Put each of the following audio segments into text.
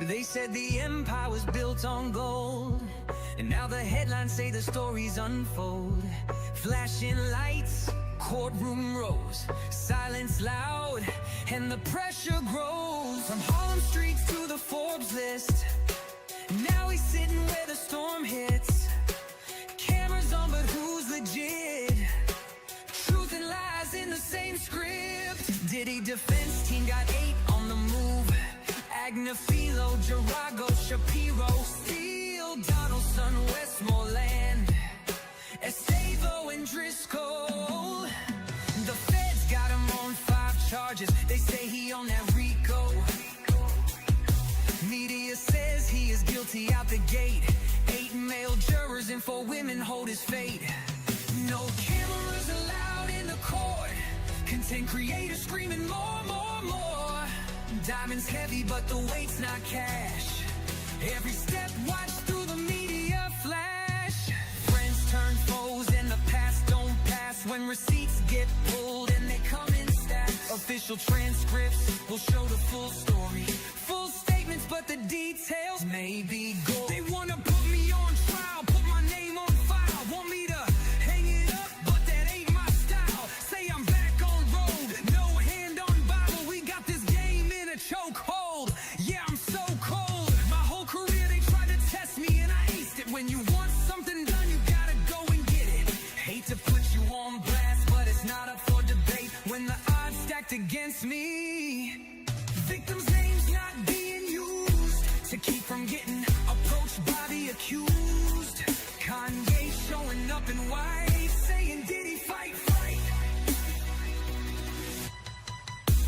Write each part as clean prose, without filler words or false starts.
They said the empire was built on gold, and now the headlines say the stories unfold. Flashing lights, courtroom rows, silence loud, and the pressure grows. From Harlem streets to the Forbes list, now he's sitting where the storm hits. Cameras on, but who's legit? Truth and lies in the same script. Diddy defense team got 8 on the move. Agnafilo, Jarago, Shapiro, Steele, Donaldson, Westmoreland, Estavo and Driscoll. The feds got him on 5 charges. They say he on that Rico. Media says he is guilty out the gate. 8 male jurors and 4 women hold his fate. No cameras allowed in the court. Content creators screaming more, more, more. Diamonds heavy, but the weight's not cash. Every step watched through the media flash. Friends turn foes and the past don't pass. When receipts get pulled and they come in stacks. Official transcripts will show the full story. Full statements, but the details may be gold. They wanna put me on trial, put my name on file. Want me to hang it up, but that ain't my style. Say I'm back on road, no hand on Bible. We got this game in a chokehold. Yeah, I'm so cold. My whole career they tried to test me and I aced it. When you want something done, you gotta go and get it. Hate to put you on blast, but it's not up for debate. When the odds stacked against me, victims' names not being used to keep from getting approached by the accused. Kanye showing up in white, saying Diddy fight, fight.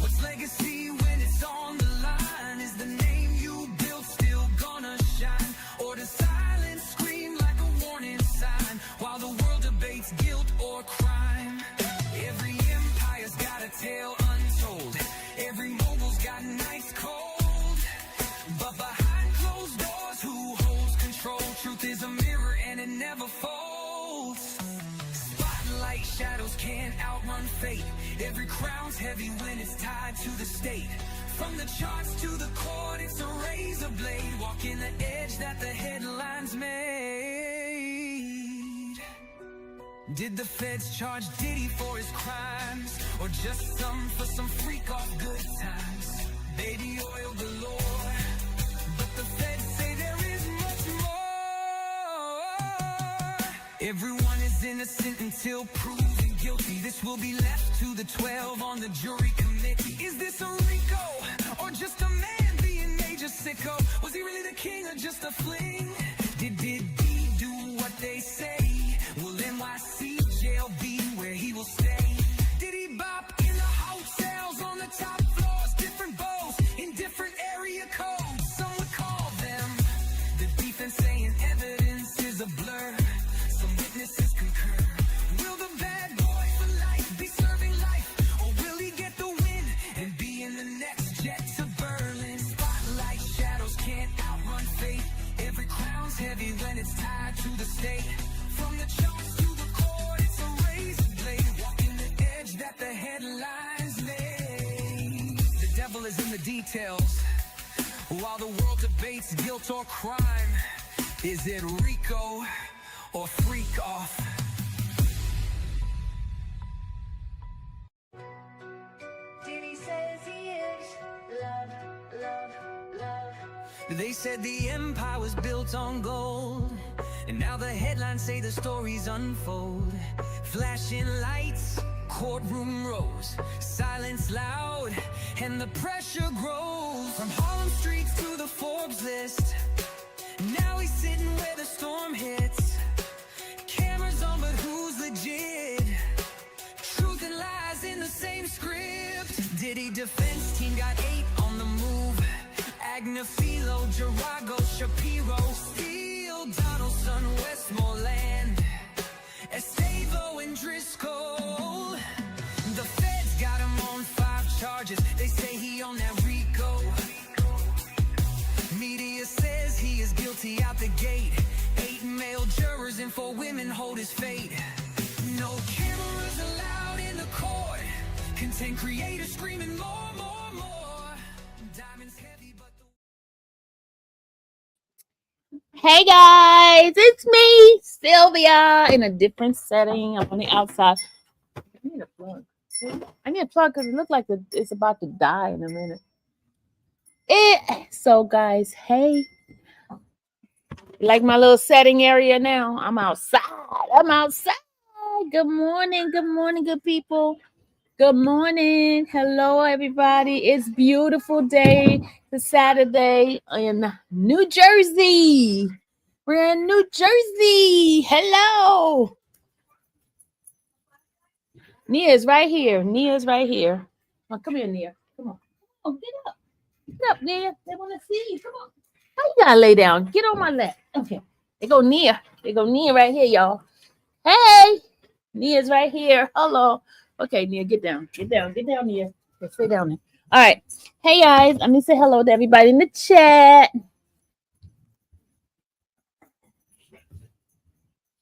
What's legacy when it's on the line? Is the name you built still gonna shine? Or does silence scream like a warning sign while the world debates guilt or crime? Every empire's got a tale untold. Every mogul's got nights cold. But behind closed doors, who holds control? Truth is a mirror and it never folds. Spotlight shadows can't outrun fate. Every crown's heavy when it's tied to the state. From the charts to the court, it's a razor blade. Walking the edge that the headlines made. Did the feds charge Diddy for his crimes, or just for some freak off good times? Baby oil galore, but the feds say there is much more. Everyone is innocent until proven guilty. This will be left to the 12 on the jury committee. Is this a Rico, or just a man being major sicko? Was he really the king or just a fling? Did he do what they say? Will NYC jail be where he will stay? Did he bop in the hotels on the top floors? Different bows in different area codes. Some would call them the defense saying evidence is a blur. Some witnesses concur. Will the bad boy for life be serving life, or will he get the win and be in the next jet to Berlin? Spotlight shadows can't outrun fate. Every crown's heavy when it's tied to the state. From the charts to the court, it's a razor blade. Walking the edge that the headlines made. The devil is in the details. While the world debates guilt or crime, is it Rico or freak off? Diddy says he is love, love, love. They said the empire was built on gold, and now the headlines say the stories unfold. Flashing lights, courtroom rows, silence loud, and the pressure grows. From Harlem streets to the Forbes list, now he's sitting where the storm hits. Cameras on, but who's legit? Truth and lies in the same script. Diddy defense team got 8 on the move. Agnafilo, Jarago, Shapiro, Steele, Donaldson, Westmoreland, Estavo and Driscoll. The feds got him on 5 charges. They say he on that Rico. Media says he is guilty out the gate. 8 male jurors and 4 women hold his fate. No cameras allowed in the court. Content creators screaming more, more, more. Diamonds heavy, but Hey guys, it's me, Sylvia, in a different setting. I'm on the outside. I need a plug. I need a plug because it looks like it's about to die in a minute. So guys, hey, like my little setting area now. I'm outside. I'm outside. Good morning. Good morning, good people. Good morning. Hello, everybody. It's beautiful day. It's Saturday in New Jersey. We're in New Jersey. Hello. Nia's right here. Nia's right here. Oh, come here, Nia. Come on. Oh, get up. Get up, Nia. They want to see you. Come on. How you gotta lay down? Get on my lap. Okay. There go Nia. There go Nia right here, y'all. Hey. Nia's right here. Hello. Okay, Nia, get down. Get down. Get down, Nia. Okay, stay down there. All right. Hey, guys. Let me say hello to everybody in the chat.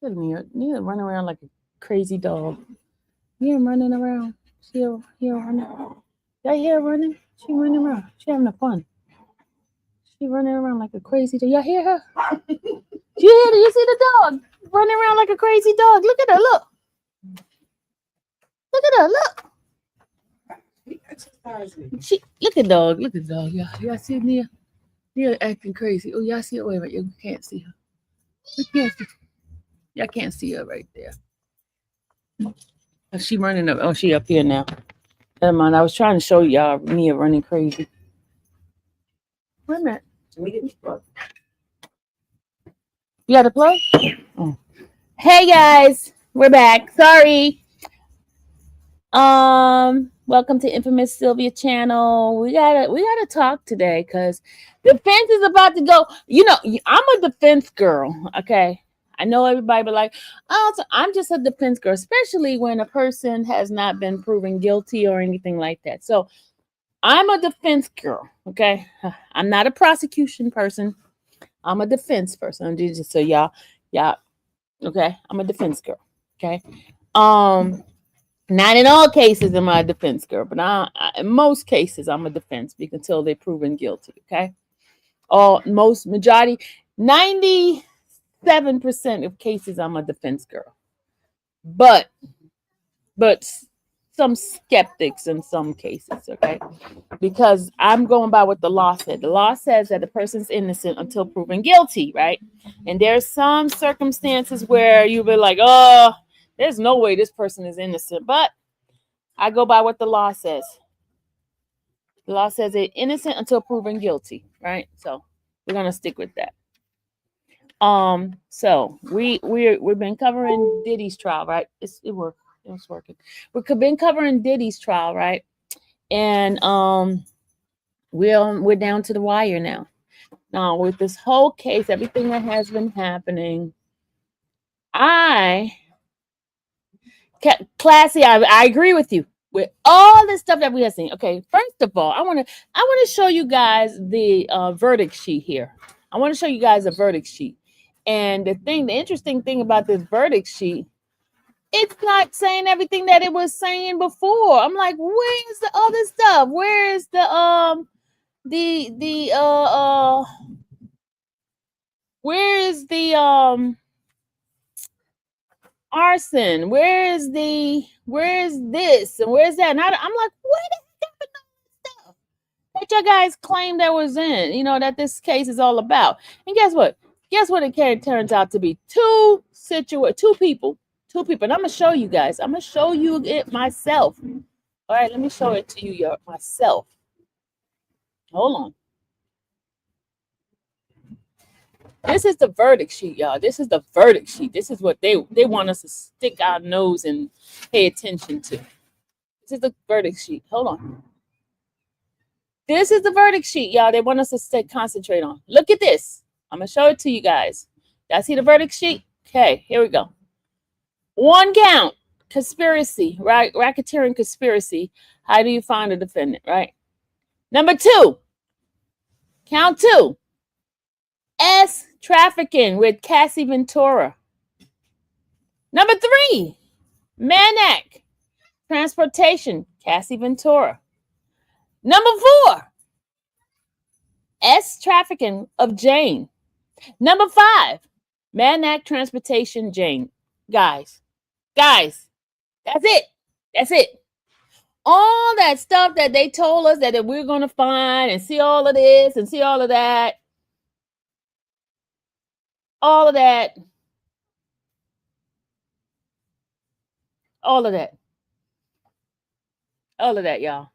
Look at Nia. Nia running around like a crazy dog. Nia running around. She running. Y'all hear her running? She running around. She having fun. She running around like a crazy dog. Y'all hear her? You see the dog running around like a crazy dog. Look at her. Look. Look at her. Look. Look at dog. Look at dog. Y'all see Nia? Nia acting crazy. Oh, y'all see her? Wait a minute. You can't see her. You can't see. Y'all can't see her right there. Oh, she running up. Oh, she up here now. Never mind. I was trying to show y'all Nia running crazy. Wait a minute. Let me get this plug. You got a plug? Oh. Hey guys, we're back. Sorry. Welcome to Infamous Sylvia channel. We gotta talk today because defense is about to go. You know, I'm a defense girl. Okay, I know everybody, but like, oh, so I'm just a defense girl, especially when a person has not been proven guilty or anything like that. So I'm a defense girl. Okay, I'm not a prosecution person. I'm a defense person. Just so y'all, okay, I'm a defense girl. Okay, not in all cases am I a defense girl, but in most cases I'm a defense because until they're proven guilty. Okay, majority, 97% of cases I'm a defense girl, but some skeptics in some cases. Okay, because I'm going by what the law said. The law says that the person's innocent until proven guilty, right? And there's some circumstances where you'll be like, oh, there's no way this person is innocent. But I go by what the law says. The law says they're innocent until proven guilty, right? So we're gonna stick with that. So we've been covering Diddy's trial, right? It worked. It was working. We've been covering Diddy's trial, right? And we're down to the wire now. Now with this whole case, everything that has been happening, Classy, I agree with you with all the stuff that we have seen. Okay, first of all, I want to show you guys the verdict sheet here. I want to show you guys a verdict sheet, and the interesting thing about this verdict sheet, it's not saying everything that it was saying before. I'm like, where's the other stuff? Where is where is the arson? Where is this and where's that? And I'm like, where the heck happened to all this stuff that you guys claim that was in, that this case is all about? And guess what? It turns out to be two people. And I'm gonna show you guys. I'm gonna show you it myself. All right, let me show it to you myself. Hold on. This is the verdict sheet, y'all. This is the verdict sheet. This is what they want us to stick our nose and pay attention to. This is the verdict sheet. Hold on. This is the verdict sheet, y'all. They want us to concentrate on. Look at this. I'm going to show it to you guys. Y'all see the verdict sheet? Okay, here we go. 1 count, conspiracy, right? Racketeering conspiracy. How do you find a defendant, right? Number 2, count 2. S, trafficking with Cassie Ventura. Number 3, Maniac, transportation, Cassie Ventura. Number 4, S, trafficking of Jane. Number 5, Manac Transportation Jane. Guys, that's it. That's it. All that stuff that they told us that we're going to find and see all of this and see all of that. All of that. All of that. All of that, y'all.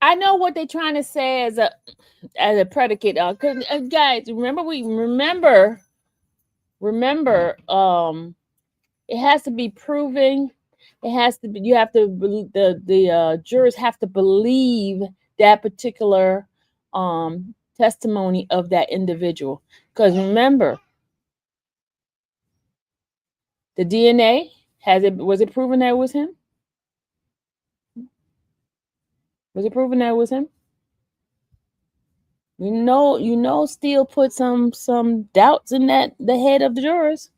I know what they're trying to say as a predicate. Guys, remember. It has to be proven. It has to be. You have to. The jurors have to believe that particular testimony of that individual. Because remember, the DNA was it proven that it was him? Was it proven that it was him? You know, Steele put some doubts in the head of the jurors.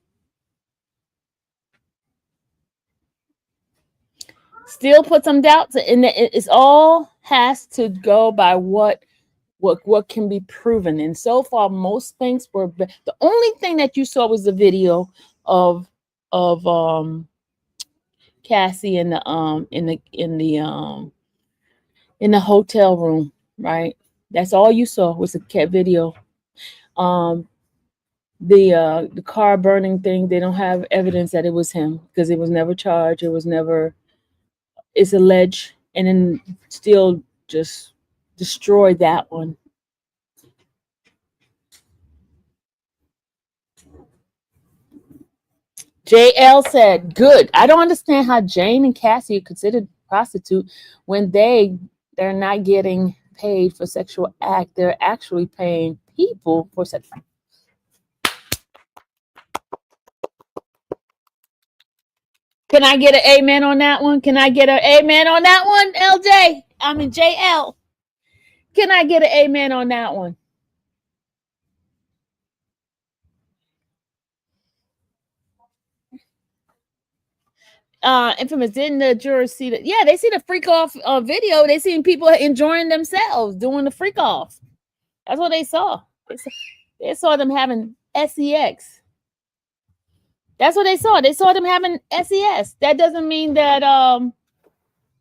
Steele put some doubts in that. It's all has to go by what can be proven. And so far, most things were. The only thing that you saw was the video of Cassie in the hotel room, right? That's all you saw was a cat video. The car burning thing, they don't have evidence that it was him because it was never charged. It's alleged, and then still just destroy that one. JL said, good. I don't understand how Jane and Cassie are considered prostitute when they're not getting paid for sexual act. They're actually paying people for sexual. Can I get an amen on that one? Can I get an amen on that one, LJ? I mean, JL. Can I get an amen on that one? Infamous, didn't the jurors see that? Yeah, they see the freak off video. They seen people enjoying themselves doing the freak off. That's what they saw. They saw them having sex. That's what they saw. They saw them having sex. That doesn't mean that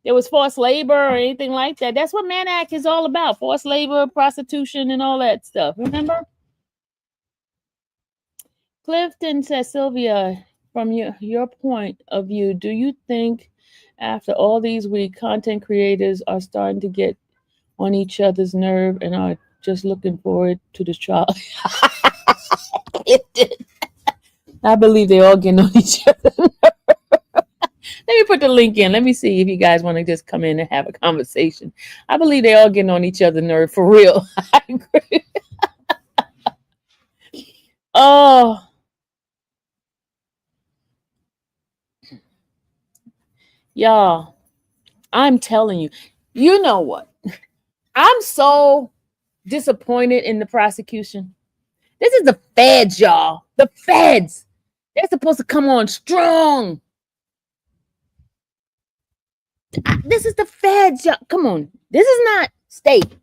there was forced labor or anything like that. That's what Manac is all about: forced labor, prostitution, and all that stuff. Remember? Clifton says, Sylvia, from your point of view, do you think after all these weeks, content creators are starting to get on each other's nerve and are just looking forward to the trial? I believe they all getting on each other. Let me put the link in. Let me see if you guys want to just come in and have a conversation. I believe they all getting on each other's nerve for real. I agree. Oh. Y'all, I'm telling you, you know what? I'm so disappointed in the prosecution. This is the feds, y'all. The feds. They're supposed to come on strong. This is the feds, y'all. Come on. This is not state.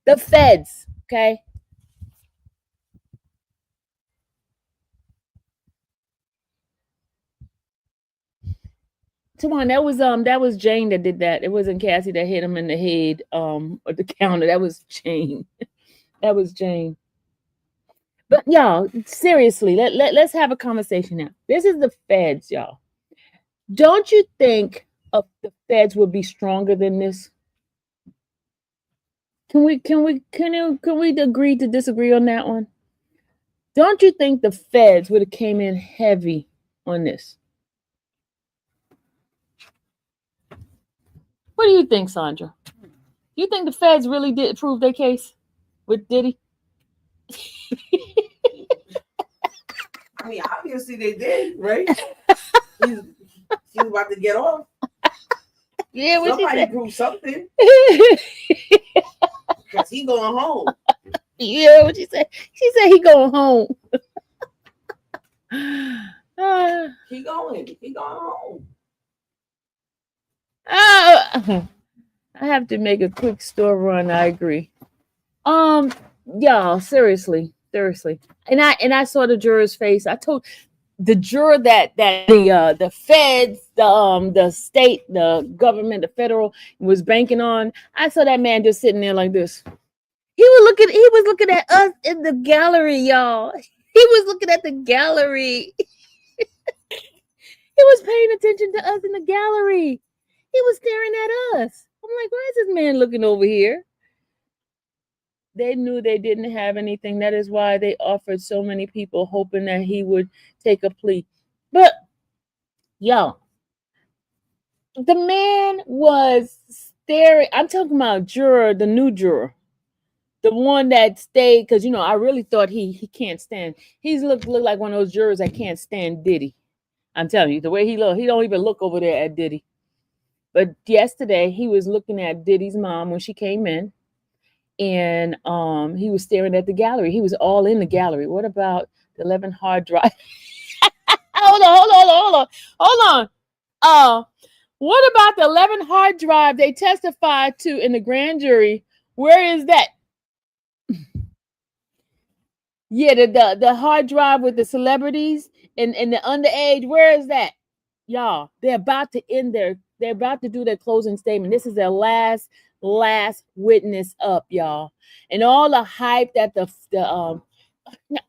The feds, okay? Come on, that was Jane that did that. It wasn't Cassie that hit him in the head or the counter. That was Jane. That was Jane. But y'all, seriously, let's have a conversation now. This is the feds, y'all. Don't you think the feds would be stronger than this? Can we agree to disagree on that one? Don't you think the feds would have came in heavy on this? What do you think, Sandra? You think the feds really did prove their case with Diddy? I mean, obviously they did, right? She was about to get off. Yeah, what somebody proved something. Because he going home. Yeah, what she said? She said he going home. He going home. I have to make a quick store run. I agree. y'all, seriously, seriously. And I saw the juror's face. I told the juror that the feds, the state, the government, the federal was banking on. I saw that man just sitting there like this. He was looking at us in the gallery, y'all. He was looking at the gallery. He was paying attention to us in the gallery. He was staring at us. I'm like, why is this man looking over here? They knew they didn't have anything. That is why they offered so many people, hoping that he would take a plea. But, y'all, the man was staring. I'm talking about juror, the new juror. The one that stayed, because, I really thought he can't stand. He's look like one of those jurors that can't stand Diddy. I'm telling you, the way he don't even look over there at Diddy. But yesterday, he was looking at Diddy's mom when she came in, and he was staring at the gallery. He was all in the gallery. What about the 11 hard drive? hold on. What about the 11 hard drive they testified to in the grand jury? Where is that? Yeah, the hard drive with the celebrities and the underage. Where is that? Y'all, they're about to they're about to do their closing statement. This is their last witness up, y'all. And all the hype that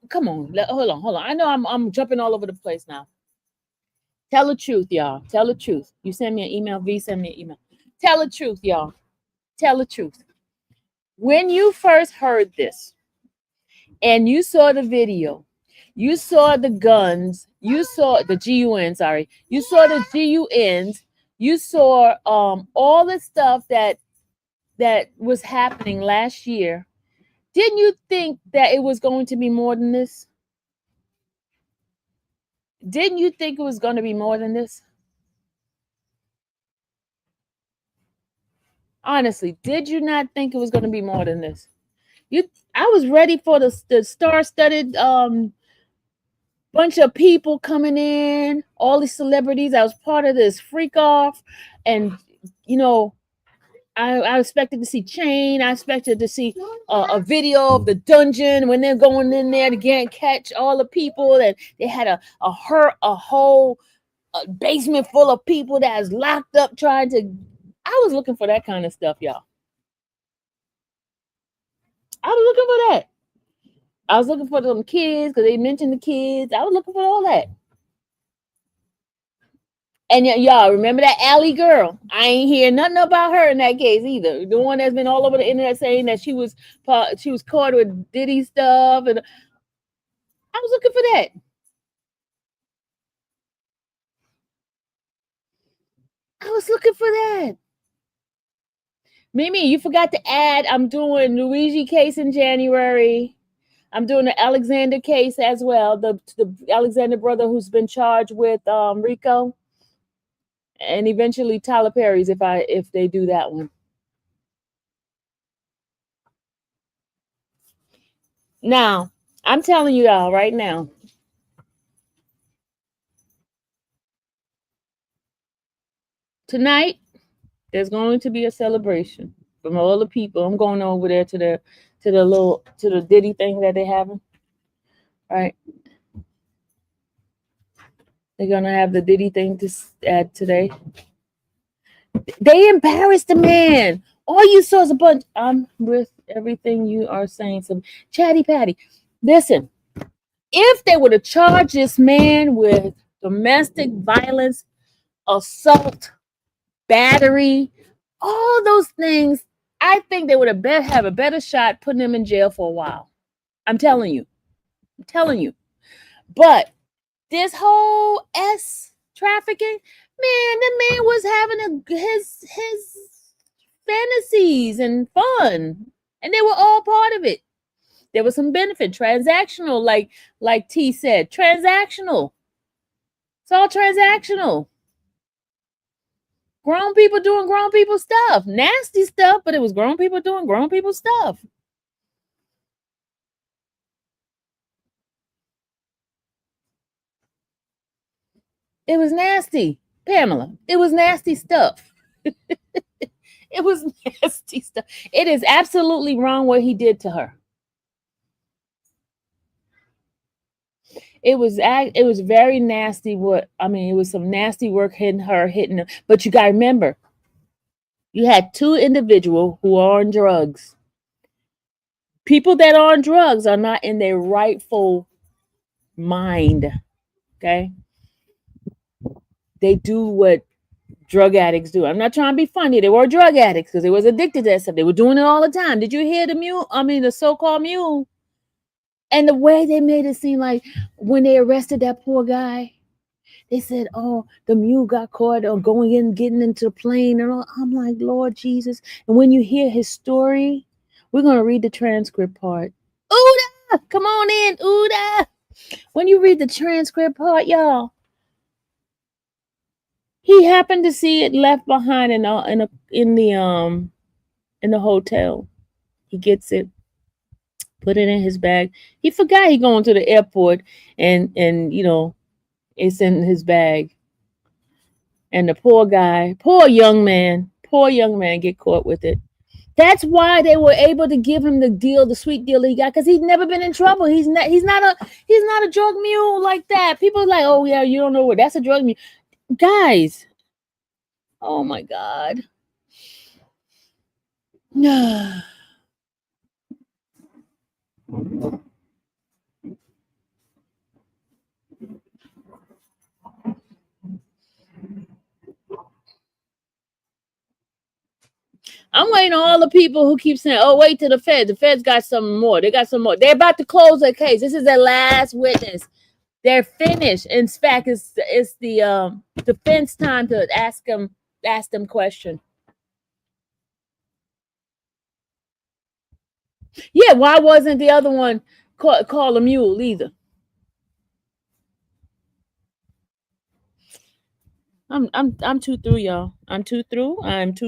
come on, hold on. I know I'm jumping all over the place now. Tell the truth, y'all. Tell the truth. You send me an email, V, send me an email. Tell the truth, y'all. Tell the truth. When you first heard this and you saw the video, you saw the guns, you saw the GUN, sorry. You saw the GUNs, you saw all the stuff that was happening last year. Didn't you think that it was going to be more than this? Didn't you think it was going to be more than this? Honestly, did you not think it was going to be more than this? I was ready for the star-studded bunch of people coming in, all these celebrities. I was part of this freak off, and I expected to see Chain. I expected to see a video of the dungeon when they're going in there to catch all the people. And they had a whole basement full of people that's locked up trying to. I was looking for that kind of stuff, y'all. I was looking for that. I was looking for them kids because they mentioned the kids. I was looking for all that. And y'all remember that Allie girl? I ain't hear nothing about her in that case either. The one that's been all over the internet saying that she was caught with Diddy stuff, and I was looking for that. I was looking for that. Mimi, you forgot to add. I'm doing Luigi case in January. I'm doing the Alexander case as well. The Alexander brother who's been charged with Rico. And eventually Tyler Perry's if they do that one. Now, I'm telling you all right now. Tonight, there's going to be a celebration from all the people. I'm going over there to the Diddy thing that they're having. Right. They're gonna have the Diddy thing to add today. They embarrassed the man. All you saw is a bunch. I'm with everything you are saying. Some chatty patty. Listen, if they would have charged this man with domestic violence, assault, battery, all those things, I think they would have a better shot putting him in jail for a while. I'm telling you. But this whole trafficking, man, the man was having his fantasies and fun, and they were all part of it. There was some benefit, transactional, like T said, transactional. It's all transactional. Grown people doing grown people stuff, nasty stuff, but it was grown people doing grown people stuff. It was nasty, Pamela. It was nasty stuff. It was nasty stuff. It is absolutely wrong what he did to her. It was very nasty. It was some nasty work hitting her. But you got to remember, you had two individuals who are on drugs. People that are on drugs are not in their rightful mind. Okay, they do what drug addicts do. I'm not trying to be funny. They were drug addicts because they was addicted to that stuff. They were doing it all the time. Did you hear the so-called mule? And the way they made it seem like when they arrested that poor guy, they said, "Oh, the mule got caught on going in, getting into the plane," and all. I'm like, Lord Jesus. And when you hear his story, we're gonna read the transcript part. Uda, come on in, Uda. When you read the transcript part, y'all, he happened to see it left behind in the hotel. He gets it, put it in his bag. He forgot he going to the airport, and it's in his bag. And the poor young man get caught with it. That's why they were able to give him the sweet deal he got, because he's never been in trouble. He's not a drug mule like that. People are like, oh yeah, you don't know what that's a drug mule. Guys, oh my God. I'm waiting on all the people who keep saying, "Oh, wait till the feds. The feds got some more. They got some more. They're about to close their case. This is their last witness. They're finished. In fact, it's the defense time to ask them question. Yeah, why wasn't the other one called a mule either? I'm too through, y'all. I'm too through, and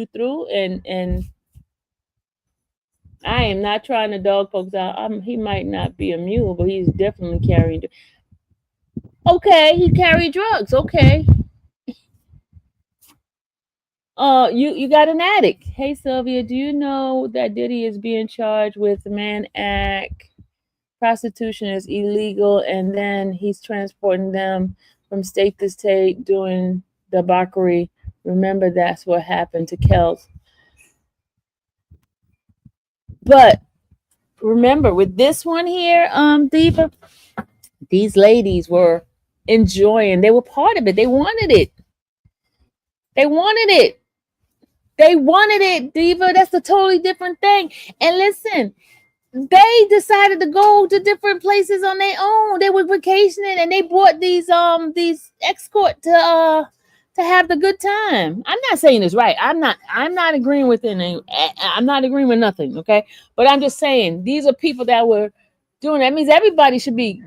I am not trying to dog folks out. He might not be a mule, but he's definitely carrying. Okay, he carried drugs. Okay. You got an addict. Hey Sylvia, do you know that Diddy is being charged with Mann Act? Prostitution is illegal, and then he's transporting them from state to state doing debauchery. Remember, that's what happened to Kels. But remember, with this one here, Diva, these ladies were enjoying. They were part of it. They wanted it. They wanted it. They wanted it, Diva. That's a totally different thing. And listen, they decided to go to different places on their own. They were vacationing, and they bought these escort to have the good time. I'm not saying it's right. I'm not agreeing with anything. I'm not agreeing with nothing. Okay, but I'm just saying these are people that were doing. That means everybody should be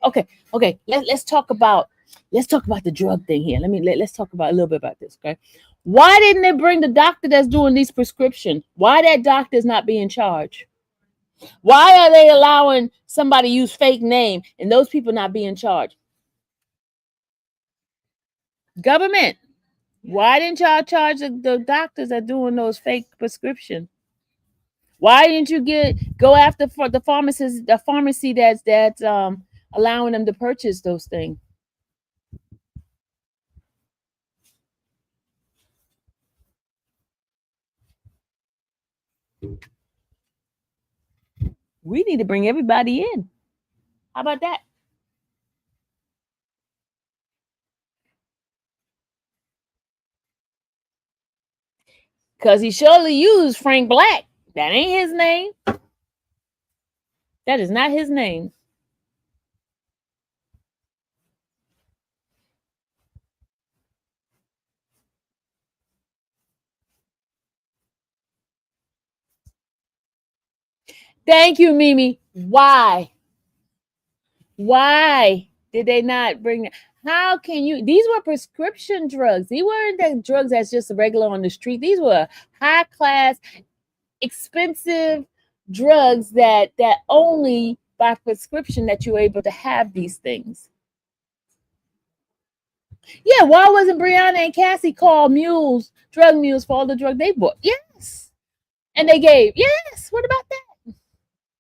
okay. Okay, let's talk about the drug thing here. Let's talk about a little bit about this. Okay, why didn't they bring the doctor that's doing these prescriptions? Why that doctor is not being charged? Why are they allowing somebody to use fake name and those people not being charged? Government, why didn't y'all charge the doctors that doing those fake prescriptions? Why didn't you go after for the pharmacy that's allowing them to purchase those things? We need to bring everybody in. How about that? Because he surely used Frank Black. That ain't his name. That is not his name. Thank you, Mimi. Why? Why did they not bring it? How can you? These were prescription drugs. These weren't the drugs that's just regular on the street. These were high class, expensive drugs that only by prescription that you're able to have these things. Yeah, why wasn't Brianna and Cassie called drug mules for all the drug they bought? Yes. And they gave, yes. What about that?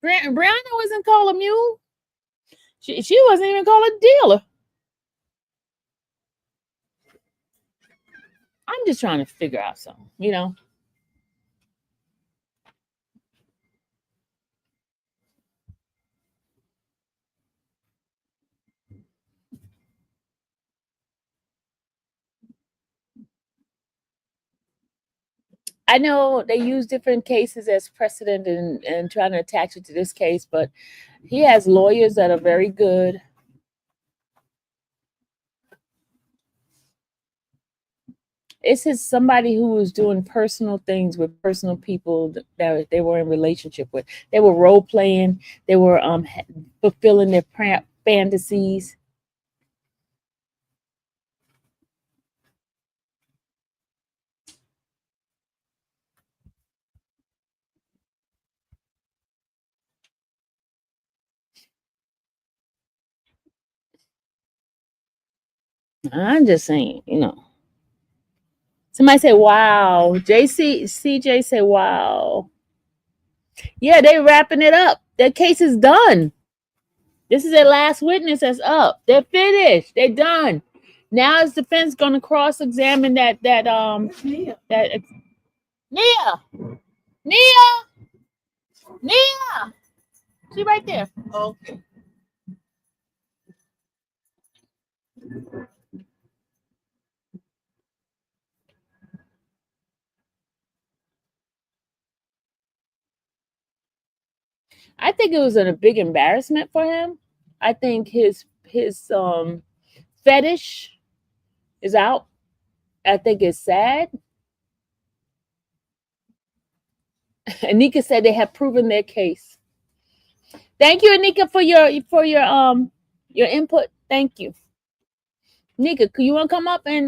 Brianna wasn't called a mule. She wasn't even called a dealer. I'm just trying to figure out something, you know. I know they use different cases as precedent and trying to attach it to this case, but he has lawyers that are very good. This is somebody who was doing personal things with personal people that they were in relationship with. They were role playing. They were fulfilling their fantasies. I'm just saying, you know. Somebody say, "Wow." CJ say, "Wow." Yeah, they wrapping it up. Their case is done. This is their last witness that's up. They're finished. They're done. Now is defense going to cross examine Nia. that Nia Nia Nia. She right there. Okay. I think it was a big embarrassment for him. I think his fetish is out. I think it's sad. Anika said they have proven their case. Thank you, Anika, for your input. Thank you. Nika, could you want to come up and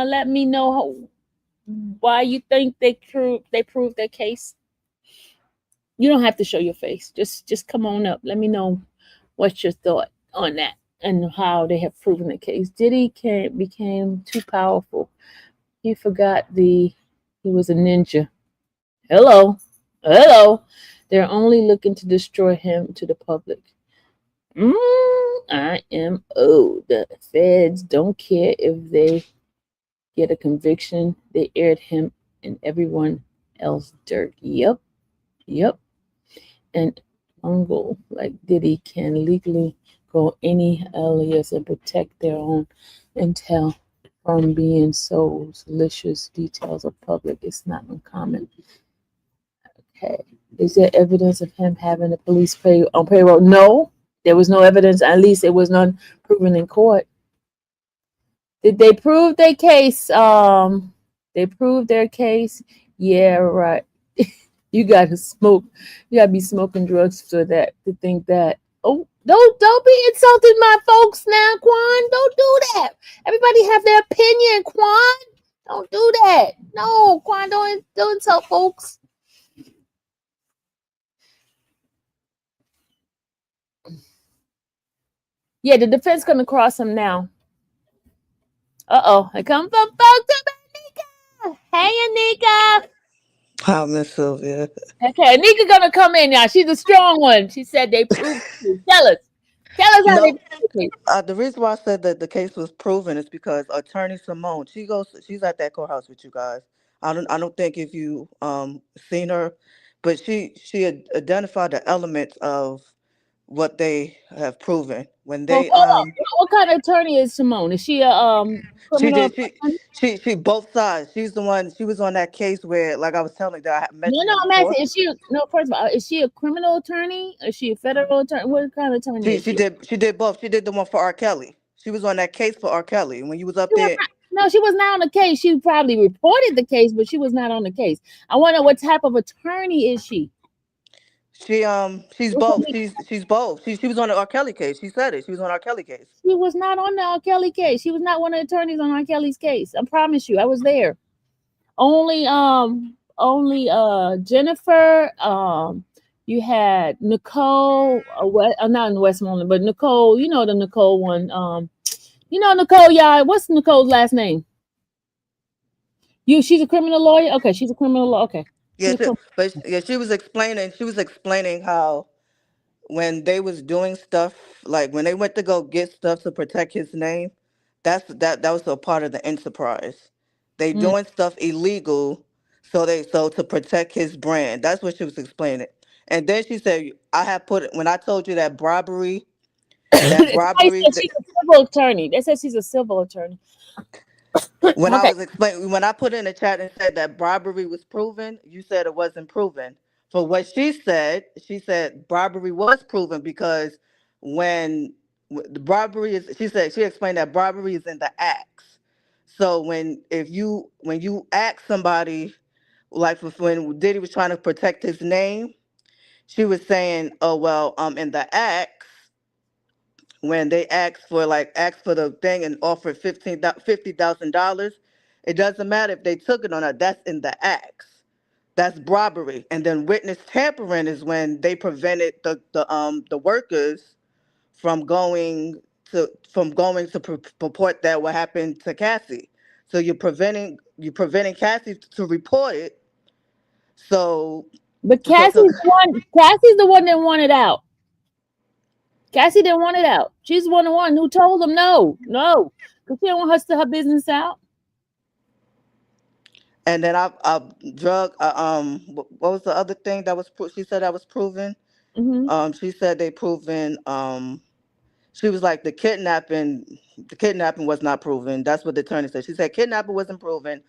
let me know why you think they proved their case? You don't have to show your face. Just come on up. Let me know what's your thought on that and how they have proven the case. Diddy became too powerful. He forgot he was a ninja. Hello. Hello. They're only looking to destroy him to the public. I am old. The feds don't care if they get a conviction. They aired him and everyone else dirt. Yep. Yep. And mogul like Diddy can legally go any alias and protect their own intel from being so malicious. Details of public. It's not uncommon. Okay. Is there evidence of him having a police pay on payroll? No, there was no evidence. At least it was none proven in court. Did they prove their case? They proved their case. Yeah, right. You gotta smoke. You gotta be smoking drugs for that to think that. Oh, don't be insulting my folks now, Quan. Don't do that. Everybody have their opinion, Quan. Don't do that. No, Quan, don't insult folks. Yeah, the defense gonna cross him now. I come from folks. Anika. Hey, Anika. Hi, Miss Sylvia. Okay, Anika gonna come in now. She's a strong one. She said they proved it. Tell us how they No, proved it. the reason why I said that the case was proven is because Attorney Simone, she's at that courthouse with you guys. I don't think if you seen her, but she had identified the elements of what they have proven when Well, they hold on. What kind of attorney is Simone? Is she a she criminal did attorney? she both sides. She's the one. She was on that case where, like I was telling you, that I had No, mentioned no, it I'm before. asking. No, first of all, is she a criminal attorney? Is she a federal attorney? What kind of attorney She is she she? did she did both. She did the one for R. Kelly. She was on that case for R. Kelly when you was up She was there. not, no, she was not on the case. She probably reported the case, but she was not on the case. I want to know what type of attorney is she? She's What's her both. name? She's both. She was on the R. Kelly case. She said it. She was on R. Kelly case. She was not on the R. Kelly case. She was not one of the attorneys on R. Kelly's case. I promise you, I was there. Only Jennifer. You had Nicole. Not in Westmoreland, but Nicole. You know the Nicole one. Nicole. Yeah, what's Nicole's last name? She's a criminal lawyer. Okay, she's a criminal lawyer. Okay, she's Yeah, a criminal. but yeah, she was explaining. She was explaining how when they was doing stuff, like when they went to go get stuff to protect his name, that was a part of the enterprise. They Mm. doing stuff illegal, so to protect his brand. That's what she was explaining. And then she said, I have put when I told you that bribery, that Somebody bribery. said she's a civil attorney. They said she's a civil attorney. When I Okay. was explaining, when I put in the chat and said that bribery was proven, you said it wasn't proven. For what she said bribery was proven because when the bribery is, she explained that bribery is in the acts. So when you ask somebody, like when Diddy was trying to protect his name, she was saying, oh well, in the acts when they asked for the thing and offered $50,000, it doesn't matter if they took it or not. That's in the acts. That's robbery. And then witness tampering is when they prevented the workers from going to purport that what happened to Cassie. So you're preventing Cassie to report it. So But so Cassie's the one that wanted out. Cassie didn't want it out. She's the one who told them no, no. Because she didn't want her business out. and then I drug what was the other thing that was she said that was proven. Hmm. She said they proven. She was like the kidnapping was not proven. That's what the attorney said. She said kidnapping wasn't proven,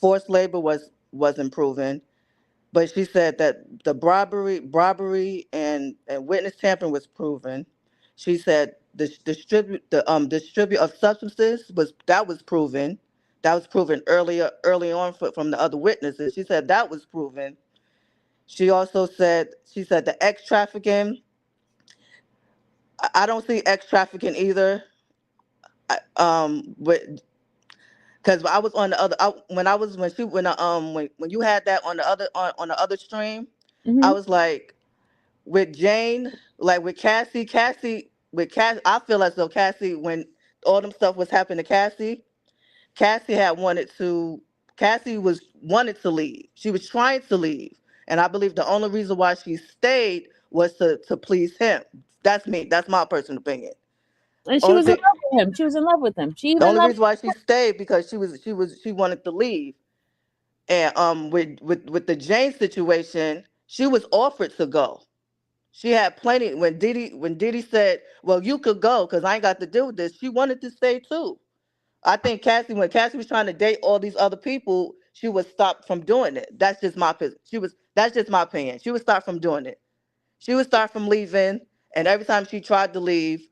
forced labor wasn't proven, but she said that the robbery and witness tampering was proven. She said the distribute of substances was proven. That was proven early on from the other witnesses. She said that was proven. She said the ex trafficking. I don't see ex trafficking either. With because I was on the other when I was when she when you had that on the other stream, I Hmm. was like with Jane, like with Cassie, I feel as though Cassie, when all them stuff was happening to Cassie, Cassie had wanted to. Cassie was wanted to leave. She was trying to leave, and I believe the only reason why she stayed was to please him. That's me. That's my personal opinion. And she Only was in thing, love with him. She was in love with him. She the even only loved reason why she stayed because she wanted to leave. And with the Jane situation, she was offered to go. She had plenty when Diddy said, "Well, you could go because I ain't got to deal with this." She wanted to stay too. I think when Cassie was trying to date all these other people, she was stopped from doing it. That's just my That's just my opinion. She would start from doing it. She would start from leaving, and every time she tried to leave,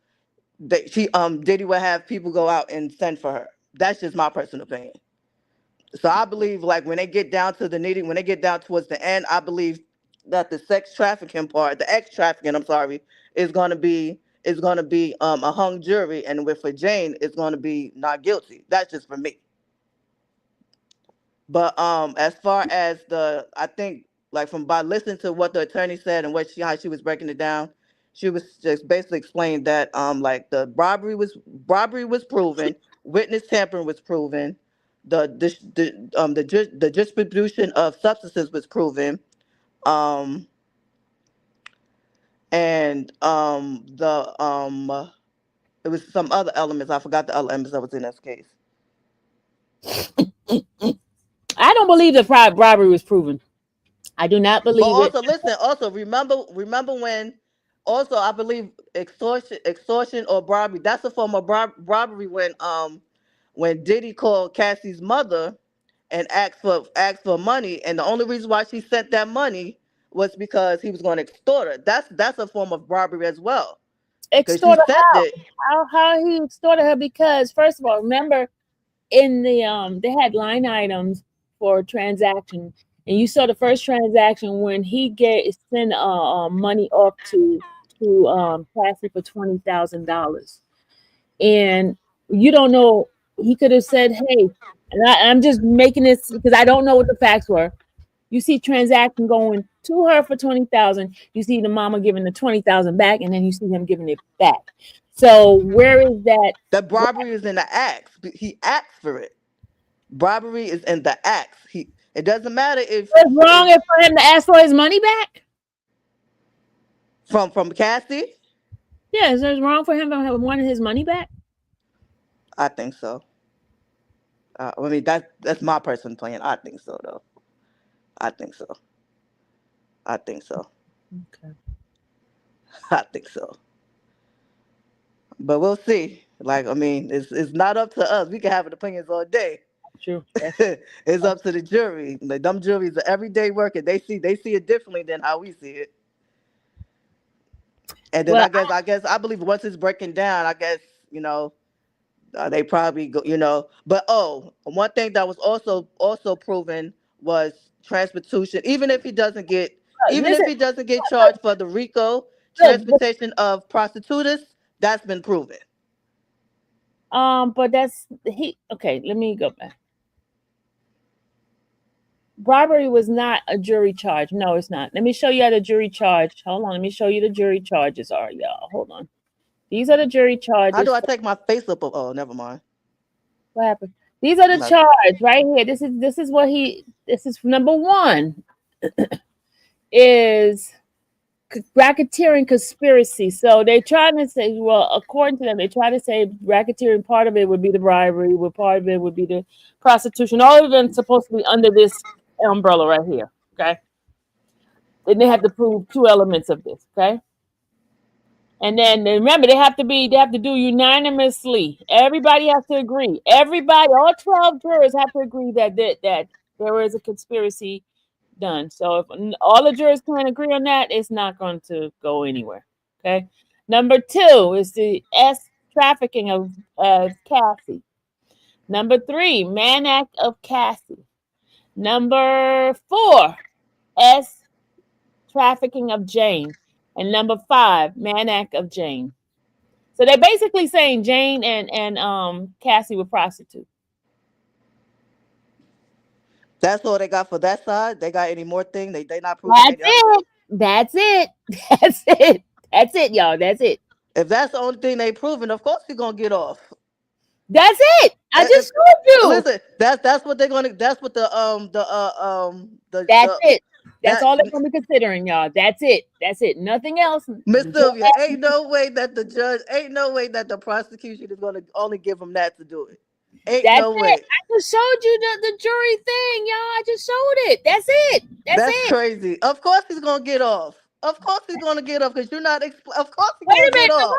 Diddy would have people go out and send for her. That's just my personal opinion. So I believe like when they get down towards the end, I believe that the sex trafficking part, the ex trafficking, I'm sorry, is gonna be a hung jury, and with for Jane, it's gonna be not guilty. That's just for me. But as far as I think like from by listening to what the attorney said and how she was breaking it down, she was just basically explaining that like the robbery was proven, witness tampering was proven, the distribution of substances was proven, um and the it was some other elements. I forgot the other elements that was in this case. I don't believe the bribery was proven. I do not But believe it. also, listen. Also, remember when. Also, I believe extortion or robbery. That's a form of robbery when Diddy called Cassie's mother and asked for money, and the only reason why she sent that money was because he was going to extort her. That's a form of robbery as well, because she Extorted sent it. how he extorted her because first of all, remember in the they had line items for transaction, and you saw the first transaction when he sent money off to Cassie for $20,000, and you don't know, he could have said, hey, and I'm just making this because I don't know what the facts were. You see transaction going to her for 20,000. You see the mama giving the 20,000 back, and then you see him giving it back. So where is that? The robbery is in the acts. He asked for it. Robbery is in the acts. It doesn't matter if What's wrong for him to ask for his money back? From Cassie? Yeah, is it wrong for him to have wanted his money back? I think so. I mean, that's my personal plan. I think so, though. I think so. I think so. Okay. I think so. But we'll see. Like, I mean, it's not up to us. We can have opinions all day. True. That's It's up to the jury. Like, them juries are everyday working. They see it differently than how we see it. And then well, I believe once it's breaking down, I guess, you know, they probably go, you know. But one thing that was also proven was transportation. Even if listen, he doesn't get charged for the Rico look, transportation of prostitutes, that's been proven. but that's he. Okay, let me go back. Bribery was not a jury charge. No, it's not. Let me show you how the jury charge. Hold on. Let me show you the jury charges are, y'all. Hold on. These are the jury How do charges. I take my face up? Oh, never mind. What happened? These are the Not- charge right here. This is what he. This is number one. Is racketeering conspiracy. So they're trying to say, well, according to them, they try to say racketeering. Part of it would be the bribery. Part of it would be the prostitution. All of them supposed to be under this umbrella right here. Okay. Then they have to prove two elements of this. Okay. And then remember, they have to do unanimously. Everybody has to agree. Everybody, all 12 jurors have to agree that there is a conspiracy done. So if all the jurors can't agree on that, it's not going to go anywhere. Okay. Number two is the trafficking of Cassie. Number three, man act of Cassie. Number four, S trafficking of Jane. And number five, man act of Jane. So they're basically saying Jane and Cassie were prostitutes. That's all they got for that side. They got any more thing? They not proving That's any other. it. That's it. That's it. That's it, y'all. That's it. If that's the only thing they proving, of course he's gonna get off. That's it. I If, just showed you. listen, that's what they're gonna. That's what That's the it. That's that all they're gonna be considering, y'all. That's it. That's it. Nothing else. Miss Don't Sylvia, ask- ain't no way that the prosecution is gonna only give him that to do it. Ain't That's no it. way. I just showed you the jury thing, y'all. I just showed it. That's it. That's That's it. crazy. Of course he's gonna get off. Of course he's gonna get off because you're not. Of course he's Wait gonna a get minute. off.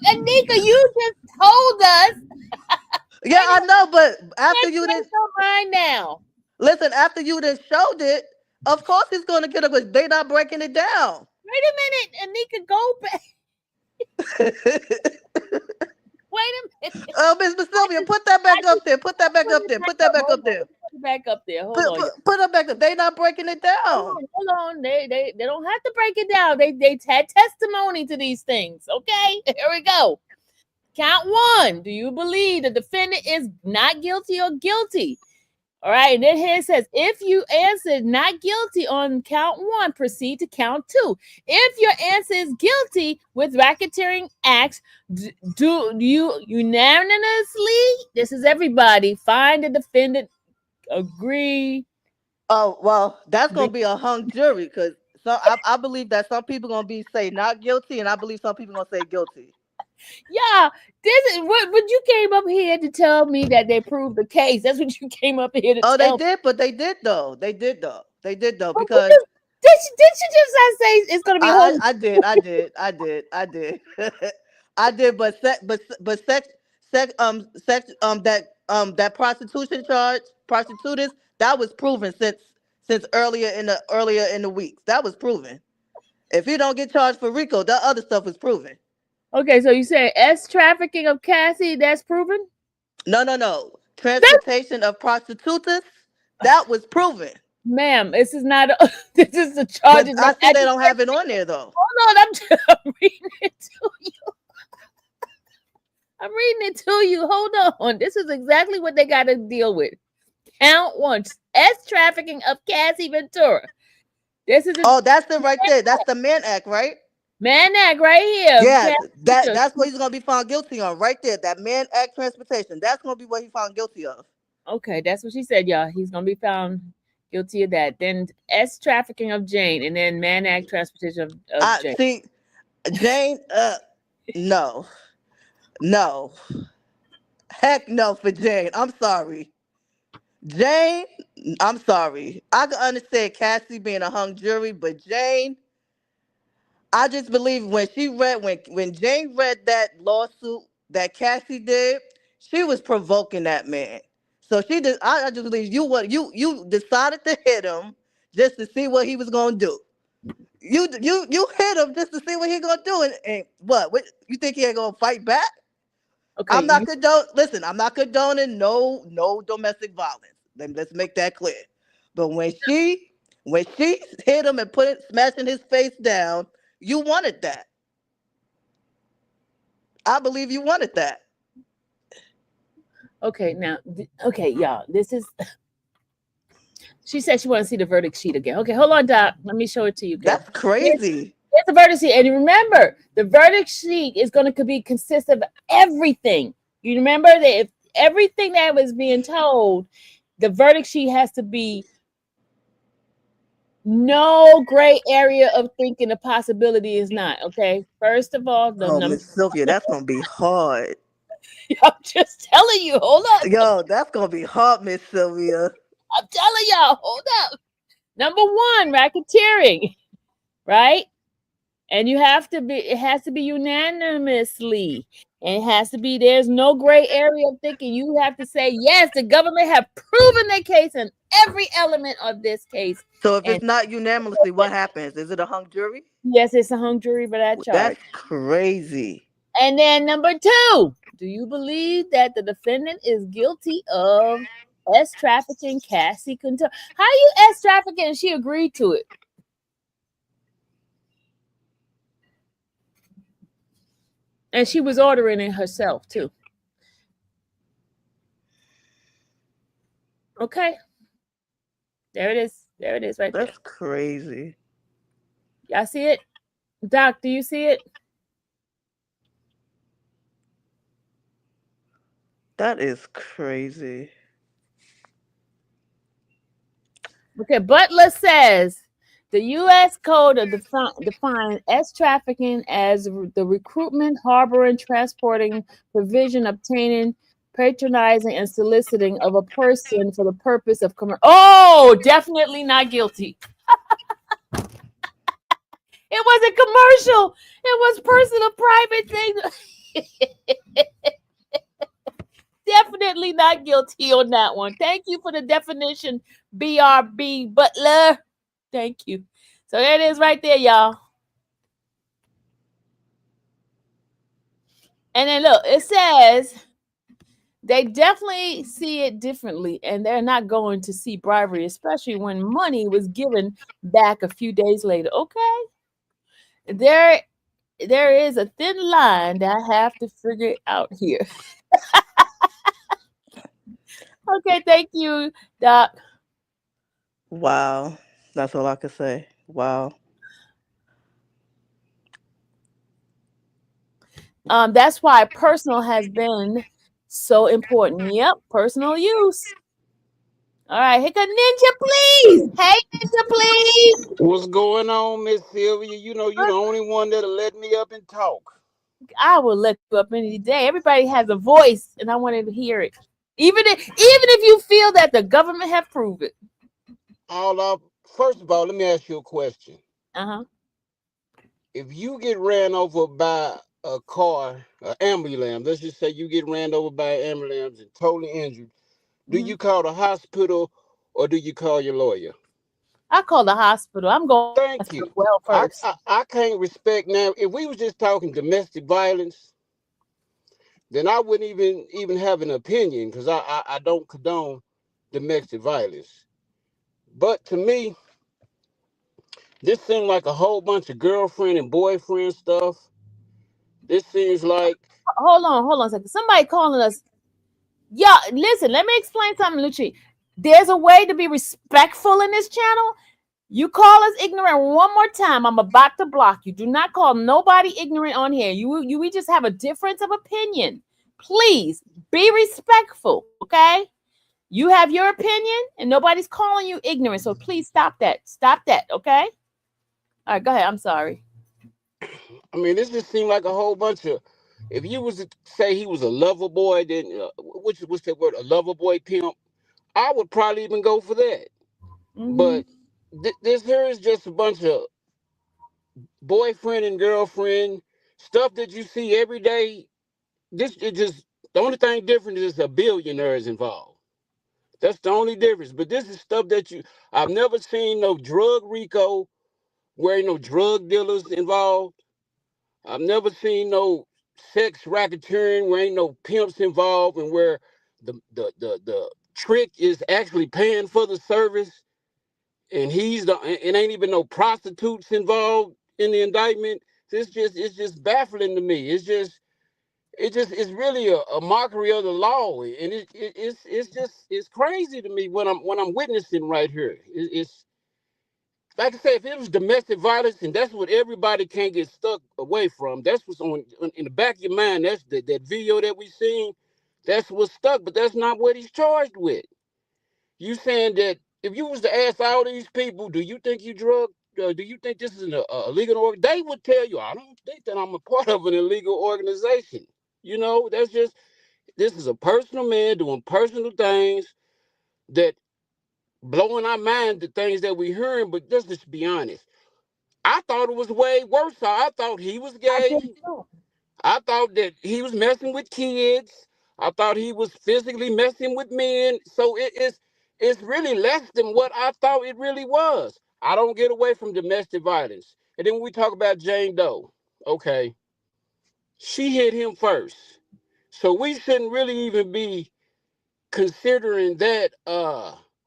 Anika, you just told us. Yeah, I know, but after Let's you change didn't your mind now. listen, after you didn't showed it, of course he's gonna get off because they not breaking it down. Wait a minute, Anika, go back. Wait a minute. Oh, Miss Sylvia, put that back up there. Put that back up there. Put that back up there. Put it back up there. Hold on. Put it back up. They not breaking it down. Hold on. They don't have to break it down. They had testimony to these things. Okay, here we go. Count one. Do you believe the defendant is not guilty or guilty? All right, and then here it says, if you answered not guilty on count one, proceed to count two. If your answer is guilty with racketeering acts, do you unanimously, this is everybody, find the defendant agree? Oh well, that's gonna be a hung jury because I believe that some people gonna say not guilty, and I believe some people gonna say guilty. Yeah, this is what you came up here to tell me that they proved the case. That's what you came up here to Oh, tell they me. did, but they did though. They did though. But Because did you just not say it's gonna be a whole I did. I did, but that prostitution charge, prostitutes, that was proven since earlier in the week. That was proven. If he don't get charged for Rico, that other stuff was proven. Okay, so you say S trafficking of Cassie, that's proven? No. Transportation of prostitutes, that was proven. Ma'am, this is not this is the But charges. I see they don't have it on there though. Hold on, I'm reading it to you. I'm reading it to you. Hold on. This is exactly what they got to deal with. Count one. S trafficking of Cassie Ventura. This is Oh, that's it right there. That's the Man Act, right? Man Act right here. Yeah, Cassie that's what he's gonna be found guilty on right there. That Man Act transportation. That's gonna be what he found guilty of. Okay, that's what she said, y'all. He's gonna be found Guilty of that. Then S trafficking of Jane, and then man act transportation of I Jane. see Jane. No, no, heck no for Jane. I'm sorry, Jane. I'm sorry. I can understand Cassie being a hung jury, but Jane. I just believe when she read when Jane read that lawsuit that Cassie did, she was provoking that man. So she just I just believe you decided to hit him just to see what he was gonna do. You hit him just to see what he gonna do, and what you think he ain't gonna fight back? Okay, you I'm not condoning no domestic violence. Let's make that clear. But when she hit him and smashing his face down, you wanted that. I believe you wanted that. okay now? Okay, y'all. This is. She said she wants to see the verdict sheet again. Okay, hold on, Doc. Let me show it to you, girl. That's crazy. Here's the verdict sheet, and remember, the verdict sheet is going to be consist of everything. You remember that if everything that was being told, the verdict sheet has to be no gray area of thinking a possibility is not. Okay, first of all, the Oh, number. Miss Sylvia, that's gonna be hard. I'm just telling you. Hold up. Yo, that's gonna be hard, Miss Sylvia. I'm telling y'all. Hold up. Number one, racketeering, right? And you have to be, it has to be unanimously. And it has to be, there's no gray area of thinking. You have to say, yes, the government have proven their case in every element of this case. So if And it's not unanimously, what happens? Is it a hung jury? yes, it's a hung jury for that charge. That's crazy. And then number two, do you believe that the defendant is guilty of S trafficking, Cassie Control? How you S trafficking and she agreed to it? And she was ordering it herself too. Okay. There it is. There it is right there. That's crazy. Y'all see it? Doc, do you see it? That is crazy. Okay, Butler says the U.S. Code of defines S trafficking as the recruitment, harboring, transporting, provision, obtaining, patronizing, and soliciting of a person for the purpose of commerce. Oh, definitely not guilty. It wasn't commercial. It was personal, private thing. Definitely not guilty on that one. Thank you for the definition, BRB Butler. Thank you. So there it is right there, y'all. And then look, it says they definitely see it differently, and they're not going to see bribery, especially when money was given back a few days later. Okay. There is a thin line that I have to figure out here. Okay, thank you, Doc. Wow. That's all I could say. Wow. That's why personal has been so important. Yep, personal use. All right, Hicka Ninja, please. Hey, Ninja, please. What's going on, Miss Sylvia? You know you're the only one that'll let me up and talk. I will let you up any day. Everybody has a voice, and I wanted to hear it. Even if you feel that the government have proved it. First of all, let me ask you a question. Uh-huh. If you get ran over by a car, an ambulance, let's just say you get ran over by an ambulance and totally injured, do you call the hospital or do you call your lawyer? I call the hospital. I'm going Thank to you. well first. I can't respect now. If we was just talking domestic violence, then I wouldn't even have an opinion because I don't condone domestic violence. But to me, this seems like a whole bunch of girlfriend and boyfriend stuff. This seems like Hold on a second. Somebody calling us. Yeah, listen, let me explain something, Lucci. There's a way to be respectful in this channel. You call us ignorant one more time, I'm about to block you. Do not call nobody ignorant on here. We just have a difference of opinion. Please be respectful, okay? You have your opinion, and nobody's calling you ignorant. So please stop that. Stop that. Okay. All right. Go ahead. I'm sorry. I mean, this just seemed like a whole bunch of. If you was to say he was a lover boy, then what's that word? A lover boy pimp. I would probably even go for that. Hmm. But this here is just a bunch of boyfriend and girlfriend stuff that you see every day. This is just the only thing different is a billionaire is involved. That's the only difference. But this is stuff that I've never seen no drug Rico where ain't no drug dealers involved. I've never seen no sex racketeering where ain't no pimps involved and where the trick is actually paying for the service and it ain't even no prostitutes involved in the indictment. It's just baffling to me. It's really a mockery of the law, and it's crazy to me when I'm witnessing right here. It's like I say, if it was domestic violence, and that's what everybody can't get stuck away from. That's what's in the back of your mind. That's that video that we seen. That's what's stuck, but that's not what he's charged with. You saying that if you was to ask all these people, do you think you drug? Do you think this is an illegal org? They would tell you, I don't think that I'm a part of an illegal organization. That's just this is a personal man doing personal things that blowing our mind the things that we hearing. But just be honest, I thought it was way worse. I thought he was I did gay. too. I thought that he was messing with kids. I thought he was physically messing with men. So it's really less than what I thought it really was. I don't get away from domestic violence. And then when we talk about Jane Doe, okay, she hit him first. So we shouldn't really even be considering that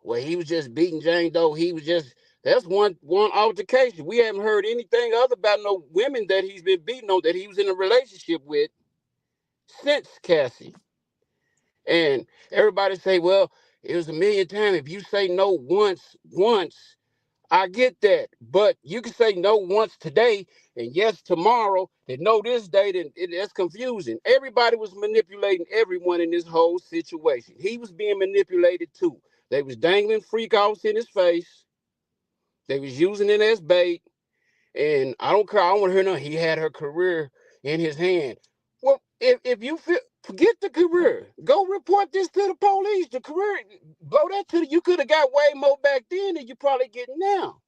well, he was just beating Jane Doe. He was just that's one altercation. We haven't heard anything other about no women that he's been beating on that he was in a relationship with since Cassie. And everybody say, well, it was a million times. If you say no once, I get that. But you can say no once today and yes tomorrow and no this day, then that's confusing. Everybody was manipulating everyone in this whole situation. He was being manipulated too. They was dangling freak offs in his face. They was using it as bait. And I don't care. I don't want to hear nothing. He had her career in his hand. Well, if you forget the career, go report this to the police. The career, blow that to the. You could have got way more back then than you probably getting now.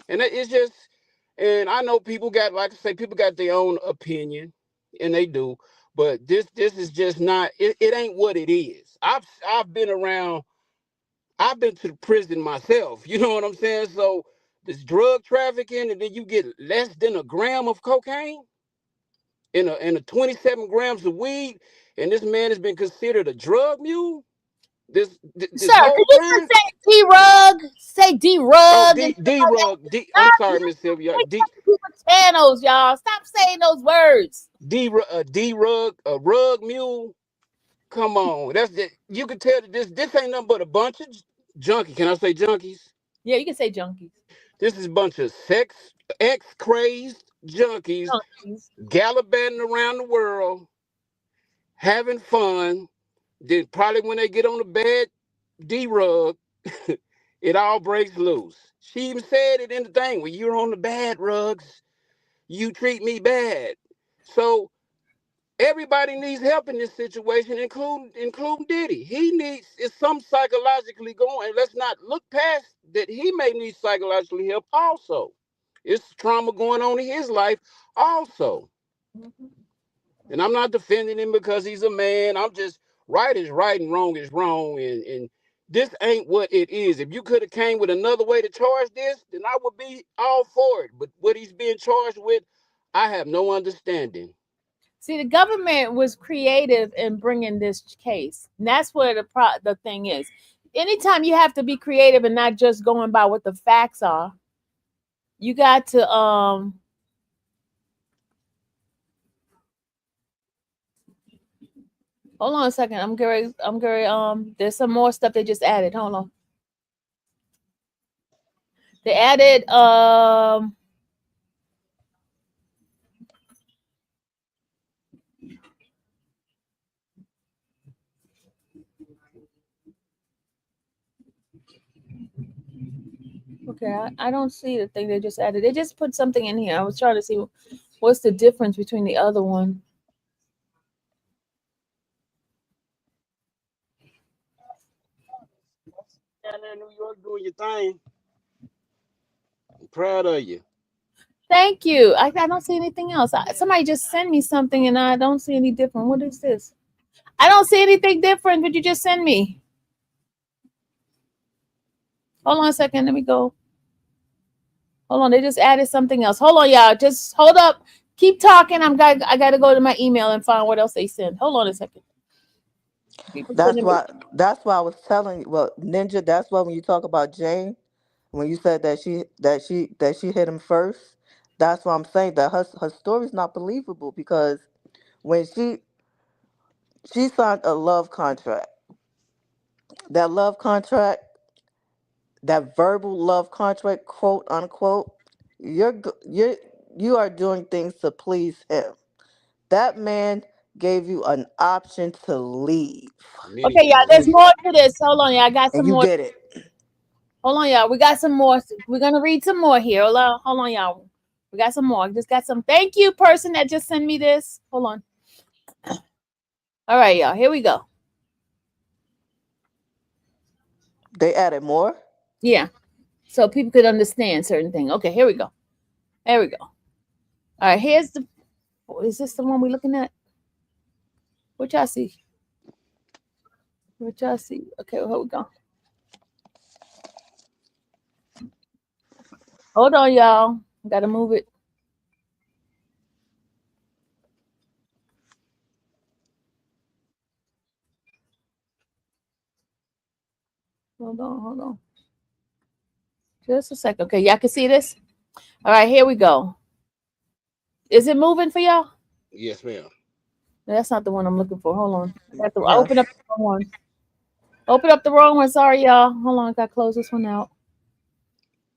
And it's just, and I know people got, like I say, people got their own opinion, and they do. But this is just not. It ain't what it is. I've been around. I've been to the prison myself. You know what I'm saying? So this drug trafficking, and then you get less than a gram of cocaine in a 27 grams of weed, and this man has been considered a drug mule. This Sir, could whole you time. just say D Rug? Say D Oh, Rug and D stuff D like that. rug. I'm Stop sorry, using Miss Sylvia. people's channels, y'all. Stop saying those words. D rug, a rug mule. Come on, that's it. You can tell that this ain't nothing but a bunch of junkie. Can I say junkies? Yeah, you can say junkies. This is a bunch of ex crazed junkies Junkies. gallivanting around the world, having fun. Then probably when they get on the bed, D rug, it all breaks loose. She even said it in the thing, when you're on the bad rugs, you treat me bad. So everybody needs help in this situation, including Diddy. He needs is some psychologically going. And let's not look past that he may need psychologically help also. It's trauma going on in his life also. Mhm. And I'm not defending him because he's a man. I'm just right is right and wrong is wrong. And this ain't what it is. If you could have came with another way to charge this, then I would be all for it. But what he's being charged with, I have no understanding. See, the government was creative in bringing this case. And that's where the thing is. Anytime you have to be creative and not just going by what the facts are, you got to hold on a second. There's some more stuff they just added. Hold on. They added Okay, I don't see the thing they just added. They just put something in here. I was trying to see what's the difference between the other one. Down there in New York doing your thing. I'm proud of you. Thank you. I don't see anything else. Somebody just sent me something and I don't see any different. What is this? I don't see anything different. What you just send me? Hold on a second. Let me go. Hold on. They just added something else. Hold on, y'all. Just hold up. Keep talking. I gotta go to my email and find what else they sent. Hold on a second. People That's sending me. why. That's why I was telling you. Well, Ninja. That's why when you talk about Jane, when you said that she hit him first, that's why I'm saying that her story's not believable because when she signed a love contract, that love contract, that verbal love contract, quote unquote, you are doing things to please him. That man gave you an option to leave, Many Okay, y'all. times. There's and more to this. Hold on, y'all. I got and some you more. did it. Hold on, y'all. We got some more. We're gonna read some more here. Hold on, y'all. We got some more. Just got some. Thank you, person that just sent me this. Hold on. All right, y'all. Here we go. They added more. Yeah, so people could understand certain things. Okay, here we go. There we go. All right, here's the. Is this the one we're looking at? What y'all see? What y'all see? Okay, well, here we go. Hold on, y'all. Gotta move it. Hold on. Just a second. Okay, y'all can see this. All right, here we go. Is it moving for y'all? Yes, ma'am. No, that's not the one I'm looking for. Hold on. I have to Yes. open up the wrong one. Open up the wrong one. Sorry, y'all. Hold on. I gotta close this one out.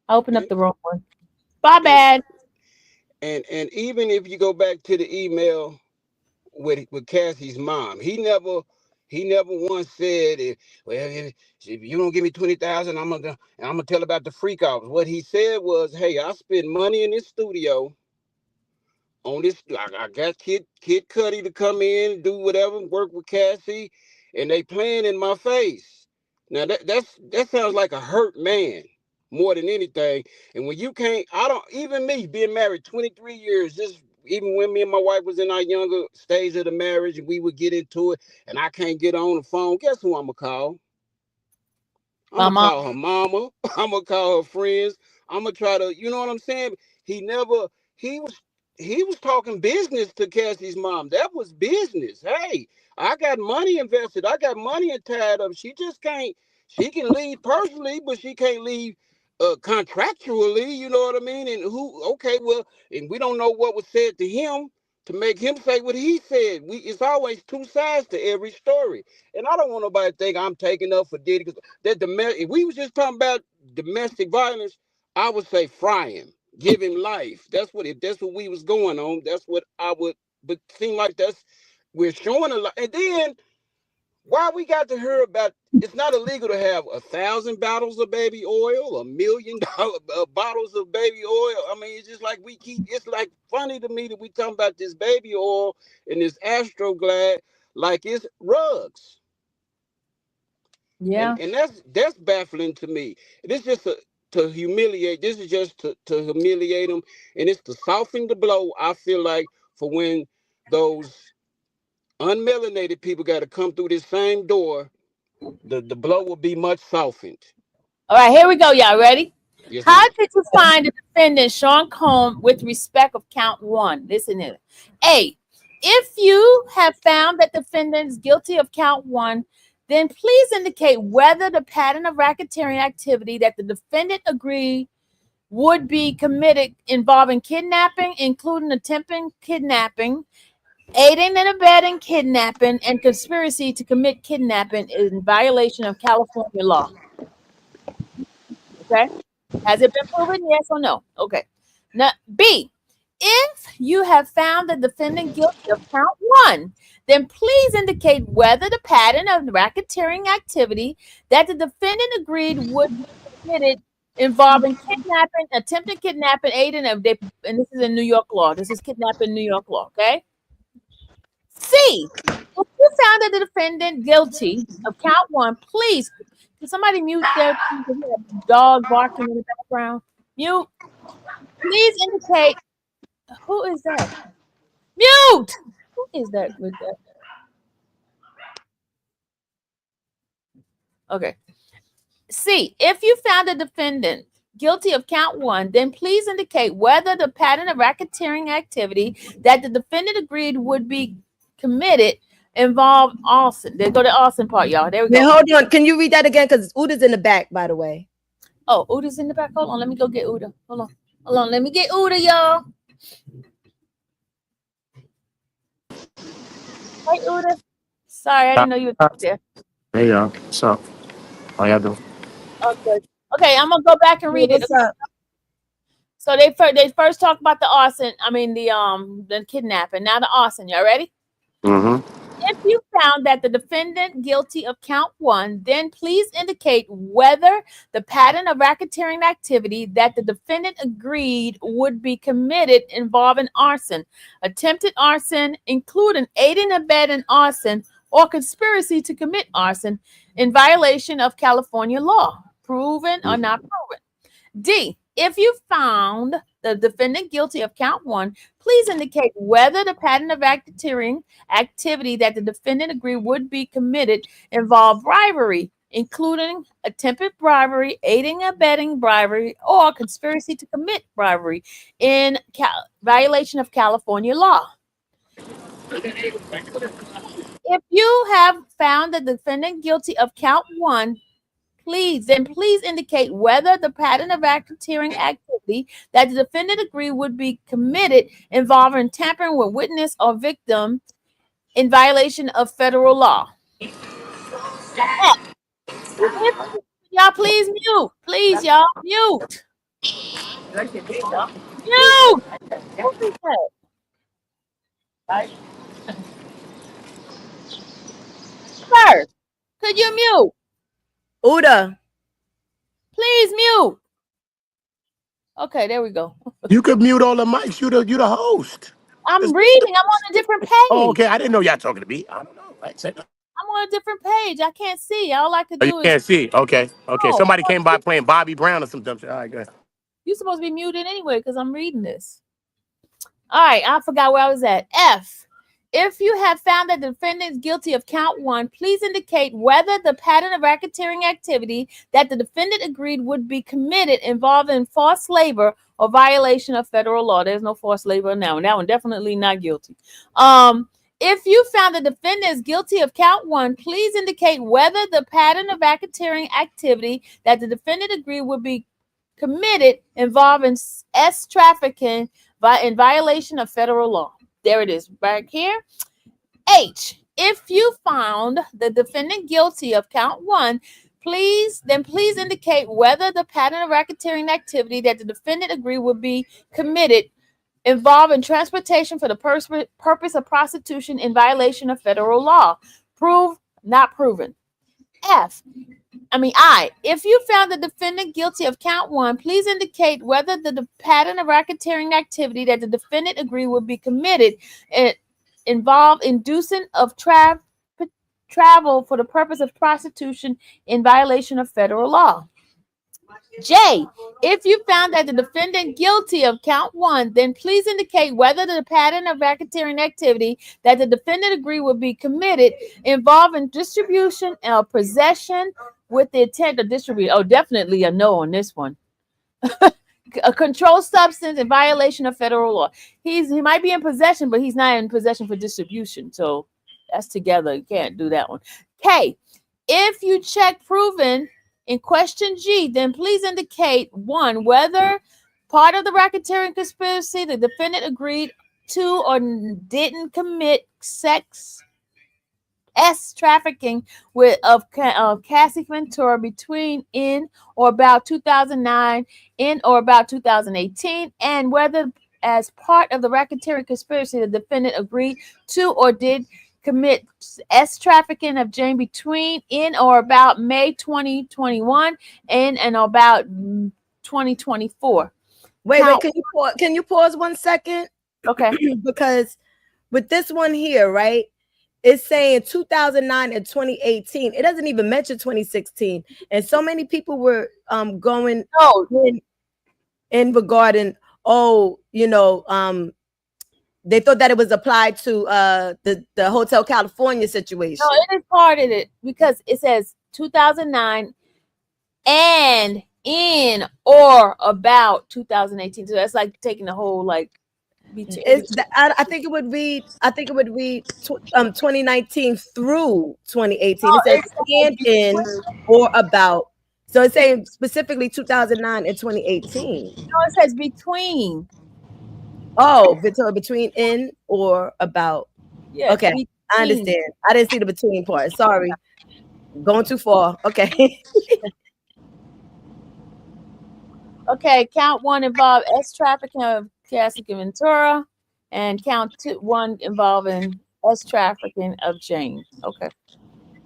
I opened up And the wrong one. My and bad. and even if you go back to the email with Cassie's mom, he never once said, well, if you don't give me 20,000, I'm gonna tell about the freak offs. What he said was, hey, I spent money in this studio on this. I got Kid Cudi to come in and do whatever, work with Cassie, and they playing in my face. Now that sounds like a hurt man more than anything. And when you can't, I don't even me being married 23 years, just even when me and my wife was in our younger stage of the marriage, and we would get into it, and I can't get on the phone. Guess who I'm gonna call? I'm My gonna mom. call her mama. I'm gonna call her friends. I'm gonna try to, you know what I'm saying? He never. He was. He was talking business to Cassie's mom. That was business. Hey, I got money invested. I got money tied up. She just can't. She can leave personally, but she can't leave contractually. You know what I mean? And who? Okay, well, and we don't know what was said to him to make him say what he said. It's always two sides to every story, and I don't want nobody to think I'm taking up for Diddy. That if we was just talking about domestic violence, I would say fry him, give him life. That's what if that's what we was going on. That's what I would. But seem like that's we're showing a lot. And then why we got to hear about? It's not illegal to have 1,000 bottles of baby oil, $1 million bottles of baby oil. I mean, it's just like we keep. It's like funny to me that we talking about this baby oil and this Astroglad like it's rugs. and Yeah. and that's baffling to me. This just to humiliate. This is just to humiliate them, and it's to soften the blow. I feel like for when those unmelanated people got to come through this same door, the blow will be much softened. All right, here we go, y'all. Ready? Yes, How ma'am. did you find the defendant, Sean Combs, with respect of count one? Listen to it. A. If you have found that defendant is guilty of count one, then please indicate whether the pattern of racketeering activity that the defendant agreed would be committed involving kidnapping, including attempting kidnapping, aiding and abetting kidnapping, and conspiracy to commit kidnapping in violation of California law. Okay. Has it been proven? Yes or no? Okay. Now, B, if you have found the defendant guilty of count one, then please indicate whether the pattern of racketeering activity that the defendant agreed would be committed involving kidnapping, attempted kidnapping, aiding, and this is in New York law. This is kidnapping New York law, okay? C, if you found that the defendant guilty of count one, please, can somebody mute their dog barking in the background? Mute. Please indicate, who is that? Mute! Who is that with that? Okay. C, if you found the defendant guilty of count one, then please indicate whether the pattern of racketeering activity that the defendant agreed would be committed involved arson. There go the arson part, y'all. There we Now, go. hold on. Can you read that again? Because Uda's in the back, by the way. Oh, Uda's in the back. Hold on. Let me go get Uda. Hold on. Hold on. Let me get Uda, y'all. Hey, Uda. Sorry, I didn't know you were there. Hey y'all, what's up? How y'all doing? Okay. Okay, I'm gonna go back and read it. What's up? So they first talked about the arson. I mean the kidnapping. Now the arson. Y'all ready? Mm-hmm. If you found that the defendant guilty of count one, then please indicate whether the pattern of racketeering activity that the defendant agreed would be committed involving arson, attempted arson, including aiding and abetting arson, or conspiracy to commit arson in violation of California law, proven or not proven. D, if you found the defendant guilty of count one, please indicate whether the pattern of racketeering activity that the defendant agreed would be committed involved bribery, including attempted bribery, aiding and abetting bribery, or conspiracy to commit bribery in violation of California law. If you have found the defendant guilty of count one, please indicate whether the pattern of racketeering activity that the defendant agreed would be committed involving tampering with witness or victim in violation of federal law. Y'all please mute. Please, y'all mute. Mute. Who is that? Sir, could you mute? Uda. Please mute. Okay, there we go. You could mute all the mics. You the host. I'm Just- reading. I'm on a different Oh, page. okay. I didn't know y'all talking to me. I don't know. I said, I'm on a different page. I can't see. All I could oh, you do is can't see. Okay. Okay. no. Somebody came by playing Bobby Brown or some dumb shit. All right, go ahead. You're supposed to be muted anyway because I'm reading this. All right, I forgot where I was at. F. If you have found that the defendant is guilty of count one, please indicate whether the pattern of racketeering activity that the defendant agreed would be committed involving forced labor or violation of federal law. There's no forced labor now. That one definitely not guilty. If you found the defendant is guilty of count one, please indicate whether the pattern of racketeering activity that the defendant agreed would be committed involving S trafficking in violation of federal law. There it is right here. H, if you found the defendant guilty of count one, please indicate whether the pattern of racketeering activity that the defendant agreed would be committed involving transportation for the purpose of prostitution in violation of federal law. Prove, not proven. I, if you found the defendant guilty of count one, please indicate whether the pattern of racketeering activity that the defendant agreed would be committed involved inducing of travel for the purpose of prostitution in violation of federal law. J, if you found that the defendant guilty of count one, then please indicate whether the pattern of racketeering activity that the defendant agreed would be committed involving distribution or possession with the intent to distribute. Oh, definitely a no on this one. A controlled substance in violation of federal law. He might be in possession, but he's not in possession for distribution. So that's together. You can't do that one. K, if you check proven in question G, then please indicate one, whether part of the racketeering conspiracy the defendant agreed to or didn't commit sex trafficking of Cassie Ventura between in or about 2009 in or about 2018, and whether as part of the racketeering conspiracy the defendant agreed to or did commit trafficking of Jane between in or about May 2021 and about 2024. Wait, Count- can you pause 1 second? Okay. Because with this one here, right? It's saying 2009 and 2018. It doesn't even mention 2016. And so many people were going No, in regarding, they thought that it was applied to the Hotel California situation. no, it is part of it because it says 2009 and in or about 2018. So that's like taking the whole like. I think it would read. 2019 through 2018. No, It says it's and in or about. So it's saying specifically 2009 and 2018. No, it says between. Oh, between in or about. Yeah. Okay, between. I understand. I didn't see the between part. Sorry, going too far. Okay. Okay, count 1 involved S trafficking of Cassie Ventura, and count 1 involving S trafficking of Jane. Okay,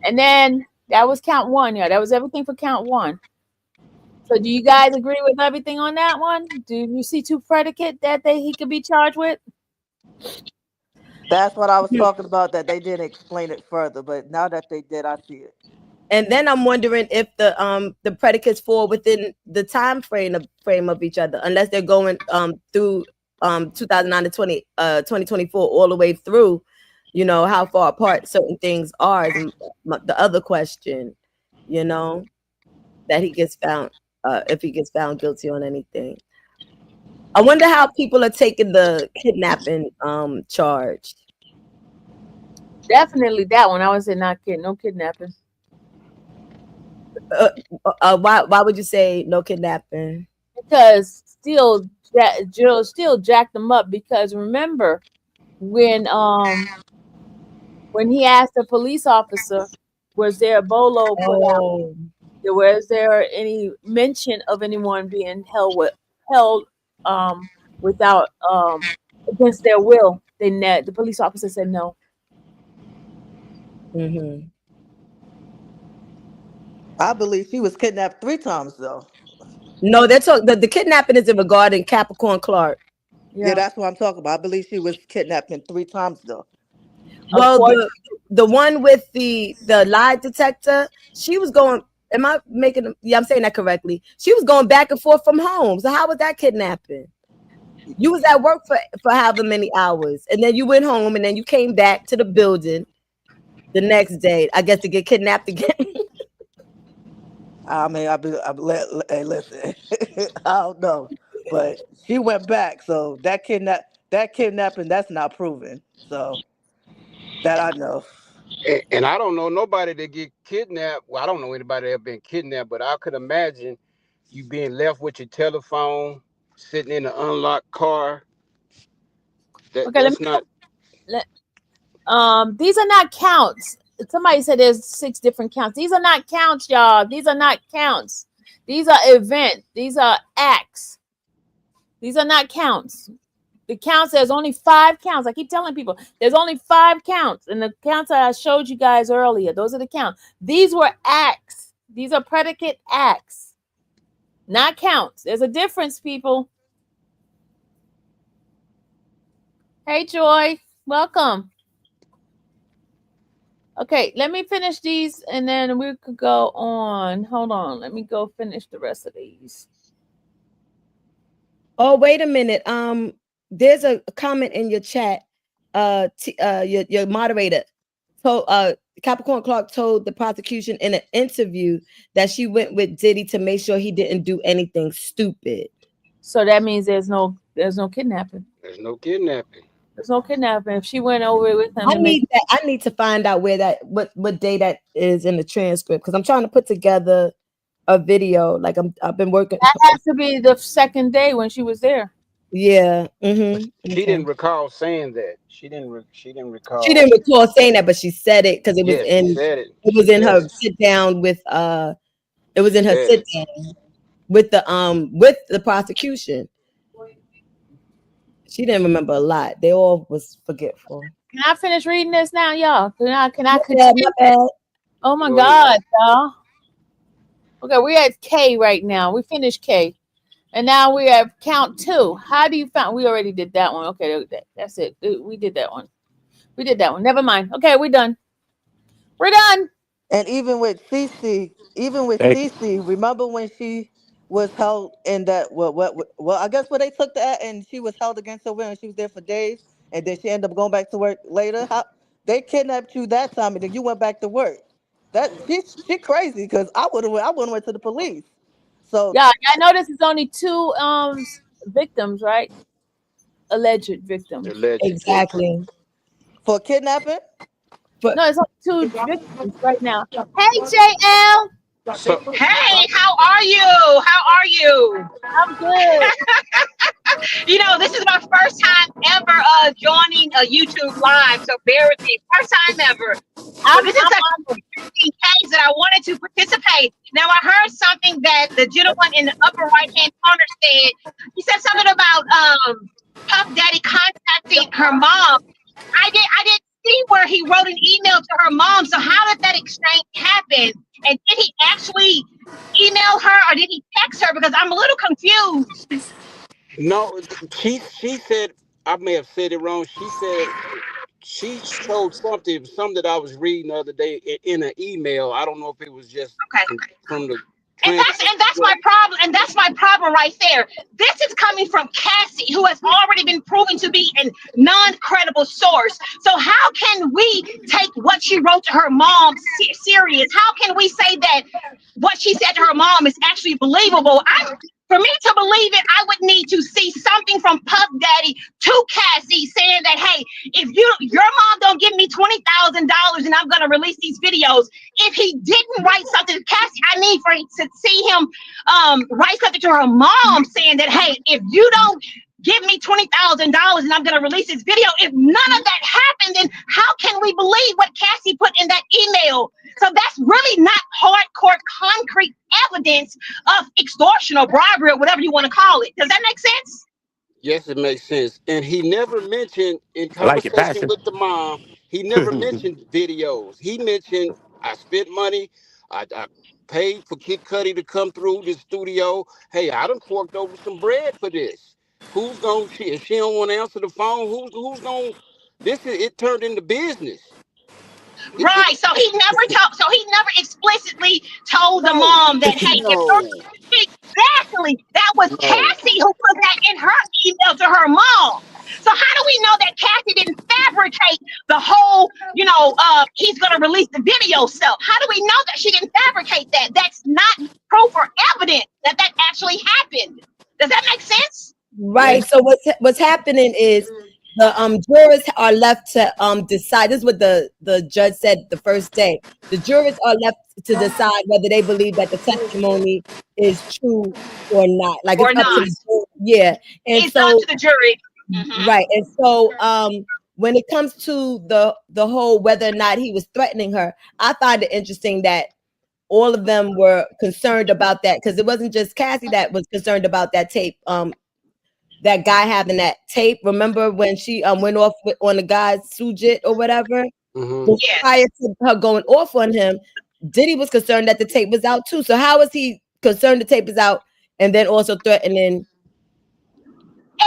and then that was count 1. Yeah, that was everything for count 1. So, do you guys agree with everything on that one? Do you see 2 predicate that he could be charged with? That's what I was talking about, that they didn't explain it further, but now that they did, I see it. And then I'm wondering if the predicates fall within the time frame of each other, unless they're going through 2009 to 2024 all the way through, how far apart certain things are. And the other question, that he gets found, if he gets found guilty on anything. I wonder how people are taking the kidnapping charge. Definitely that one. I would say not no kidnapping. Why would you say no kidnapping? Because Jill still jacked them up, because remember when he asked the police officer, was there a bolo put out? Was there any mention of anyone being held without against their will? The police officer said no. Mm-hmm. I believe she was kidnapped 3 times though. No, they're talking. The kidnapping is regarding Capricorn Clark. Yeah, that's what I'm talking about. I believe she was kidnapped 3 times though. Well, the one with the lie detector, she was going. Am I making? Yeah, I'm saying that correctly. She was going back and forth from home. So how was that kidnapping? You was at work for however many hours, and then you went home, and then you came back to the building the next day, I guess, to get kidnapped again. I mean, hey, listen, I don't know, but she went back, so that kidnapping, that's not proven. So that I know. And I don't know nobody that get kidnapped. Well, I don't know anybody that ever been kidnapped, but I could imagine you being left with your telephone, sitting in an unlocked car. That's not. These are not counts. Somebody said there's 6 different counts. These are not counts, y'all. These are not counts. These are events. These are acts. These are not counts. The counts, there's only 5 counts. I keep telling people there's only 5 counts. And the counts that I showed you guys earlier, those are the counts. These were acts. These are predicate acts, not counts. There's a difference, people. Hey, Joy. Welcome. Okay, let me finish these and then we could go on. Hold on. Let me go finish the rest of these. Oh, wait a minute. There's a comment in your chat. Your moderator told Capricorn Clark told the prosecution in an interview that she went with Diddy to make sure he didn't do anything stupid. So that means there's no kidnapping. There's no kidnapping. There's no kidnapping. If she went over with him, I need to find out where what day that is in the transcript, because I'm trying to put together a video. Like I've been working. That has to be the second day when she was there. Yeah. Mm-hmm. She didn't recall saying that. She didn't recall. She didn't recall saying that, but she said it because it was It was in her sit down with it was in her sit down with the prosecution. She didn't remember a lot. They all was forgetful. Can I finish reading this now, y'all? Can I continue? Oh my God, y'all. Okay, we're at K right now. We finished K. And now we have count 2. How do you find? We already did that one. Okay, that's it. We did that one. We did that one. Never mind. Okay, we're done. We're done. And even with Thank you. Cece, remember when she was held in that well I guess where they took that and she was held against her will and she was there for days and then she ended up going back to work later. How they kidnapped you that time and then you went back to work. That she crazy because I would've went to the police. So Yeah, I noticed it's only 2 victims, right? Alleged victims. Alleged victim. Exactly. for kidnapping, But No, it's only 2 victims right now. Hey, JL. So Hey, how are you? How are you? I'm good. You know, this is my first time ever joining a YouTube live, so bear with me. First time ever. But I'm this is such honored. an interesting case that I wanted to participate. Now, I heard something that the gentleman in the upper right-hand corner said. He said something about Puff Daddy contacting her mom. I didn't see where he wrote an email to her mom. So how did that exchange happen? And did he actually email her or did he text her? Because I'm a little confused. no, she said, I may have said it wrong. She said she told something that I was reading the other day in an email. I don't know if it was just Okay. from the And that's transcript. and that's my problem. And that's my problem right there. This is coming from Cassie, who has already been proven to be a non-credible source. So how can we take what she wrote to her mom serious? How can we say that what she said to her mom is actually believable? For me to believe it, I would need to see something from Puff Daddy to Cassie saying that, hey, if your mom don't give me $20,000 and I'm gonna release these videos. If he didn't write something to Cassie, I need to see him write something to her mom saying that, hey, if you don't give me $20,000 and I'm gonna release this video, if none of that happened, then how can we believe what Cassie put in that email? So that's really not hardcore concrete evidence of extortion or bribery or whatever you want to call it. Does that make sense? Yes, it makes sense. And he never mentioned in I like your conversation passion. with the mom, he never mentioned videos. He mentioned, I spent money, I paid for Kid Cudi to come through the studio. Hey, I done forked over some bread for this. Who's gonna if she don't want to answer the phone, who's gonna it turned into business. It took Right. So he never explicitly told the no, mom that, hey, if you're no, exactly that was no. Cassie who put that in her email to her mom. So how do we know that Cassie didn't fabricate the whole, he's gonna release the video stuff? How do we know that she didn't fabricate that? That's not proof or evidence that that actually happened. Does that make sense? right. So what's happening is the jurors are left to decide. This is what the judge said the first day. The jurors are left to decide whether they believe that the testimony is true or not. Like it's Or up to not? the jury. Yeah. And It's up so to the jury. Mhm. right. And so when it comes to the whole whether or not he was threatening her, I find it interesting that all of them were concerned about that because it wasn't just Cassie that was concerned about that tape. That guy having that tape. Remember when she went off on the guy's Sujit or whatever? Hmm. But Yes. prior to her going off on him, Diddy was concerned that the tape was out too. So how is he concerned the tape is out and then also threatening?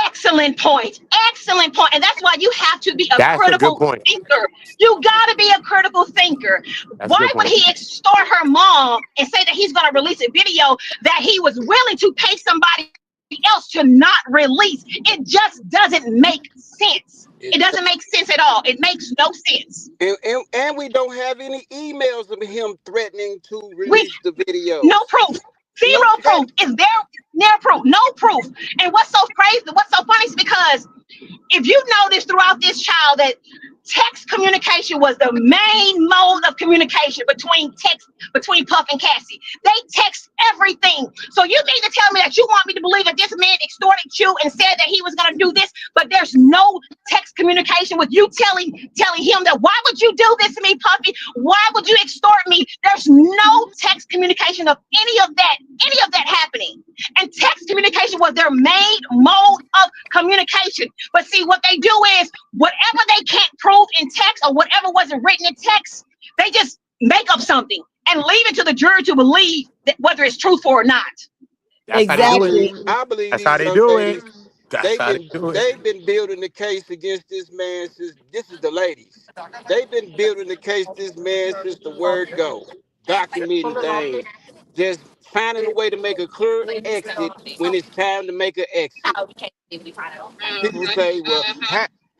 Excellent point. Excellent point. And that's why you have to be a That's a good critical point. thinker. You got to be a critical thinker. That's a Why good would point. he extort her mom and say that he's going to release a video that he was willing to pay somebody else to not release? It just doesn't make sense. It doesn't make sense at all. It makes no sense. And we don't have any emails of him threatening to We release the videos. No proof. Zero No proof. text. Is there near proof? No proof. And what's so crazy, what's so funny is because if you notice throughout this trial that text communication was the main mode of communication between Puff and Cassie. They text everything. So you mean to tell me that you want me to believe that this man extorted you and said that he was going to do this, but there's no text communication with you telling him that why would you do this to me, Puffy? Why would you extort me? There's no text communication of any of that happening. And text communication was their main mode of communication. But see, what they do is whatever they can't prove in text or whatever wasn't written in text, they just make up something and leave it to the jury to believe that whether it's truthful or not. That's how they do it. Exactly. I believe That's how these they young do it. ladies, That's how they do it. they've been building the case against this man since this is the ladies. They've been building the case this man since the word go, documenting things, just finding a way to make a clear exit when it's time to make an exit. People say, well,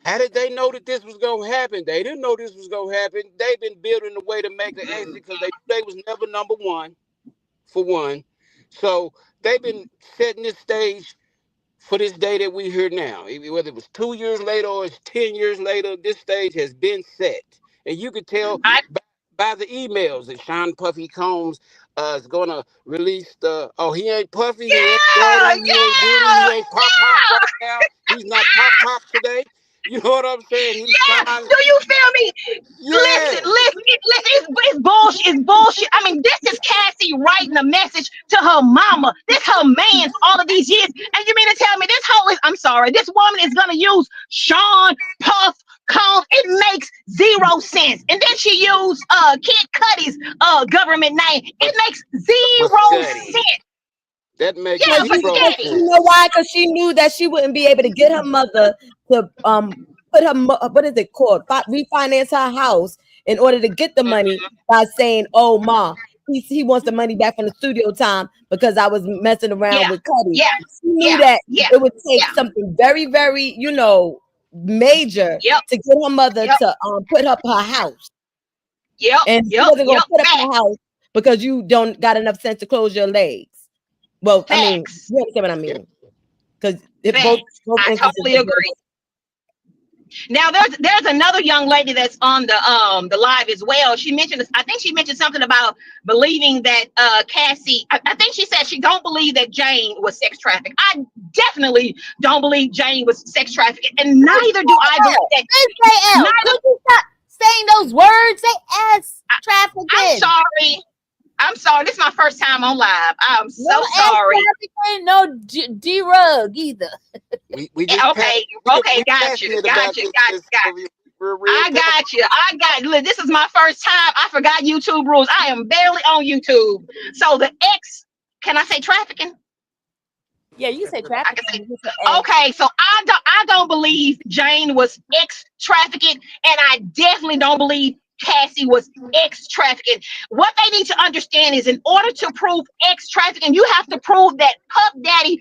how did they know that this was gonna happen? They didn't know this was gonna happen. They've been building a way to make an exit because they was never number one, for one. So they've been setting this stage for this day that we here now. Whether it was 2 years later or it's 10 years later, this stage has been set. And you could tell I by the emails that Sean Puffy Combs is going to release the, oh, he ain't Puffy, he ain't yeah, Daddy, he ain't Diddy, yeah, he ain't Pop Pop yeah. right now. He's not Pop Pop today. You know what I'm saying? He's Yeah, Sean. do you feel me? Listen, Yeah. it's bullshit. It's bullshit. I mean, this is Cassie writing a message to her mama. This her man's all of these years. And you mean to tell me this hoe is, I'm sorry, this woman is going to use Sean Puff Combs? It makes zero sense. And then she used Kid Cudi's government name. It makes zero Spaghetti. sense. That makes Yeah, Because zero Pascati. you sense. know why? Because she knew that she wouldn't be able to get her mother to put her what is it called, refinance her house in order to get the money by saying, "Oh, ma, he wants the money back from the studio time because I was messing around Yeah, with Cuddy." yeah, She knew yeah, that yeah, it would take yeah. something very, very, major Yep, to get her mother yep, to put up her house, yep, and she yep, wasn't gonna yep. put up her Facts, house because you don't got enough sense to close your legs. Well, I mean, facts, you understand what I Yeah. mean? Because if facts. both I instances totally agree. Now there's another young lady that's on the live as well. She mentioned, I think she mentioned something about believing that Cassie, I think she said she don't believe that Jane was sex trafficked. I definitely don't believe Jane was sex trafficked, and neither do I believe that. Say L. Neither. Could you stop saying those words? Say S. I'm Trafficking. sorry. I'm sorry. This is my first time on live. I'm No so S sorry. trafficking. No D-rug either. We just Okay, we okay, got you, passionate got about you, this, got you, Miss got Sylvia. We're real I passionate. got you. I got you. Look, this is my first time. I forgot YouTube rules. I am barely on YouTube. So the X, can I say trafficking? Yeah, you say I can say. trafficking. It's a S. Okay, so I don't believe Jane was X trafficking, and I definitely don't believe Cassie was X trafficking. What they need to understand is, in order to prove X trafficking, you have to prove that Puff Daddy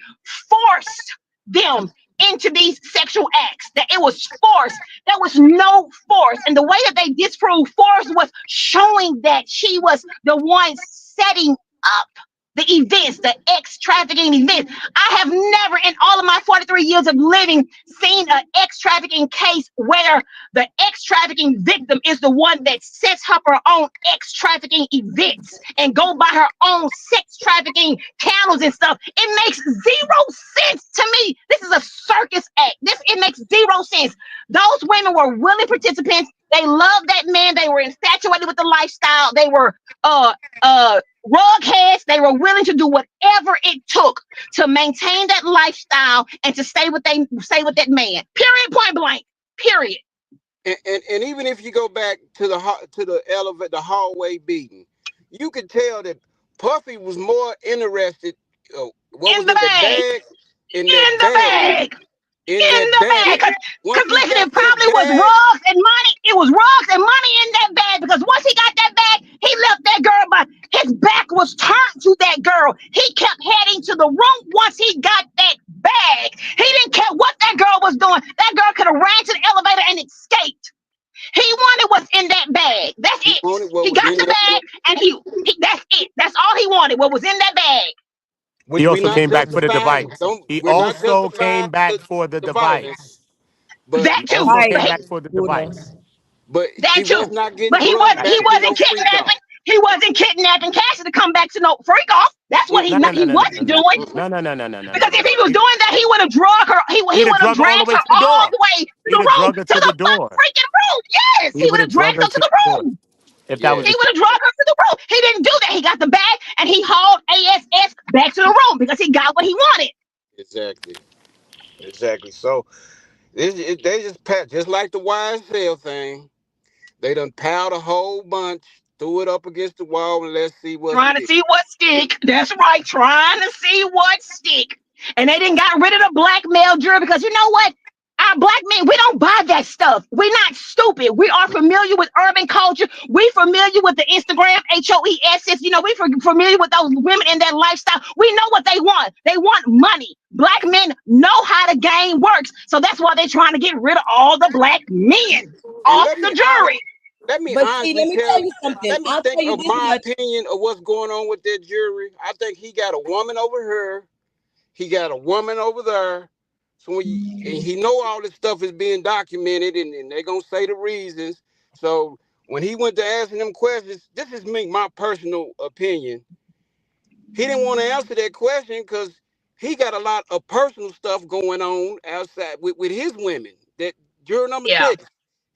forced them into these sexual acts. That it was forced. There was no force, and the way that they disproved force was showing that she was the one setting up the events, the X trafficking events. I have never in all of my 43 years of living seen an X trafficking case where the X trafficking victim is the one that sets up her own X trafficking events and go by her own sex trafficking channels and stuff. It makes zero sense to me. This is a circus act. It makes zero sense. Those women were willing participants. They loved that man. They were infatuated with the lifestyle. They were rug heads. They were willing to do whatever it took to maintain that lifestyle and to stay with that man. Period. Point blank. Period. And even if you go back to the elevator, the hallway beating, you could tell that Puffy was more interested. What In was the in the bag. bag? In In that the bag. bag. In In that the bag. bag. Once Because he listen, got it that probably was bag, rugs and money. It was rugs and money in that bag, because once he got that bag, he left that girl, but his back was turned to that girl. He kept heading to the room once he got that bag. He didn't care what that girl was doing. That girl could have ran to the elevator and escaped. He wanted what's in that bag. That's he it. wanted what He was got in the that bag, bag, and he that's it. That's all he wanted. What was in that bag. He which we're also not came back for the justifying. device. Don't He we're not also justifying came back the, for the the violence, device. but He That too. also Right, came But back for the Buddha. device. he that was too. not getting But he drugged was Right. he back to no wasn't freak off. kidnapping. He wasn't kidnapping Cassie to come back to no freak off. That's what Mm, No, no, no, he no, no, no, wasn't no, doing. mm-mm. no, no, no, no, no, no, no, Because if no. he was doing that, he would have drug her. He He'd have would have drug her all the dragged way her to the all door. the way to He'd the have room, drug her to to the the door. freaking room. Yes, He he would would have have drug dragged her her to to the the door room. if that was He the Yes, would have case. dragged her to the room. He didn't do that. He got the bag and he hauled ASS back to the room because he got what he wanted. exactly, exactly. So they just pat just like the YSL thing. They done piled a whole bunch threw it up against the wall and let's see what Trying to sticks. see what stick. That's right. Trying to see what stick. And they didn't got rid of the black male jury because you know what? Our black men, we don't buy that stuff. We're not stupid. We are familiar with urban culture. We familiar with the Instagram HOESs. You know, we familiar with those women in that lifestyle. We know what they want. They want money. Black men know how the game works. So that's why they're trying to get rid of all the black men And off the jury. let me But see, honestly let me tell tell you, you something. let me I'll think tell you of this my much. opinion of what's going on with that jury. I think he got a woman over here. He got a woman over there. So and he know all this stuff is being documented and they're going to say the reasons. So when he went to asking them questions, this is my personal opinion. He didn't want to answer that question because he got a lot of personal stuff going on outside with his women. That juror number Yeah, 6.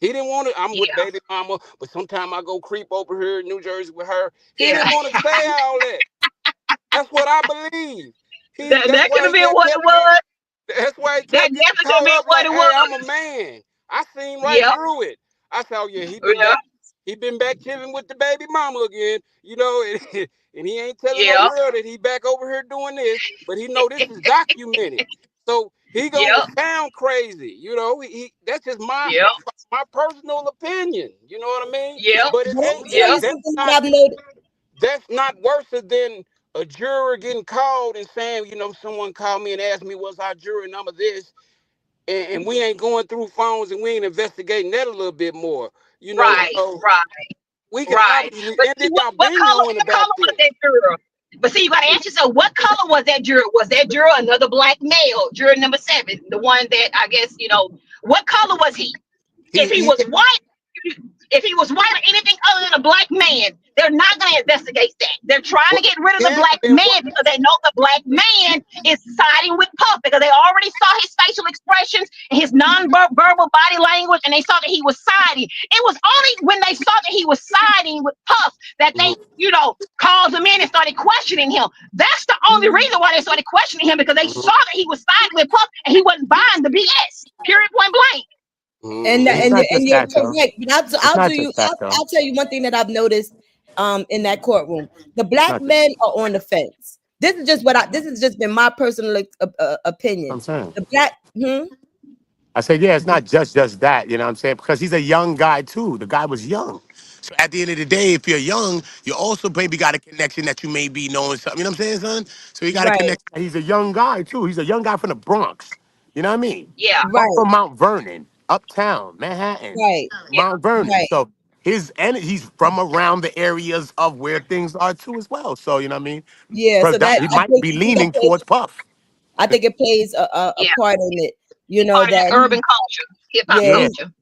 He didn't want to. I'm with yeah, baby mama, but sometimes I go creep over here in New Jersey with her. He yeah. didn't want to say all that. That's what I believe. That's That could why have he been kept what it getting. was. That's why he That kept getting definitely could have caught been up. what Like, it hey, I'm a was. man. I seen right Yep. through it. I said, oh yeah, Yeah. he been back chilling with the baby mama again. You know, and he ain't telling no Yeah. world that he back over here doing this. But he know this is documented. So he gonna Yep. sound crazy. You know, that's just Yep. my personal opinion. You know what I mean? Yep. But it But let ain't me tell that you Yep. something that I've noticed. that's not worse than a juror getting called and saying, you know, someone called me and asked me, was our jury number this? And we ain't going through phones and we ain't investigating that a little bit more. You know, Right. so Right. we can Right. obviously, But and see, then y'all what been color? knowing What about color was this. that juror? But see, you got to ask yourself, what color was that juror? Was that juror another black male? Juror number 7, the one that I guess what color was he? If he He was white, if he was white or anything other than a black man, they're not going to investigate that. They're trying to well, get rid of he the had to black been man because they know the black man is siding with Puff because they already saw his facial expressions and his non-verbal body language, and they saw that he was siding. It was only when they saw that he was siding with Puff that they, Mhm. called him in and started questioning him. That's the only reason why they started questioning him because they Mhm. saw that he was siding with Puff and he wasn't buying the BS. Period. Point blank. And It's and Mhm. you're, not and just you're that though. correct. But It's I'll not do just you. that though. I'll tell you one thing that I've noticed in that courtroom. The It's black not just men are on the fence. This has just been my personal what opinion. I'm saying. The black I said, yeah, it's not just that, you know what I'm saying? Because he's a young guy too. The guy was young. So at the end of the day, if you're young, you also maybe got a connection that you may be knowing something. You know what I'm saying, son? So you got a right, connection. He's a young guy too. He's a young guy from the Bronx. You know what I mean? Yeah. Up right, from Mount Vernon, uptown, Manhattan, right, Yeah. Mount Vernon. right. So he's from around the areas of where things are too as well. So you know what I mean? Yeah. So that He I might think be I think that leaning plays. towards Puff. I think it plays a Yeah. part in it. You know Part of that that urban culture, hip hop yeah. Yeah, culture.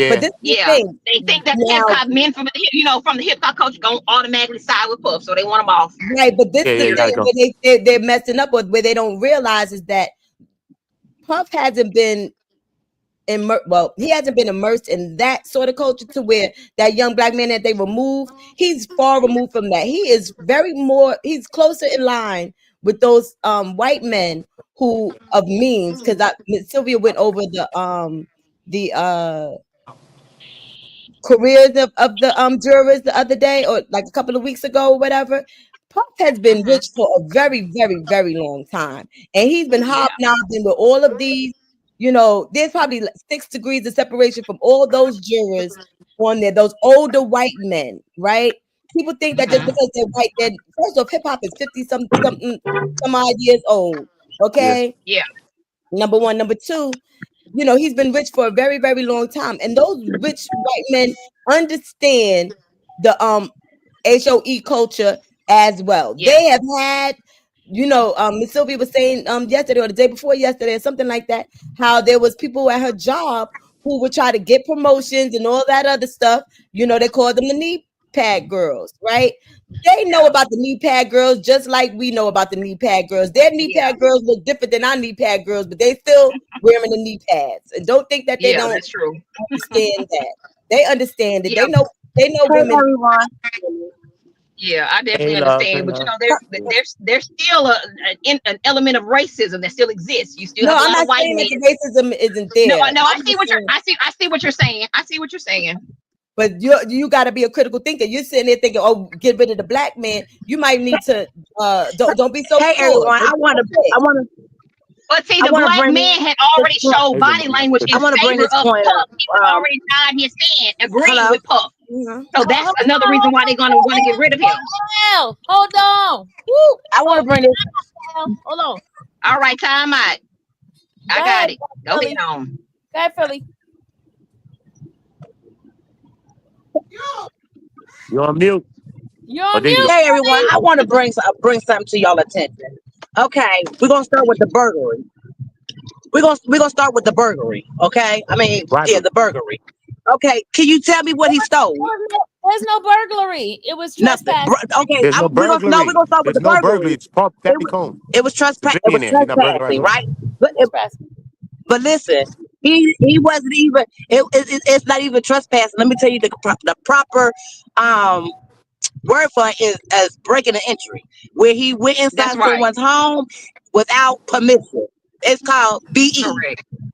But yeah. this is the Yeah, thing. they think that the hip Now, hop men from the hip hop culture gonna automatically side with Puff, so they want them off. right, but this Yeah, is yeah, the you Period. gotta thing go. where they're messing up with, where they don't realize is that Puff hasn't been he hasn't been immersed in that sort of culture to where that young black man that they removed, he's far removed from that. He's closer in line with those white men who of means, because Miss Sylvia went over the careers of the jurors the other day, or like a couple of weeks ago or whatever. Puff has been Hmm. rich for a very, very, very long time. And he's been Yeah. hobnobbing with all of these, there's probably like 6 degrees of separation from all those jurors on there, those older white men, right? People think that just Hmm. because they're white, then first off, hip hop is 50 something some odd years old. Yeah. Okay. Yeah. Number one. Number two, he's been rich for a very, very long time. And those rich white men understand the HOE culture as well. Yeah. They have had, Miss Sylvia was saying yesterday or the day before yesterday or something like that, how there was people at her job who would try to get promotions and all that other stuff. They called them the knee pad girls, right? They know Yeah. about the knee pad girls just like we know about the knee pad girls. Their knee Yeah. pad girls look different than our knee pad girls, but they still wearing the knee pads. And don't think that they Yeah. don't That's true. understand that. They understand it. Yeah. They know Hey women. everyone. Yeah. I Hey, definitely love. Hey, understand, but love. there's still an element of racism that still exists. You still No, have a I'm lot not of white saying men. that the racism isn't No, there. no. I I'm see just what you're. saying, I see what you're saying. I see what you're saying. But you got to be a critical thinker. You're sitting there thinking, oh, get rid of the black man. You might need to don't be so Hey sure. everyone, I want to But see, the black bring man had this already point. showed body language in I want to bring favor this of point Puff. up. He was already tied his stand, agreeing Hello. with Puff. So that's another reason why they're gonna want to get rid of him. Hold on. Woo. I want to bring this. Hold on. All right, time out. I got it. Go Philly. ahead on. Go ahead, Philly. You on mute? You're on mute. Hey everyone, I want to bring something to y'all attention. Okay, we're gonna start with the burglary. We're gonna start with the burglary. Okay, I mean, yeah, the burglary. Okay, can you tell me what he stole? There's no burglary. It was trespassing. Okay, There's no burglary. we're gonna start with There's the no burglary. burglary. It's Puff Daddy Combs. It was trespassing. It was trespassing, right? But listen, he wasn't even. It's not even trespassing. Let me tell you the proper word for it is as breaking an entry, where he went inside someone's home without permission. It's called BE,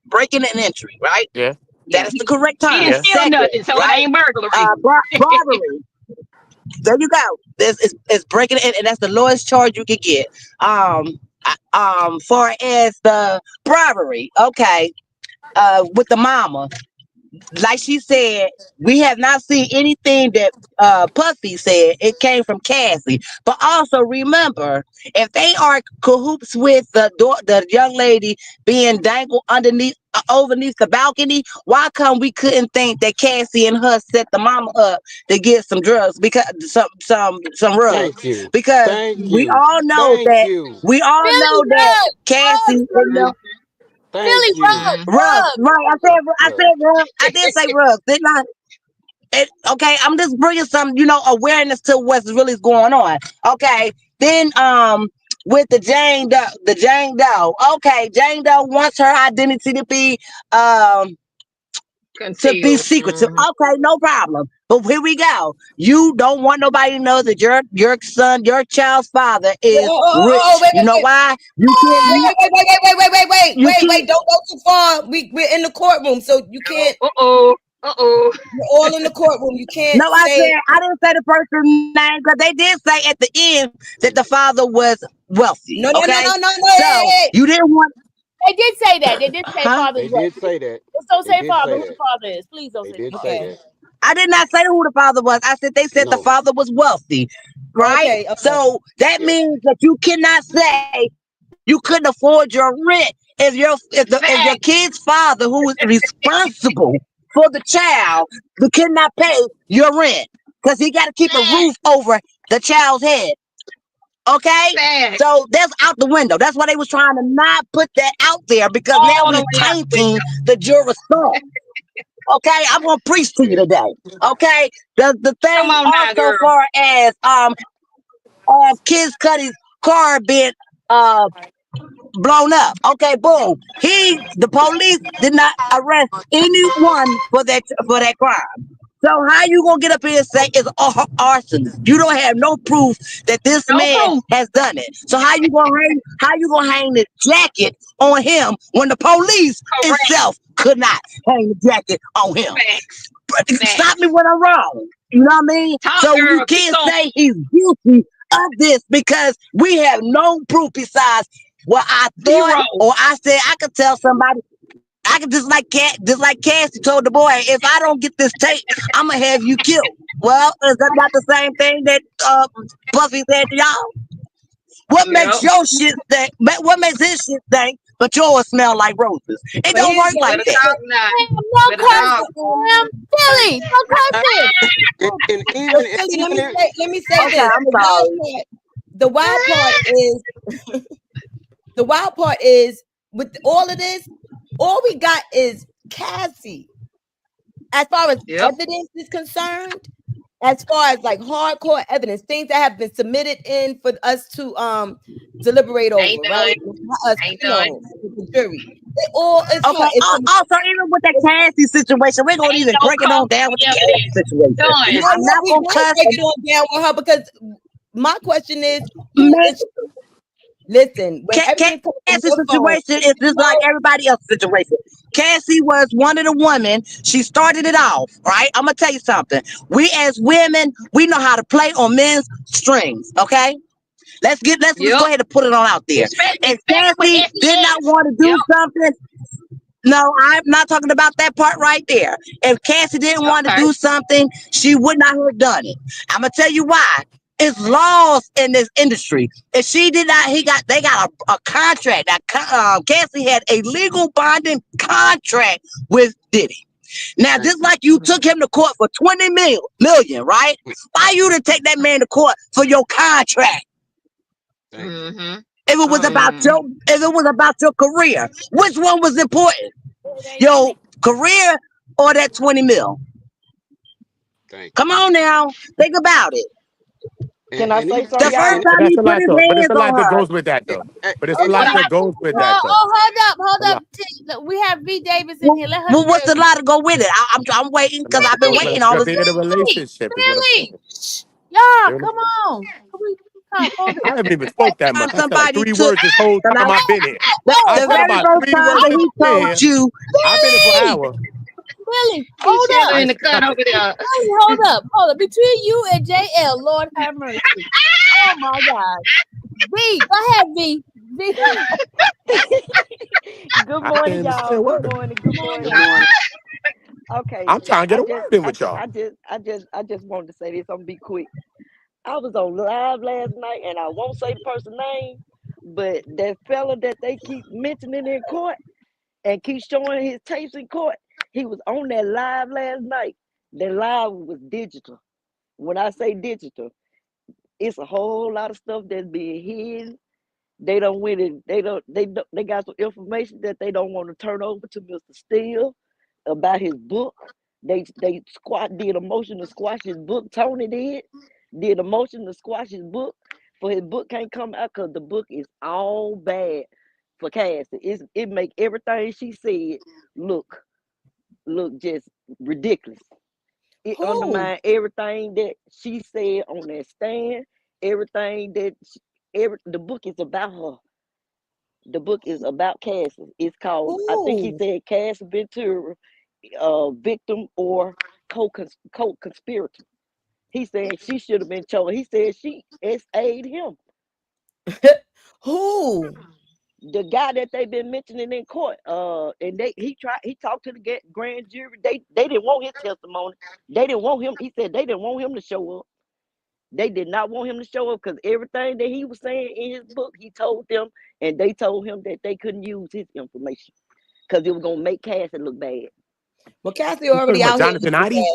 breaking an entry, right? Yeah. That is the correct term. He didn't steal nothing, so it ain't burglary. Robbery. There you go. This is breaking it, and that's the lowest charge you can get. Far as the bribery, okay. With the mama, like she said, we have not seen anything that Puffy said. It came from Cassie. But also remember, if they are cahoots with the young lady being dangled underneath the balcony, why come we couldn't think that Cassie and her set the mama up to get some drugs, because some rugs? Thank you. Because Thank we you. all know Thank that you. we all know that Cassie Thank you. rugs, right? I said rugs. I did say rugs, didn't I? Okay, I'm just bringing some, awareness to what's really going on. Okay, then with the Jane Doe. Okay, Jane Doe wants her identity to be secretive. Okay, no problem. But here we go. You don't want nobody to know that your child's father is rich. Why? Wait. Don't go too far. We're in the courtroom, so you can't. We're all in the courtroom. You can't. No, I didn't say the person's name, because they did say at the end that the father was wealthy. No. So Hey. you didn't want. They did say that. They did say father. They did say that. Just don't say did father. say Who the that. father is? Please don't They say did father. say that. I did not say who the father was. I said they said the father was wealthy, right? Okay. So that means that you cannot say you couldn't afford your rent if your kid's father, who is responsible for the child, who cannot pay your rent because he got to keep a roof over the child's head. Okay, so that's out the window. That's why they was trying to not put that out there, because now we're tainting the jury's thought. Okay, I'm gonna preach to you today. Okay, the thing also far as Kids Cuddy's car being blown up. Okay, boom. The police did not arrest anyone for that crime. So how you gonna get up here and say it's arson? You don't have no proof that this man has done it. So how you gonna hang the jacket on him when the police itself could not hang the jacket on him? Stop me when I'm wrong. You know what I mean? So you can't say he's guilty of this because we have no proof besides what I thought or I said. I could tell somebody. I could just like Cassie told the boy, if I don't get this tape, I'm gonna have you killed. Well, is that not the same thing that Puffy said to y'all? What makes your shit stink? What makes his shit stink? But yours smell like roses. It don't work like that. Billy, let me say this. The wild part is with all of this. All we got is Cassie. As far as evidence is concerned, as far as like hardcore evidence, things that have been submitted in for us to deliberate over, right? The jury. Also, even with that Cassie situation, we're gonna even break it on down with the Cassie situation. I'm not gonna break it on down with her, because my question is, Listen, when everything comes from Cassie's your phone, situation is just like everybody else's situation. Cassie was one of the women. She started it off, right? I'm gonna tell you something. We as women, we know how to play on men's strings. Okay, let's just Yep. go ahead and put it on out there. If Especially with Cassie did not SEX. want to Yep. do something, no, I'm not talking about that part right there. If Cassie didn't want to Okay. do something, she would not have done it. I'm gonna tell you why. It's laws in this industry. If she did not, they got a contract. Cassie had a legal bonding contract with Diddy. Now, just like you took him to court for 20 million, right? Why you didn't take that man to court for your contract? Mm-hmm. If it was about your career, which one was important? Your career or that 20 mil? Thank you. Come on now, think about it. Can I say The something, first y'all? time But that's he a put lot his though. But it's hands a on lot that her, goes with that though. But it's a What lot that about goes with that Oh, though. hold A up. lot. Look, we have V Davis in well, here. Let her what's share. the lot to go with it? I'm waiting A because lot I've that been goes with waiting it. all Because this. they're in a Really? relationship is what I'm saying. Really? Y'all, They're in a- come on. We can't hold I it. haven't even spoke that much. Time I said like somebody 3 took words this whole the time night, I've been here. I the said very about first 3 time words that since he I've been told here. you, I've been here for an hour. Billy, He's hold up. chilling I in ain't the said cut nothing. over there. Billy, hold up. Between you and JL, Lord have mercy. Oh my God. V, go ahead, V. V. Good I morning, didn't even say y'all. a Good word. morning. Good Good morning. morning. morning. Okay. I'm trying to get a word in with y'all. I just wanted to say this. I'm gonna be quick. I was on live last night, and I won't say the person's name, but that fella that they keep mentioning in court and keep showing his tapes in court, he was on that live last night. The live was digital. When I say digital, it's a whole lot of stuff that's being hidden. They don't win it. They got some information that they don't want to turn over to Mr. Steele about his book. Did a motion to squash his book. Tony did a motion to squash his book, for his book can't come out because the book is all bad for Cassie. It make everything she said look just ridiculous. It who? undermined everything that she said on that stand. Everything that the book is about her. The book is about Cassie. It's called, I think he Who? said, Cassie Ventura, victim or co-conspirator. He said she should have been chosen. He said she SA'd him. Who? The guy that they've been mentioning in court, and he talked to the grand jury. They didn't want his testimony. They didn't want him. He said they didn't want him to show up. They did not want him to show up because everything that he was saying in his book, he told them, and they told him that they couldn't use his information because it was gonna make Cassie look bad. Well, Cassie You talking already about out here Jonathan looking Idy?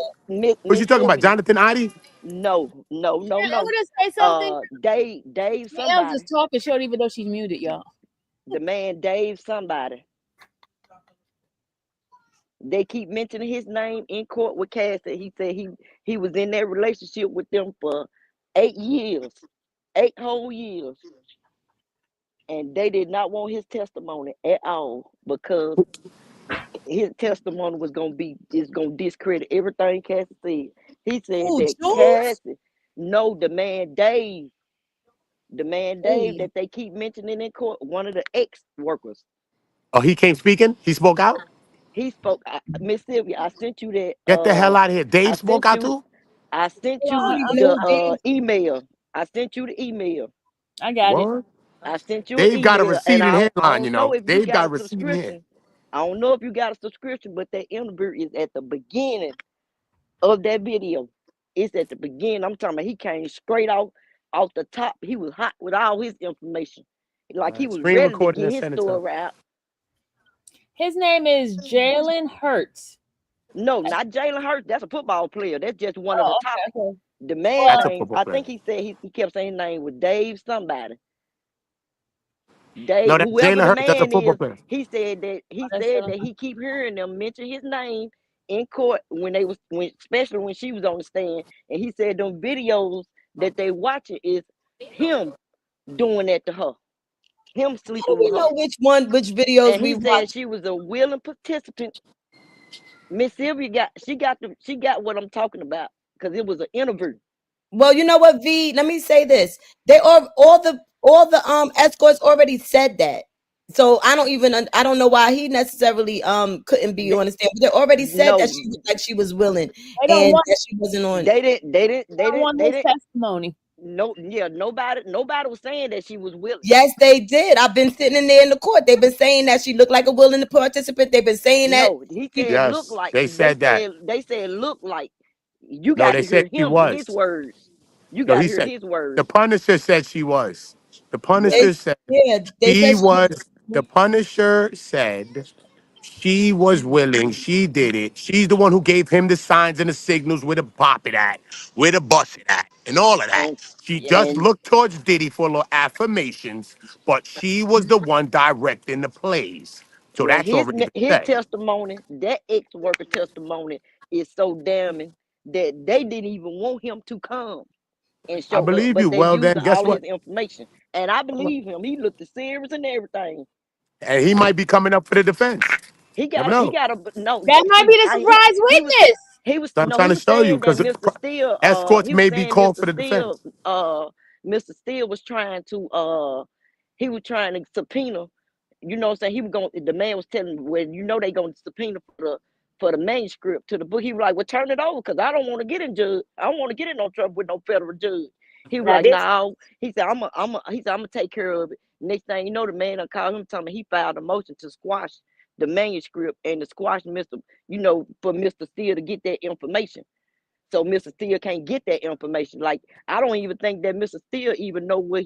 What Miss you talking about, Sylvia, Jonathan Idy? no, no, no, Can I no. just say something? Dave JL somebody, just talking short even though she's muted, y'all. the man Dave somebody. They keep mentioning his name in court with Cassie. He said he was in that relationship with them for 8 years, 8 whole years, and they did not want his testimony at all because his testimony is gonna discredit everything Cassie said. He said Who? that Jules? Cassie, no, the man Dave Hey. that they keep mentioning in court, one of the ex-workers. Oh, he came speaking? He spoke out? He spoke. Miss Sylvia, I sent you that. Get the hell out of here. I Dave spoke sent out you. too? I sent I don't you even know the who Dave. email. I sent you the email. I got it. What? I sent you an Dave got a email, and receding I hairline, you don't know know. if you Dave got got a a receding hair. subscription. I don't know if you got a subscription, but that interview is at the beginning of that video. It's at the beginning. I'm talking about he came straight off the top. He was hot with all his information. Like he was Screen ready to recording get and his send it to him. story out. His name is Jalen Hurts. No, not Jalen Hurts. That's a football player. That's just one of the Oh, top. okay. The man That's a Well, name, football I player. think he said he kept saying his name was Dave somebody. Dave, No, that's whoever Jalen the Hurts. That's a man football is, player. he said that that's Jalen he keep hearing them mention his name in court especially when she was on the stand, and he said them videos that they watching is him doing that to her, him How do sleeping we with her, know which videos and we he said watch? she was a willing participant. Miss Sylvia got what I'm talking about because it was an interview. Well, you know what, V? Let me say this. They are all all the escorts already said that. So I don't know why he necessarily couldn't be on the stand. But they already said that No, she looked like she was willing They don't and want that she wasn't on it. they didn't. They didn't. they They don't didn't. want They his didn't. testimony. No, yeah, nobody was saying that she was willing. Yes, they did. I've been sitting in there in the court. They've been saying that she looked like a willing participant. They've been saying that. No, he said look Yes, like. they said that. They said look like. You No, got they to hear said she his was. words. You No, got he to hear said his the words. Punisher said she was. The Yeah. Punisher said They she said she was. The was. Punisher said she was willing. She did it. She's the one who gave him the signs and the signals where to bop it at, where to bust it at, and all of that. And She just and looked towards Diddy for little affirmations, but she was the one directing the plays. So well, that's already been his said. testimony, that ex worker testimony, is so damning that they didn't even want him to come and I show up, believe you. but they Well, using then, guess all his what? information. And I believe him. He looked serious and everything. And he might be coming up for the defense. Never He know. got a no. That might See, be the surprise he was witness. So I'm trying he to was show you saying that because Mr. Steele escorts he was may be saying called for the defense. Mr. Steele was trying to he was trying to subpoena, you know what I'm saying? He was going, the man was telling him, well, you know they gonna subpoena for the manuscript to the book. He was like, well, turn it over, because I don't want to get in judge. I don't want to get in no trouble with no federal judge. He was Now like, this, no. He said, he said, I'm gonna take care of it. Next thing you know, the man called him, telling me he filed a motion to squash the manuscript and to squash for Mr. Steele to get that information. So Mr. Steele can't get that information. Like, I don't even think that Mr. Steele even know what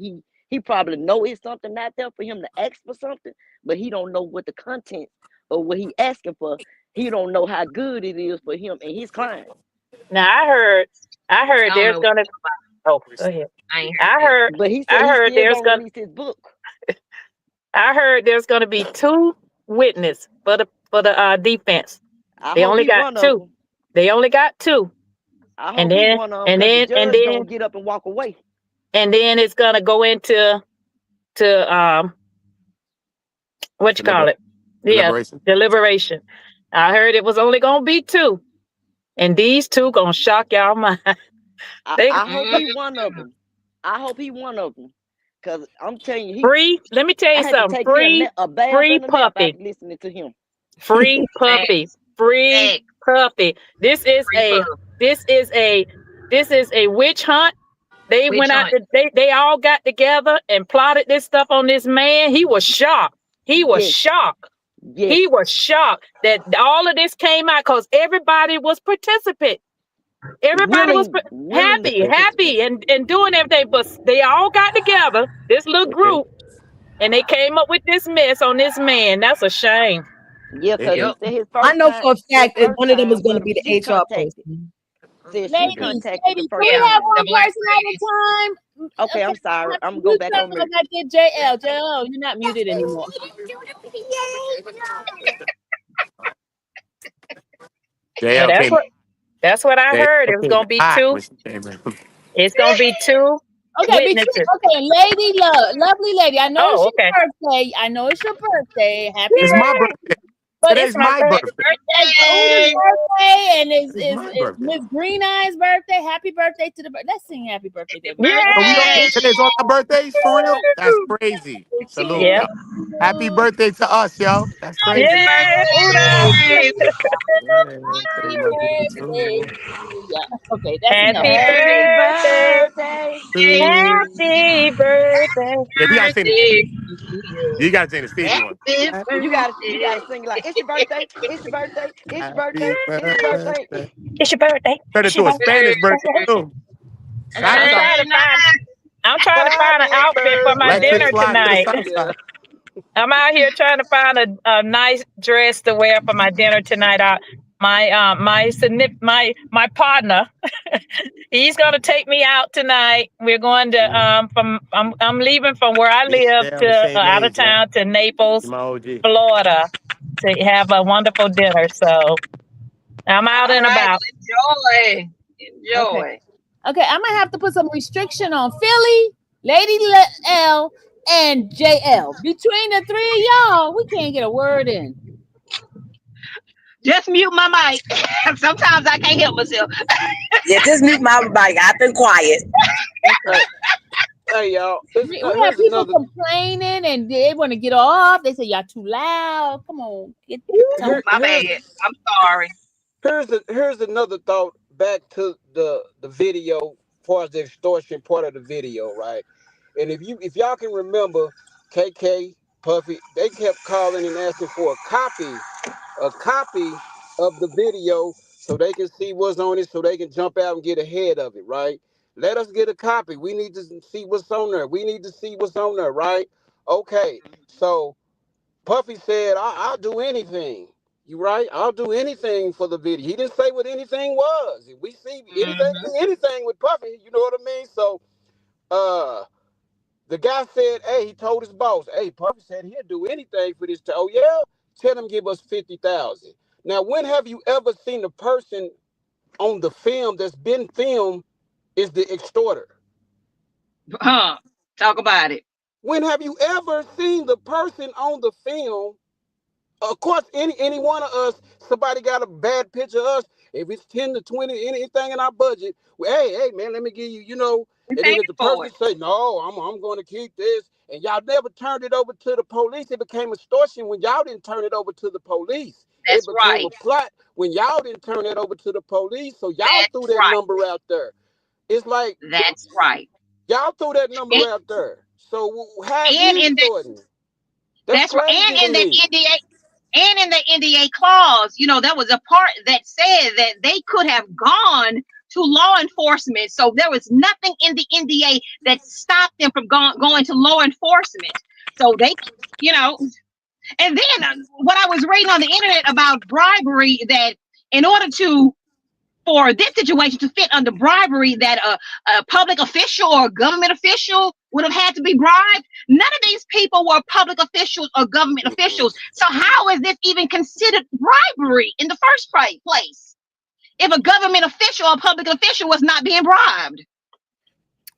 he probably know it's something out there for him to ask for something, but he don't know what the content or what he asking for. He don't know how good it is for him and his client. now I heard I don't there's know. gonna. Oh, go ahead. I ain't heard I that. heard But he said I he's heard still there's gonna gonna release his book. I heard there's gonna be two witnesses for the defense. I They hope only he got one of two. them. They only got two, I and hope he then one of them, and because the then and judge gonna then get up and walk away. and then it's gonna go into what you call Deliber- it? Yeah, deliberation. deliberation. I heard it was only gonna be two, and these two gonna shock y'all mind. They I hope Mm, he one of them. I hope he one of them. Cause I'm telling you, free. Let me tell I you had to something. take me a bath Free and a nap puppy. after listening to him. Free puppy. facts, Free facts, puppy. This is free a pub, this is a this is a witch hunt. They witch went out hunt. to, they all got together and plotted this stuff on this man. He was shocked. He was Yes, shocked. yes, He was shocked that all of this came out because everybody was participant. Everybody was willing happy, participants. happy, and doing everything. But they all got together, this little They did. group, and they came up with this mess on this man. That's a shame. Yeah, They cause did. he Yep. said I know for a his fact that first one of them is time going to be she the HR contacted. person. Said They she did. contacted the Ladies, can first we Yeah, have time. one the black person at a lady. time? Okay, I'm Okay, I sorry. have I'm to gonna go do back on something mute. like I did JL. JL, you're not muted anymore. And JL came. that's what I heard. It JL was came gonna be hot two. when she came in. It's gonna be two Okay, witnesses. lady, lovely lady. I know it's Oh, your okay. birthday. I know it's your birthday. Happy It's birthday. my birthday. But It's Today's my my birthday. birthday. that's Oda's Birthday. birthday, and It's my is birthday. Miss Green Eye's birthday. Happy birthday to the Let's sing happy birthday to Happy everybody. Yeah. So we all birthday. today's all our birthdays for real? That's crazy. To Salute, Yeah. yo. Happy you. birthday to us, yo. That's Happy crazy. Yeah. Uda. birthday. Yeah, today's Happy my birthday birthday too. to ya. Okay, that's enough. Happy Happy birthday. birthday. Happy birthday. Yeah, we gotta say the Birthday to you. you gotta say the Stevie one. Happy Happy, You gotta birthday. sing like it's your birthday, it's your birthday, it's your birthday, happy it's your birthday. birthday. It's your birthday. Turn It's it your to a birthday. Spanish birthday too. I'm Salsa. trying to find. I'm trying to find an Happy outfit for my Electric birthday dinner slide to with a tonight. you. salsa. I'm out here trying to find a nice dress to wear for my dinner tonight. My partner, he's gonna take me out tonight. We're going to I'm leaving from where I Me and live Jay on to the same out of age, yo. town to You Naples, my OG. Florida, to have a wonderful dinner. So I'm out All and right. about. Enjoy. Okay. Enjoy. Okay, I'm gonna have to put some restriction on Philly, Lady L, and JL. Between the three of y'all, we can't get a word in. Just mute my mic. Sometimes I can't help myself. Yeah, just mute my mic. I've been quiet. Uh, Hey y'all, We have here's people another. complaining and they want to get off. They say y'all too loud. Come on, get tone. Here My here's bad. I'm sorry. here's another thought back to the video, far as the extortion part of the video, right? And if y'all can remember, KK, Puffy, they kept calling and asking for a copy of the video so they can see what's on it, so they can jump out and get ahead of it, right? Let us get a copy. We need to see what's on there. We need to see what's on there, right? Okay, so Puffy said, I'll do anything. You right? I'll do anything for the video. He didn't say what anything was. If we see Hmm. anything with Puffy, you know what I mean? So uh the guy said, hey, he told his boss, hey, Puffy said he'll do anything for this. Oh yeah? Tell him give us 50,000. Now, when have you ever seen the person on the film that's been filmed is the extorter? Huh. Talk about it. When have you ever seen the person on the film? Of course, any one of us, somebody got a bad picture of us. If it's 10 to 20, anything in our budget, well, hey, man, let me give you, We and paying then if the for person it. say, no, I'm going to keep this, and y'all never turned it over to the police, it became extortion when y'all didn't turn it over to the police. It That's became a right. plot when y'all didn't turn it over to the police, so y'all threw That's that right. number out there. It's like That's right. y'all threw that number And, out there. So how is and he in that extorting? That's that's right. crazy to And in the me. NDA and in the NDA clause, there was a part that said that they could have gone to law enforcement. So there was nothing in the NDA that stopped them from going to law enforcement. So they, you know, and then what I was reading on the internet about bribery, that in order to for this situation to fit under bribery, that a public official or a government official would have had to be bribed. None of these people were public officials or government Mm-mm. officials. So how is this even considered bribery in the first place? If a government official or public official was not being bribed.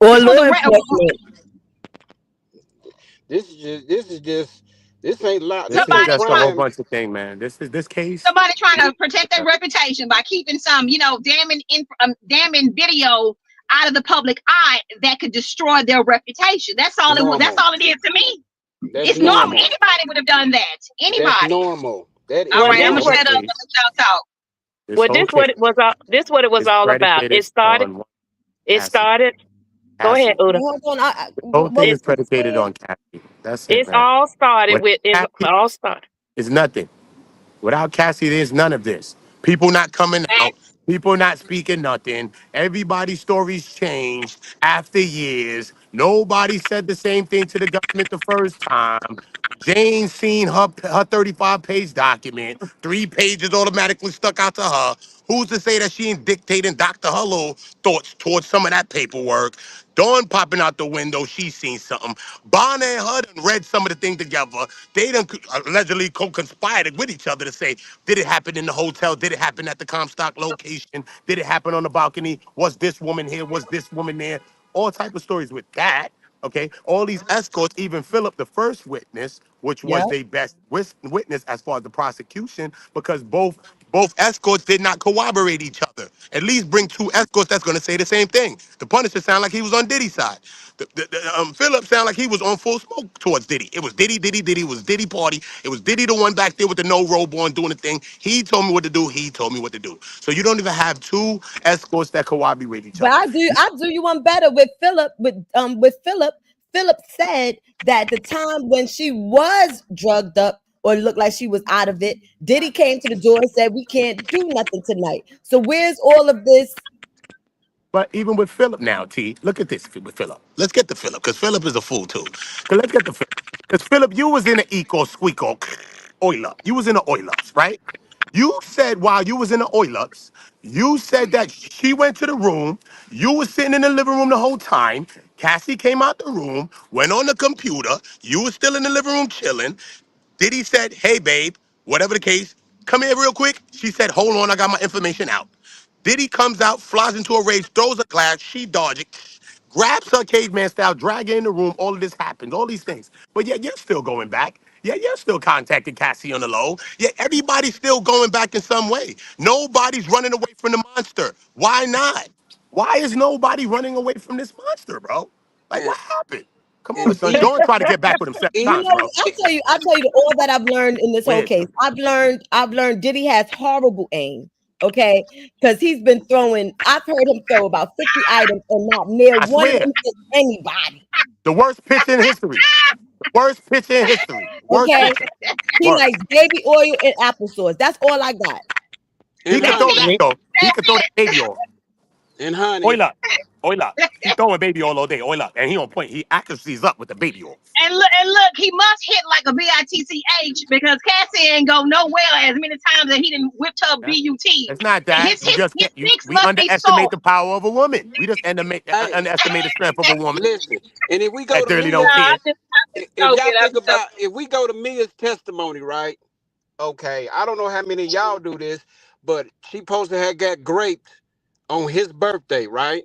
Or This was law a enforcement. This ain't lot. This This is ain't somebody just a try, whole crime. bunch of things, man. This case. somebody trying to protect their reputation by keeping some, damning video out of the public eye that could destroy their reputation. That's Normal. all it is to me. That's It's normal. normal. Anybody would have done that. That's Anybody. normal. That All is Well, right, I'm this gonna Whole what shut up and case. let y'all talk. This well whole this case what it was all this what it was is all about. predicated on one It Cassie. started. Go ahead, Cassie. Uda. Well, hold on. The whole thing What It is was he predicated saying? on Cassie. That's it, it's man. all started Without with it Cassie, all started. it's nothing. Without Cassie, there's none of this. People not coming out. Facts. People not speaking nothing. Everybody's stories changed after years. Nobody said the same thing to the government the first time. Jane seen her 35-page document. 3 pages automatically stuck out to her. Who's to say that she ain't dictating Dr. Hello thoughts towards some of that paperwork? Dawn popping out the window, she seen something. Bonner and her done read some of the thing together. They done allegedly co-conspired with each other to say, did it happen in the hotel? Did it happen at the Comstock location? Did it happen on the balcony? Was this woman here? Was this woman there? All type of stories with that. Okay, all these escorts, even Philip, the first witness, which Yeah. was their best witness as far as the prosecution, because both escorts did not corroborate each other. At least bring two escorts that's going to say the same thing. The Punisher sound like he was on Diddy's side. Philip sound like he was on full smoke towards Diddy. It was Diddy, Diddy, Diddy. It was Diddy party. It was Diddy the one back there with the no robe on doing the thing. He told me what to do. He told me what to do. So you don't even have two escorts that corroborate each But other. I do you one better with Philip. With Philip, Philip said that the time when she was drugged up or looked like she was out of it, Diddy came to the door and said, "We can't do nothing tonight." So where's all of this? But even with Philip now, T, look at this with Philip. Let's get to Philip, because Philip is a fool too. Because let's get to Philip. Because Philip, you was in the Eco Squeako oil up. You was in the oil ups, right? You said while you was in the oil ups, you said that she went to the room. You was sitting in the living room the whole time. Cassie came out the room, went on the computer. You was still in the living room chilling. Diddy said, hey, babe, whatever the case, come here real quick. She said, hold on, I got my information out. Diddy comes out, flies into a rage, throws a glass, she dodges it, grabs her caveman style, drag her in the room. All of this happens, all these things. But yet you're still going back. Yeah, you're still contacting Cassie on the low. Yeah, everybody's still going back in some way. Nobody's running away from the monster. Why not? Why is nobody running away from this monster, bro? Like, and what happened? Come and on, son. even Don't try to get back with him 7 times, even bro. I'll tell you all that I've learned in this Go whole ahead, case. son. I've learned Diddy has horrible aim. Okay, because he's been throwing. I've heard him throw about 50 items, and not near I one of swear. them hit anybody. The worst pitcher in history. The worst pitcher in history. Worst Okay, pitcher. he Worst. likes baby oil and applesauce. That's all I got. He and could That's throw honey, that it. though. He That's could throw it. that baby oil. and Oil honey, up. Oil up. He throwing baby oil all day. Oil up. And he on point. He accuracy's up with the baby oil. And look, he must hit like a bitch because Cassie ain't go nowhere as many times that he didn't whipped her Yeah. butt. It's not And that. You just his can't you sticks we must be sore. underestimate the power of a woman. We just hey, underestimate the strength of a woman listen. And if we go that to really No, don't Mia's, care. I'm just if y'all joking. I'm think joking. about, if we go to Mia's testimony, right? Okay, I don't know how many of y'all do this, but she supposed to have got graped on his birthday, right?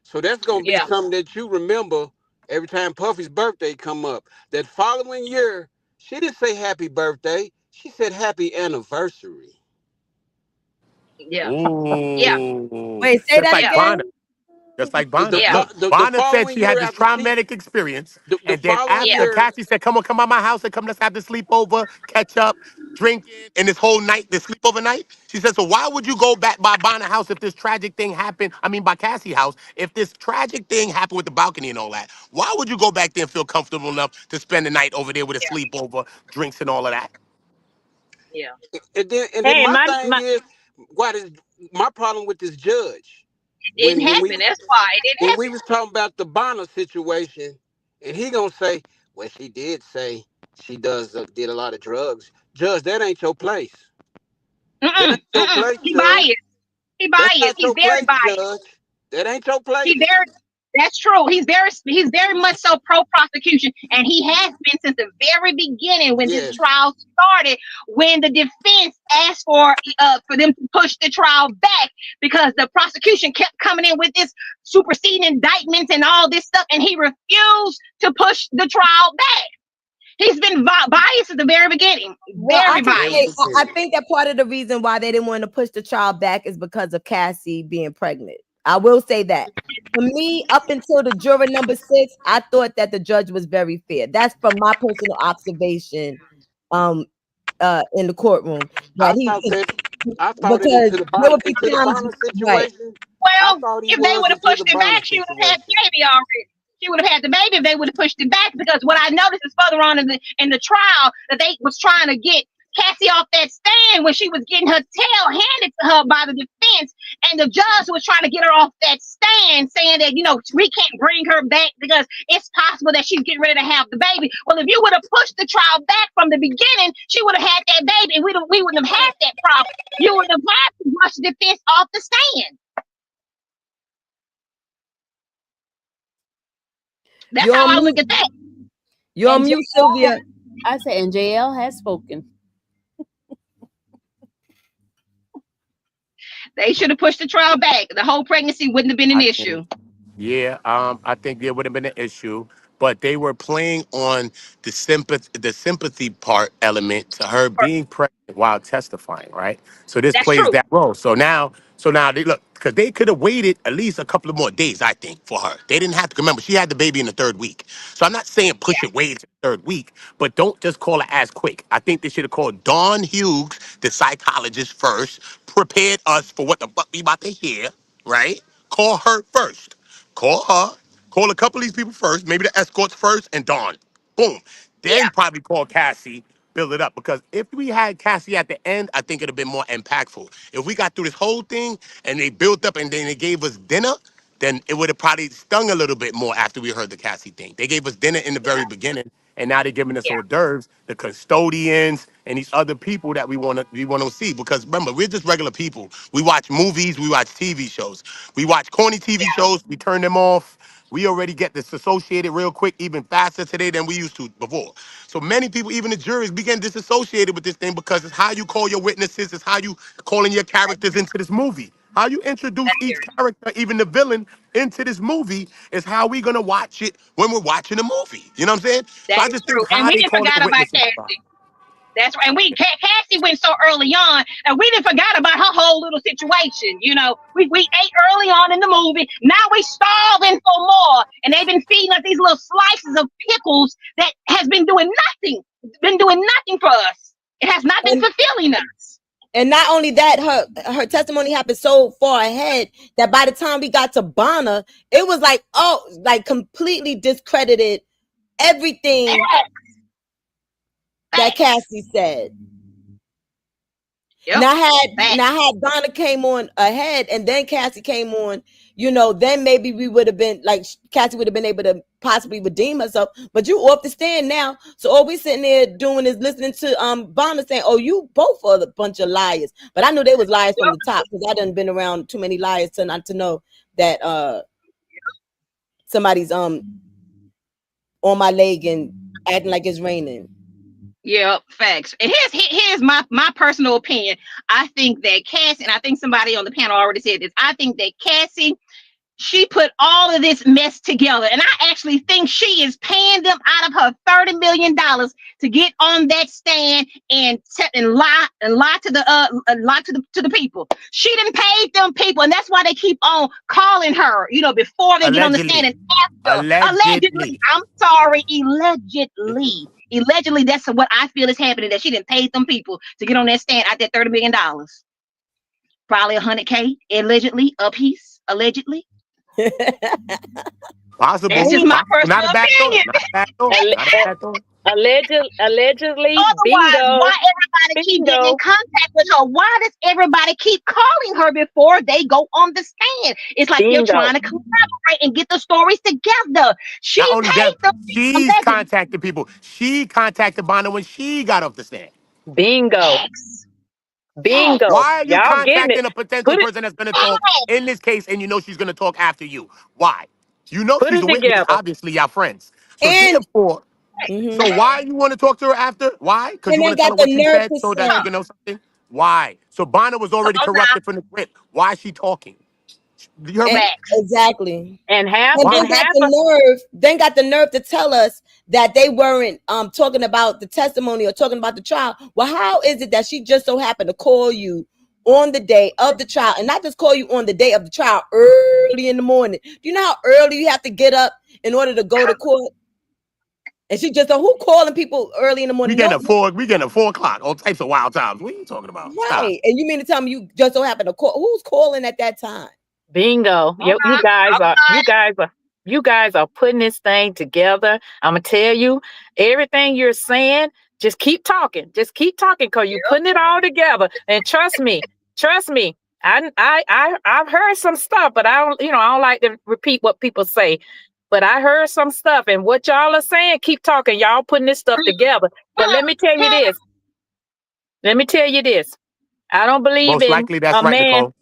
So that's gonna be Yeah, something that you remember every time Puffy's birthday come up. That following year, she didn't say happy birthday. She said happy anniversary. yeah, yeah, Ooh. Wait, say Just that like yeah, again. Bonner. Just like The, the, Bonner. yeah, fo- Look, the Bonner said following she had year this after she, traumatic experience. the And then following yeah, after year, Cassie said, come on, come by my house and come, let's have the sleepover, catch up, drinking, and this whole night, this sleepover night. She said, so why would you go back by Bonner house if this tragic thing happened? I mean, by Cassie house, if this tragic thing happened with the balcony and all that, why would you go back there and feel comfortable enough to spend the night over there with a yeah, sleepover, drinks and all of that? yeah. and then Hey, my my thing is, what is my problem with this judge? it didn't When we happen. That's why it didn't when we happen. was talking about the Bonner situation, and he gonna say, well, she did say she did a lot of drugs. Judge, that ain't your place. That Mm-mm, ain't your mm-mm. place, He Judge. biased. He That's biased. not He's your very place, biased. Judge. That ain't your He place. very That's true. He's very much so pro prosecution, and he has been since the very beginning when this Yes. trial started. When the defense asked for them to push the trial back because the prosecution kept coming in with this superseding indictments and all this stuff, and he refused to push the trial back. He's been biased at the very beginning, Well, I very can Very say biased. I beginning. think that part of the reason why they didn't want to push the trial back is because of Cassie being pregnant. I will say that. For me, up until the juror number 6, I thought that the judge was very fair. That's from my personal observation, um, in the courtroom. That I thought that I thought it because there would be into the times, Bonner right? situation. I Well, thought he if they was would have into pushed the it Bonner back, she would have had situation. the baby already. She would have had the baby if they would have pushed it back. Because what I noticed is further on in the trial that they was trying to get Cassie off that stand when she was getting her tail handed to her by the defense, and the judge was trying to get her off that stand, saying that we can't bring her back because it's possible that she's getting ready to have the baby. Well, if you would have pushed the trial back from the beginning, she would have had that baby, and we wouldn't have had that problem. You would have had to rush the defense off the stand. That's You're how on I look mute. at that. You're on And mute, Sylvia. I say, and JL has spoken. They should have pushed the trial back. The whole pregnancy wouldn't have been an I think. issue. Yeah, I think there would have been an issue, but they were playing on the sympathy part element to her being pregnant while testifying, right? So this That's plays true. that role. So now they look because they could have waited at least a couple of more days, I think, for her. They didn't have to remember she had the baby in the third week. So I'm not saying push it way to the third week, but don't just call her as quick. I think they should have called Dawn Hughes, the psychologist, first, prepared us for what the fuck we about to hear, right? Call her first. Call her. Call a couple of these people first. Maybe the escorts first and Dawn. Boom. Yeah, Then probably call Cassie. Build it up. Because if we had Cassie at the end, I think it'd have been more impactful. If we got through this whole thing and they built up and then they gave us dinner, then it would have probably stung a little bit more after we heard the Cassie thing. They gave us dinner in the very beginning, and now they're giving us yeah, hors d'oeuvres, the custodians, and these other people that we want to see. Because remember, we're just regular people. We watch movies, we watch TV shows, we watch corny TV yeah. shows, we turn them off. We already get disassociated real quick, even faster today than we used to before. So many people, even the juries, begin disassociated with this thing because it's how you call your witnesses, it's how you calling your characters into this movie. How you introduce That's each very, character, even the villain, into this movie is how we gonna watch it when we're watching a movie. You know what I'm saying? So that I is just think true. And how we they didn't call the forget about witnesses. Cassie. That's right. And Cassie went so early on, and we didn't forgot about her whole little situation. You know, we ate early on in the movie. Now we starving for more, and they've been feeding us these little slices of pickles that has been doing nothing for us. It has not been And fulfilling us. and not only that, her testimony happened so far ahead that by the time we got to Bonner, it was like, oh, like completely discredited everything that Cassie said. Yep. Now had Donna came on ahead and then Cassie came on, you know, then maybe we would have been like Cassie would have been able to possibly redeem herself. But you off the stand now, so all we sitting there doing is listening to Bonner saying, "Oh, you both are a bunch of liars." But I knew they was liars from the top because I done been around too many liars to not to know that somebody's on my leg and acting like it's raining. Yeah, facts. And here's my personal opinion. I think that Cassie, and I think somebody on the panel already said this, I think that Cassie, she put all of this mess together, and I actually think she is paying them out of her $30 million to get on that stand and lie to the people. She didn't pay them people, and that's why they keep on calling her, you know, before they get on the stand and after. Allegedly. I'm sorry, allegedly, that's what I feel is happening. That she didn't pay them people to get on that stand at that $30 million. Probably $100K allegedly a piece. Allegedly. Possible. That's just my personal Not a bad opinion. Allegedly, Otherwise, bingo. why everybody keep getting in contact with her? Why does everybody keep calling her before they go on the stand? It's like they're trying to collaborate and get the stories together. She paid them. She's contacting people. She contacted Bonner when she got off the stand. Bingo. Bingo. Why are you Y'all getting contacting it. a potential person that's going to talk in this case and you know she's going to talk after you? Why? You know she's a witness. Together. Obviously, y'all friends. So And therefore, so why you want to talk to her after? Why? Because you want to tell her what she said so that she can know something? Why? So Bonner was already corrupted from the grip. Why is she talking? You heard me? Exactly. And half then got the nerve to tell us that they weren't talking about the testimony or talking about the trial. Well, how is it that she just so happened to call you on the day of the trial, and not just call you on the day of the trial early in the morning? Do you know how early you have to get up in order to go to court? And she just who calling people early in the morning? We getting a 4 o'clock, all types of wild times. What are you talking about? Right. Stop. And you mean to tell me you just so happened to call? Who's calling at that time? Bingo. You guys are putting this thing together. I'm gonna tell you, everything you're saying, just keep talking. Just keep talking because you're putting it all together. And trust me. I've heard some stuff, but I don't like to repeat what people say. But I heard some stuff, and what y'all are saying, keep talking. Y'all putting this stuff together. But let me tell you this. I don't believe Most likely that's right, Nicole.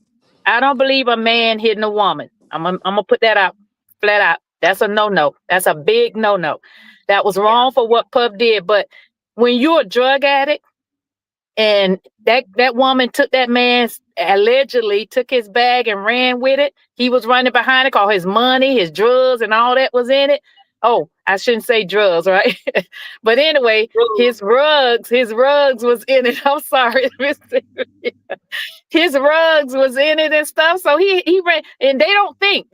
I don't believe a man hitting a woman. I'm gonna put that out flat out. That's a no-no. That's a big no-no. That was wrong for what Puff did. But when you're a drug addict and that woman took that man's, allegedly took his bag and ran with it, he was running behind it, called his money, his drugs, and all that was in it. Oh, I shouldn't say drugs, right? But anyway, his rugs was in it. I'm sorry, Mr. His rugs was in it and stuff. So he ran, and they don't think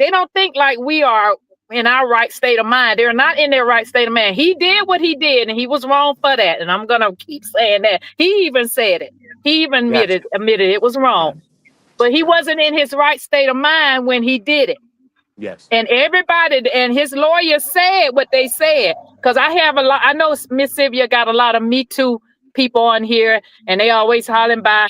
like we are in our right state of mind. They're not in their right state of mind. He did what he did, and he was wrong for that. And I'm gonna keep saying that. He even said it. He even admitted it was wrong. But he wasn't in his right state of mind when he did it. Yes. And everybody and his lawyer said what they said. Because I know Miss Sylvia got a lot of Me Too people on here, and they always hollering by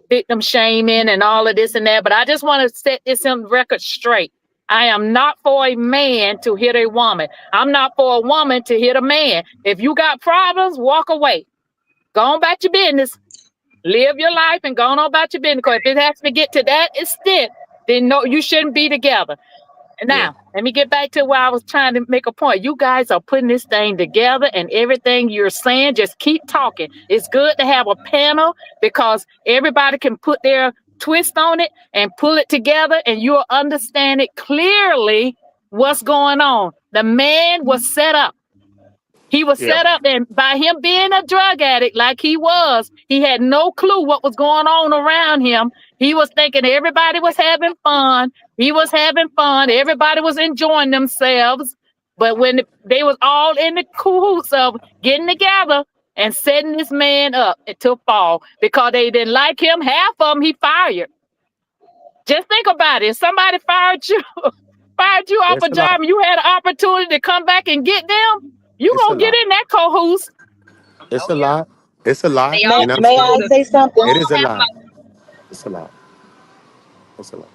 victim shaming and all of this and that. But I just want to set this on record straight. I am not for a man to hit a woman. I'm not for a woman to hit a man. If you got problems, walk away. Go on about your business. Live your life and go on about your business. Because if it has to get to that extent, then no, you shouldn't be together. Now, let me get back to where I was trying to make a point. You guys are putting this thing together, and everything you're saying, just keep talking. It's good to have a panel because everybody can put their twist on it and pull it together, and you'll understand it clearly what's going on. The man was set up. He was Yeah. set up, and by him being a drug addict like he was, he had no clue what was going on around him. He was thinking everybody was having fun. He was having fun. Everybody was enjoying themselves. But when they was all in the cahoots of getting together and setting this man up to fall because they didn't like him, half of them he fired. Just think about it. If somebody fired you off It's a a lot. job and you had an opportunity to come back and get them, you It's a gonna get lot. in that cahoots. It's Oh a yeah. lot. It's a lot. They May You all know what I'm may I saying? the say something? It all is a have lot. It's a lot. It's a lot.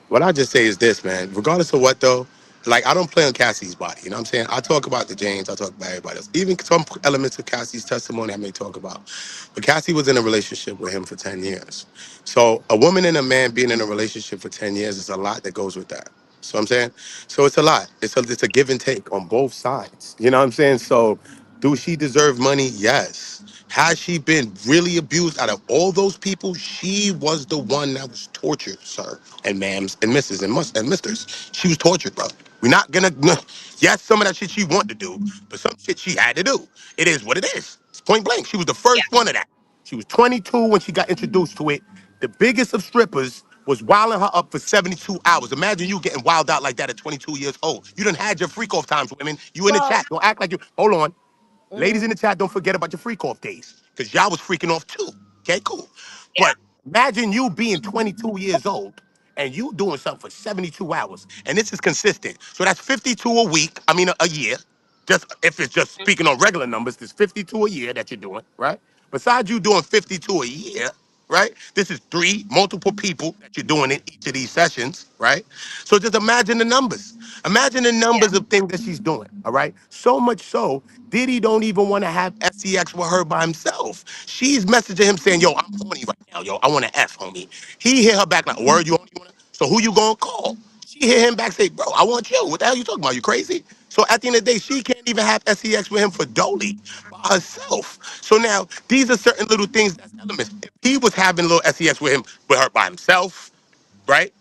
What I just say is this, man. Regardless of what though, like I don't play on Cassie's body. You know what I'm saying? I talk about the James. I talk about everybody else. Even some elements of Cassie's testimony I may talk about. But Cassie was in a relationship with him for 10 years. So a woman and a man being in a relationship for 10 years is a lot that goes with that. So I'm saying? So it's a lot. It's a give and take on both sides. You know what I'm saying? So do she deserve money? Yes. Has she been really abused out of all those people? She was the one that was tortured, sir, and ma'ams, and misses, and misters. She was tortured, bro. We're not gonna, yes, some of that shit she wanted to do, but some shit she had to do. It is what it is. It's point blank. She was the yeah. first one of that. She was 22 when she got introduced to it. The biggest of strippers was wilding her up for 72 hours. Imagine you getting wild out like that at 22 years old. You done had your freak off times, women. You in the So, chat. Don't act like you. Hold on. Ladies mhm. in the chat, don't forget about your freak off days. Because y'all was freaking off too. Okay, cool. Yeah. But imagine you being 22 years old and you doing something for 72 hours. And this is consistent. So that's 52 a week. I mean, a year. Just if it's just speaking on regular numbers, there's 52 a year that you're doing, right? Besides you doing 52 a year, right? This is three multiple people that you're doing in each of these sessions, right? So just imagine the numbers. Imagine the Yeah. numbers of things that she's doing, all right? So much so, Diddy don't even want to have sex with her by himself. She's messaging him saying, yo, I'm horny right now, yo. I want to F, homie. He hit her back like, word, you only want to? So who you gonna call? She hit him back say, bro, I want you. What the hell you talking about? You crazy? So at the end of the day, she can't even have sex with him for Dolly by herself. So now these are certain little things that's elements. If he was having a little sex with her by himself, right?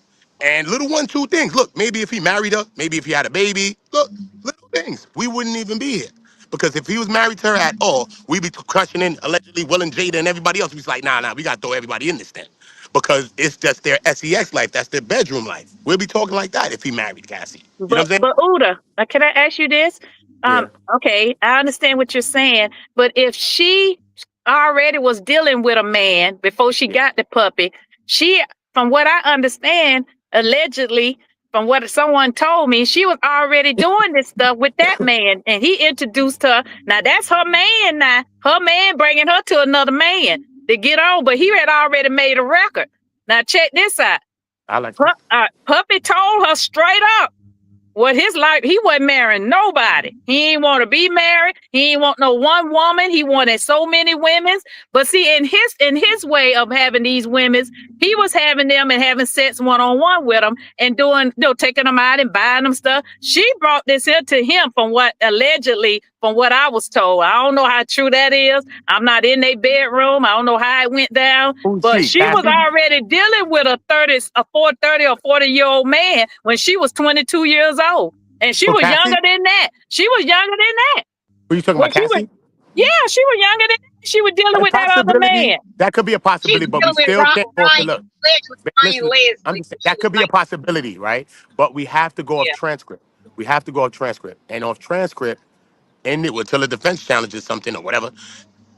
And little one, two things. Look, maybe if he married her, maybe if he had a baby, look, little things. We wouldn't even be here. Because if he was married to her at all, we'd be crushing in allegedly Will and Jada and everybody else. We'd be like, nah, we gotta throw everybody in this thing. Because it's just their sex life. That's their bedroom life. We'll be talking like that if he married Cassie. You know what I'm saying? But Uda, can I ask you this? Yeah. Okay, I understand what you're saying, but if she already was dealing with a man before she Yeah. got the puppy, she, from what I understand, allegedly, from what someone told me, she was already doing this stuff with that man, and he introduced her. Now that's her man. Now her man bringing her to another man to get on, but he had already made a record. Now check this out. I like you. Puppy told her straight up what his life, he wasn't marrying nobody. He didn't want to be married. He didn't want no one woman. He wanted so many women. But see, in his way of having these women, he was having them and having sex one-on-one with them and doing, taking them out and buying them stuff. She brought this into him from what allegedly, from what I was told. I don't know how true that is. I'm not in their bedroom. I don't know how it went down. Who's But she? she was Cassie? already dealing with a 30 or 40-year-old man when she was 22 years old. And she Who, was Cassie? younger than that. She was younger than that. Who you talking When about, she was, Cassie? yeah, she was younger than that. She was dealing A with that other possibility. man. That could be a She's possibility, but we dealing with still can't go off the Ryan look. Ryan Listen, I'm Leslie. just saying, She that was could be a like, possibility, right? But we have to go off yeah. transcript. We have to go off transcript. And off transcript, and it until a defense challenges something or whatever.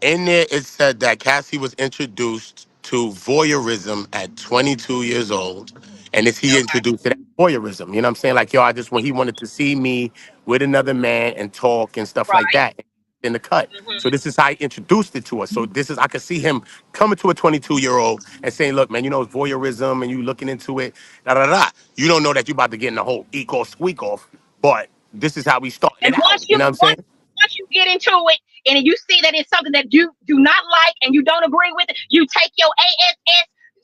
In there, it said that Cassie was introduced to voyeurism at 22 years old. And is he Okay. introduced to that voyeurism? You know what I'm saying? Like, yo, when he wanted to see me with another man and talk and stuff like Right. that in the cut. Hmm. So this is how he introduced it to us. So this is, I could see him coming to a 22-year-old and saying, look, man, it's voyeurism and you looking into it, da da da. You don't know that you about to get in the whole eek off, squeak off, but this is how we starting And it out. You know what I'm saying? once you get into it and you see that it's something that you do not like and you don't agree with it, you take your ass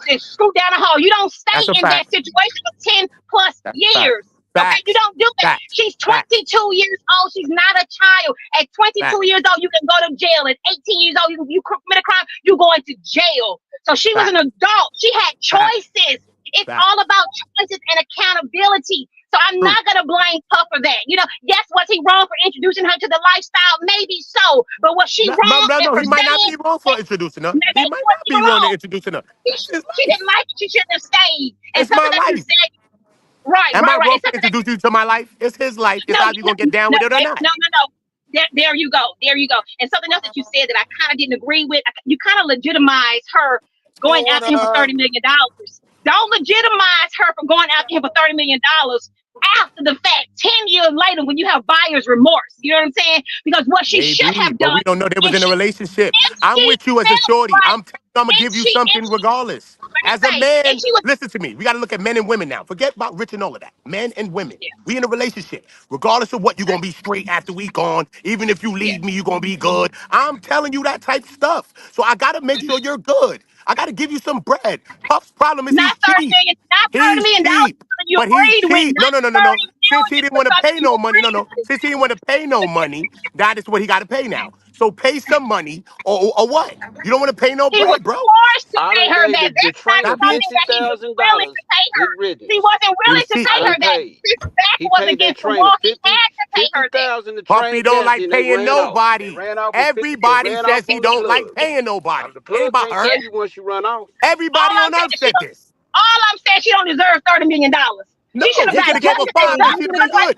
and scoot down the hall. You don't stay That's a in that fact. situation for 10 plus That's a fact. years. Okay, you Facts. don't do it. Facts. She's Facts. 22 years old. She's not a child. At 22 Facts. years old, you can go to jail. At 18 years old, you commit a crime, you go into jail. So she was an Facts. adult. She had Facts. choices. It's Facts. all about choices and accountability. So I'm True. not gonna blame Puff for that. Yes, was he wrong for introducing her to the lifestyle? Maybe so. But was she No, wrong no, for he might not staying? be wrong for introducing her. He Maybe might was not he be wrong to wrong? introducing her. She, That's his she life. didn't like it. She shouldn't have stayed. And It's something my that you life. said, right, Am I right, right. wrong And for something that introducing you to my life? It's his life. It's no, either you no, gonna get down no, with it or not. no. There you go. There you go. And something else that you said that I kind of didn't agree with. You kind of legitimize her going after him for $30 million. Don't legitimize her for going after him for $30 million after the fact, 10 years later, when you have buyer's remorse. You know what I'm saying? Because what she should Maybe, have but done, we don't know they was if in a she relationship. if I'm she with you as a felt shorty. right, I'm telling you, I'm gonna if give you she if something regardless. let me As a say, if man, she was, listen to me. We gotta look at men and women now. Forget about rich and all of that. Men and women. yeah, We in a relationship. Regardless of what, you're gonna be straight after we gone. Even if you yeah. leave me, you're gonna be good. I'm telling you that type stuff. So I gotta make sure you're good. I gotta give you some bread. Puff's problem is Not he's 30 cheap. million, not $30 He's million cheap. that you But he's agreed with, cheap. No, not no, no, no, no. 30 Since he million didn't for want to something pay you no money, no, agreed no. with. Since he didn't want to pay no money, that is what he got to pay now. So pay some money or what? You don't want to pay no He was bread, bro? forced to I pay done her gave that. the That's not trainer Stop being. something fifty that he was thousand willing to dollars pay her. with He riddance. wasn't He was willing to cheap. pay I her done that. paid. His back He was paid that against the trainer wall. He 50 had to pay her that. 50,000 to Puffy train don't Cassie, like and they paying ran off. They nobody. ran off with 50. They Everybody ran off says he on the don't like plug. paying nobody. The It ain't plug about can't her. pay Yeah. you once you run off. All Everybody I'm on saying earth is she said don't. this. All I'm saying she don't deserve $30 million. No, She should have he got could have just gave her like five and she'd have been like good.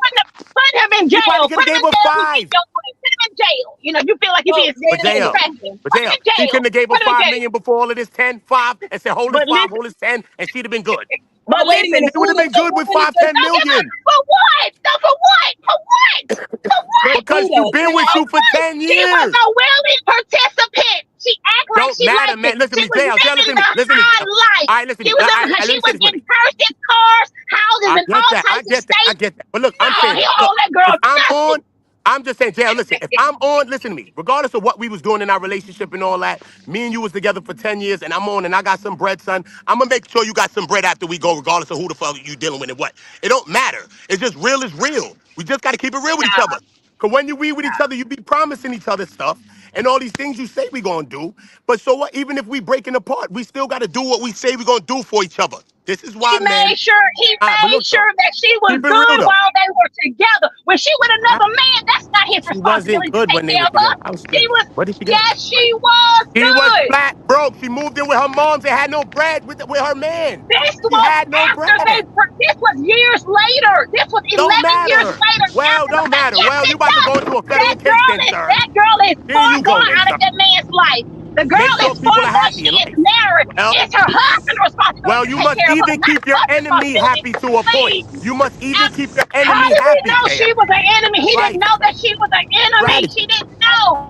put him in He probably jail. could Put have him gave in her jail. You think 5. you're funny. Put him in jail. If you feel like you're So being wait But a minute. ineffective, But put him JL, in he jail. couldn't have gave her Put him in 5 jail. million before all of this 10, 5, and said, hold his But 5, listen, hold his 10, and she'd have been good. but Wait a listen, minute. They would have been good with Who 5, 10 No, give her million. for what? No, for what? For what? For but what? Because Buddha, you've been can with I? For you for what? 10 She was years. a willing participant. She act like Don't she matter, liked it. man. Listen She to me. was JL, living listen to me. the Listen to me. high life. All right, listen to She me. was All living. right, let She me say was this with in me. purses, cars, houses, I and get all that. I types of get that. I states. get that. But look, I'm No, saying he this. owe Look, that girl if I'm nothing. on, I'm just saying, JL, listen, if I'm on, listen to me. Regardless of what we was doing in our relationship and all that, me and you was together for 10 years and I'm on and I got some bread, son. I'm gonna make sure you got some bread after we go, regardless of who the fuck you dealing with and what. It don't matter. It's just real is real. We just gotta keep it real with each other. Cause when you we with each other, you be promising each other stuff and all these things you say we gonna do. But so what? Even if we breaking apart, we still gotta do what we say we gonna do for each other. This is why, man. He But made look though, sure that she was keep it real good though. while they were together. When she with I- another man, that's not his She wasn't responsibility to good take when they care was of her. together. I was She scared. was, What did she get? yes, she was She was good. flat broke. She moved in with her moms and had no bread with her man. This She was had no after bread. this was years later. This was Don't 11 years matter. later Well, after the don't fact. matter. Yes, Well, you it about to does. go into a federal case then, sir. That girl is Here far you go gone then, out of sir. that man's life. The girl Make sure is far people are gone. happy She in is life. married. Well, It's her husband's responsibility to you take must care of her, even not keep your her enemy responsibility. happy to a point. Please. You must even keep your How enemy does he happy, know she JL. was an enemy? He didn't Right. know that she was an enemy. Strategy. She didn't know.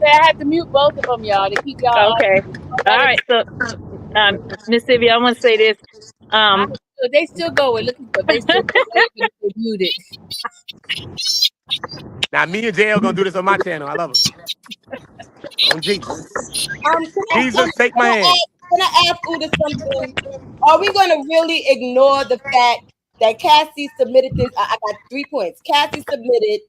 I had to mute both of them, y'all, to keep y'all okay. don't All let it. right. So, Miss Sylvia, I want to say this. I, Um, they still going. Look at them. They still going, even if they're muted. Now, me and JL gonna do this on my channel. I love it. On Jesus. Jesus, take my hand. Can I ask Uda something? Are we going to really ignore the fact that Cassie submitted this? I got 3 points. Cassie submitted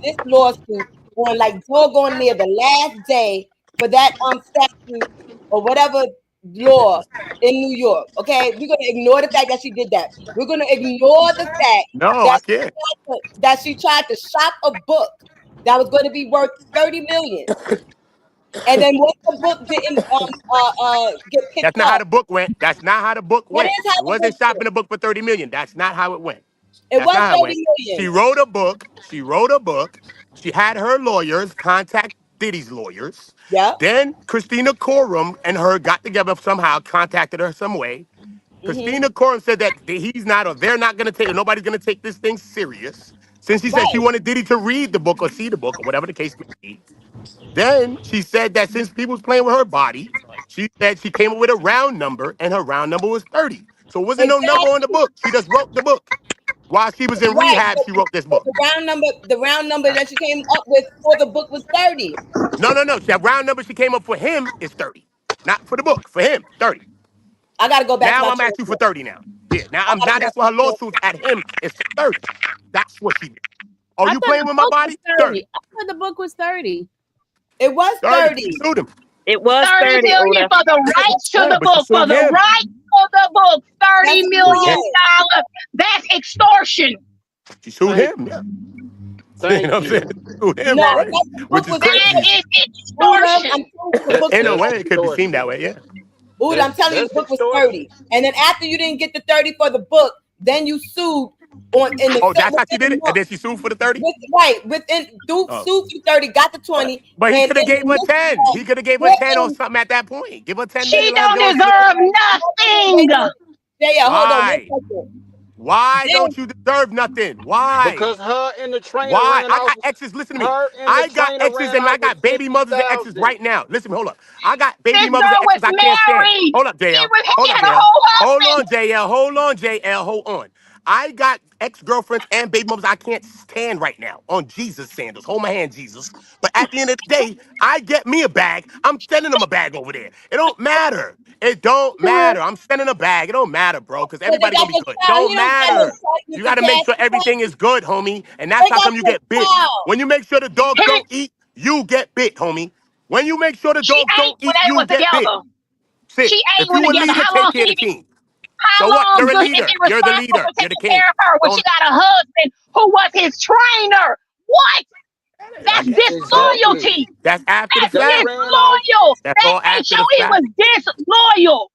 this lawsuit on like doggone near the last day for that statute or whatever law in New York. Okay, we're going to ignore the fact that she did that. We're going to ignore the fact No, I that can't. she tried to shop a book that was going to be worth 30 million. And then once the book didn't get That's picked not how up, the book went. That's not how the book that went. is how It the book wasn't shopping went. a book for 30 million. That's not how it went. It That's was not how it went. 30 She million. wrote a book. She wrote a book. She had her lawyers contact Diddy's lawyers. Yeah. Then Christina Coram and her got together somehow, contacted her some way. Mm-hmm. Christina Coram said that he's not or they're not going to take, or nobody's going to take this thing serious. Since she said she Right. wanted Diddy to read the book or see the book or whatever the case may be. Then she said that since people was playing with her body, she said she came up with a round number and her round number was 30. So it wasn't no number on the Exactly. book. She just wrote the book. While she was in Right. rehab, she wrote this But book. the round number that she came up with for the book was 30. No, no, no. That round number she came up for him is 30. Not for the book. For him, 30. I gotta go back to Now my I'm at you for transcript. 30 now. Yeah, now I I'm gotta now go back that's to why her my lawsuit at him is for 30. That's what she did. Oh, I you thought playing the with my book was body? 30. 30. I thought the book was 30. It was 30. She 30. sued him. it was 30 30, million Uda. for the rights to Yeah, the but she book, for sued the him. right of the book. That's $30 what she million. Wow. said. That's extortion. She sued Thank him. you. Yeah. You know Thank what I'm saying? you. She sued him No, already, that's the which book is was That crazy. is Uda. I'm extortion. telling you, the book was In a That's way, it could be 30. seen that extortion. way. Yeah. Uda, I'm telling you, the That's book was 30. extortion. And then after you didn't get the 30 for the book, then you sued on in the Oh, that's how she within did a it, and month. then she sued for the 30. Right, within Oh, sued for 30, got the but 20, but he and could have in gave the her midst of 10. He that, could have gave her we're 10 or in something at that point. Give her 10 She million. Let her don't go and do it. deserve they nothing. told, yeah, hold on one Why? second. Why don't Then you deserve nothing? Why? Because her and the trainer Why? ran I off. got exes. Listen to me. Her and the I got trainer exes ran and I off with got baby mothers and exes 50,000. right now. Listen, hold up. I got baby This mothers and girl was exes I can't stand. married. Hold up, JL. He Hold up, had a JL. whole Hold husband. on, JL. Hold on, JL. Hold on. I got ex-girlfriends and baby mothers I can't stand right now on Jesus sandals. Hold my hand, Jesus. But at the end of the day, I get me a bag. I'm sending them a bag over there. It don't matter. It don't matter. I'm sending a bag. It don't matter, bro, because but they everybody got gonna be the good. child. Don't He don't got no matter. child, You Mr. gotta make sure Cassie. everything is good, homie. And that's They how got come you the get bit. child. When you make sure the dogs His, don't eat, you get bit, homie. When you make sure the she dogs ate don't when eat, they you was get bit. together. Sit. She ate If when you a together. leader, How take long care can of the he be? team. How So what? long You're a is he leader. You're the responsible leader. for You're the taking king. care of her when she Don't got a husband who was his trainer? What? I That's get it. Exactly. disloyalty. That's after the That's They fact. ran off disloyal. That's That all after the HOE fact. was disloyal.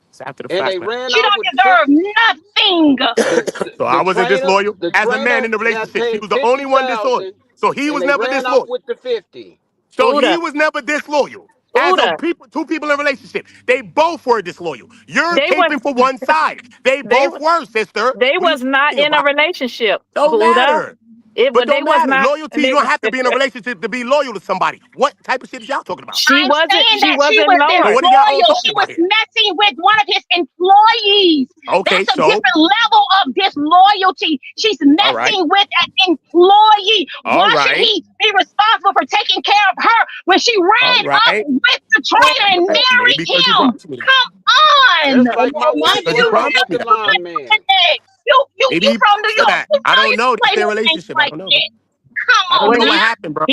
It's after the and they fact, man. ran She off don't with deserve 50. nothing. So I The wasn't trainer, disloyal the as a man trainer in the got relationship. She paid was the only one disloyal. 50,000, So he and was they never ran off disloyal. with the 50. So he Uda, was never disloyal. As a Uda. people, two people in a relationship, they both were disloyal. You're They was caping for one side. They they both were, sister. they What are you was not talking in a about? relationship, Don't Buddha. matter. It But was they don't was matter. not. Loyalty, you don't have to be in a relationship to be loyal to somebody. What type of shit is y'all talking about? She I'm wasn't. saying She that she wasn't was So loyal. what are y'all all disloyal. She talking was about here? messing with one of his employees. Okay, That's a so, different level of disloyalty. She's all right. messing with an employee. All Why should right. he be responsible for taking care of her when she All ran up right. with the And, trainer and All right. Maybe married because you him? promised me that. Come on. Just like my mind wife Because you, you was You with promised me the that. line man. Maybe you he from New promised her York. that. You I know don't you know. That's play their no games relationship. I like don't know, bro. that. Come I don't on know Well, what now. happened, bro.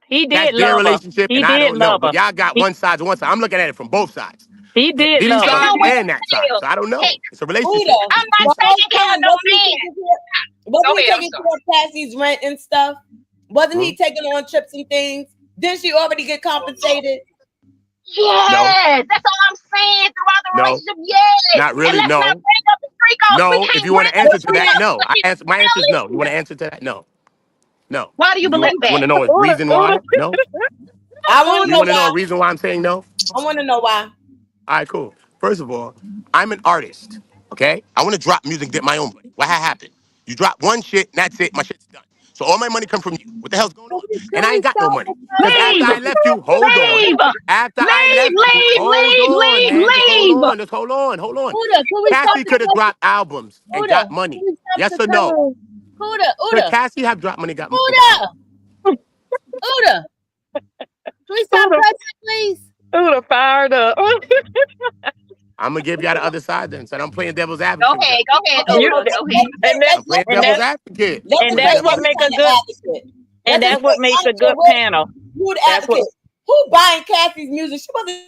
he That's did their love her. relationship, He and I did don't know. love her. But y'all got He one side and one side. I'm looking at it from both sides. he did Diddy love Ain't her. side no way and to that side. tell. So I don't know. Hey, It's a relationship. Buddha, I'm Two not the sides. whole taking care of time no man. Go wasn't he ahead. I'm taking sorry. care of Cassie's rent and stuff? Wasn't Hmm? he taking on trips and things? Didn't she already get compensated? No, Yes, that's all I'm saying throughout the no, relationship. Yes, not and really. let's not No, bring up the Dricos. We no. If can't you want bring to up answer the to that, Buddha, no. Dricos. My answer is no. You want to Listen, answer to that? No, no. why do you You believe want that? to know a Uda, reason Uda, why? No. I want to You know want to know why. a reason why I'm saying no? I want to know why. All right, cool. First of all, I'm an artist. Okay, I want to drop music, get my own money. What happened? You drop one shit, and that's it. My shit's done. So all my money come from you. What the hell's going on? And I ain't got no money because after Leave, I left you, hold on. leave, After I leave, left you, leave, hold leave, on, leave, man. Just hold leave. on. Just hold on. Hold on. Uda, can we stop Cassie the could have cussing? dropped albums and Uda, got can money. we stop Yes the or no? cussing? Uda, Could Uda, Cassie have dropped money, and got albums? Uda, Uda. Can we stop Uda, cussing, please? Uda fired up. I'm gonna give y'all the other side then. So I'm playing devil's Go advocate with y'all. ahead, go ahead, Okay, You Uda, well, go ahead. and that I'm playing and devil's that advocate. let's and just You say that's know? what let's just make play a the good advocate. and Let's just that's play what makes a honest and good real. panel. Who the That's what advocate? Who buying Cassie's music? She wasn't.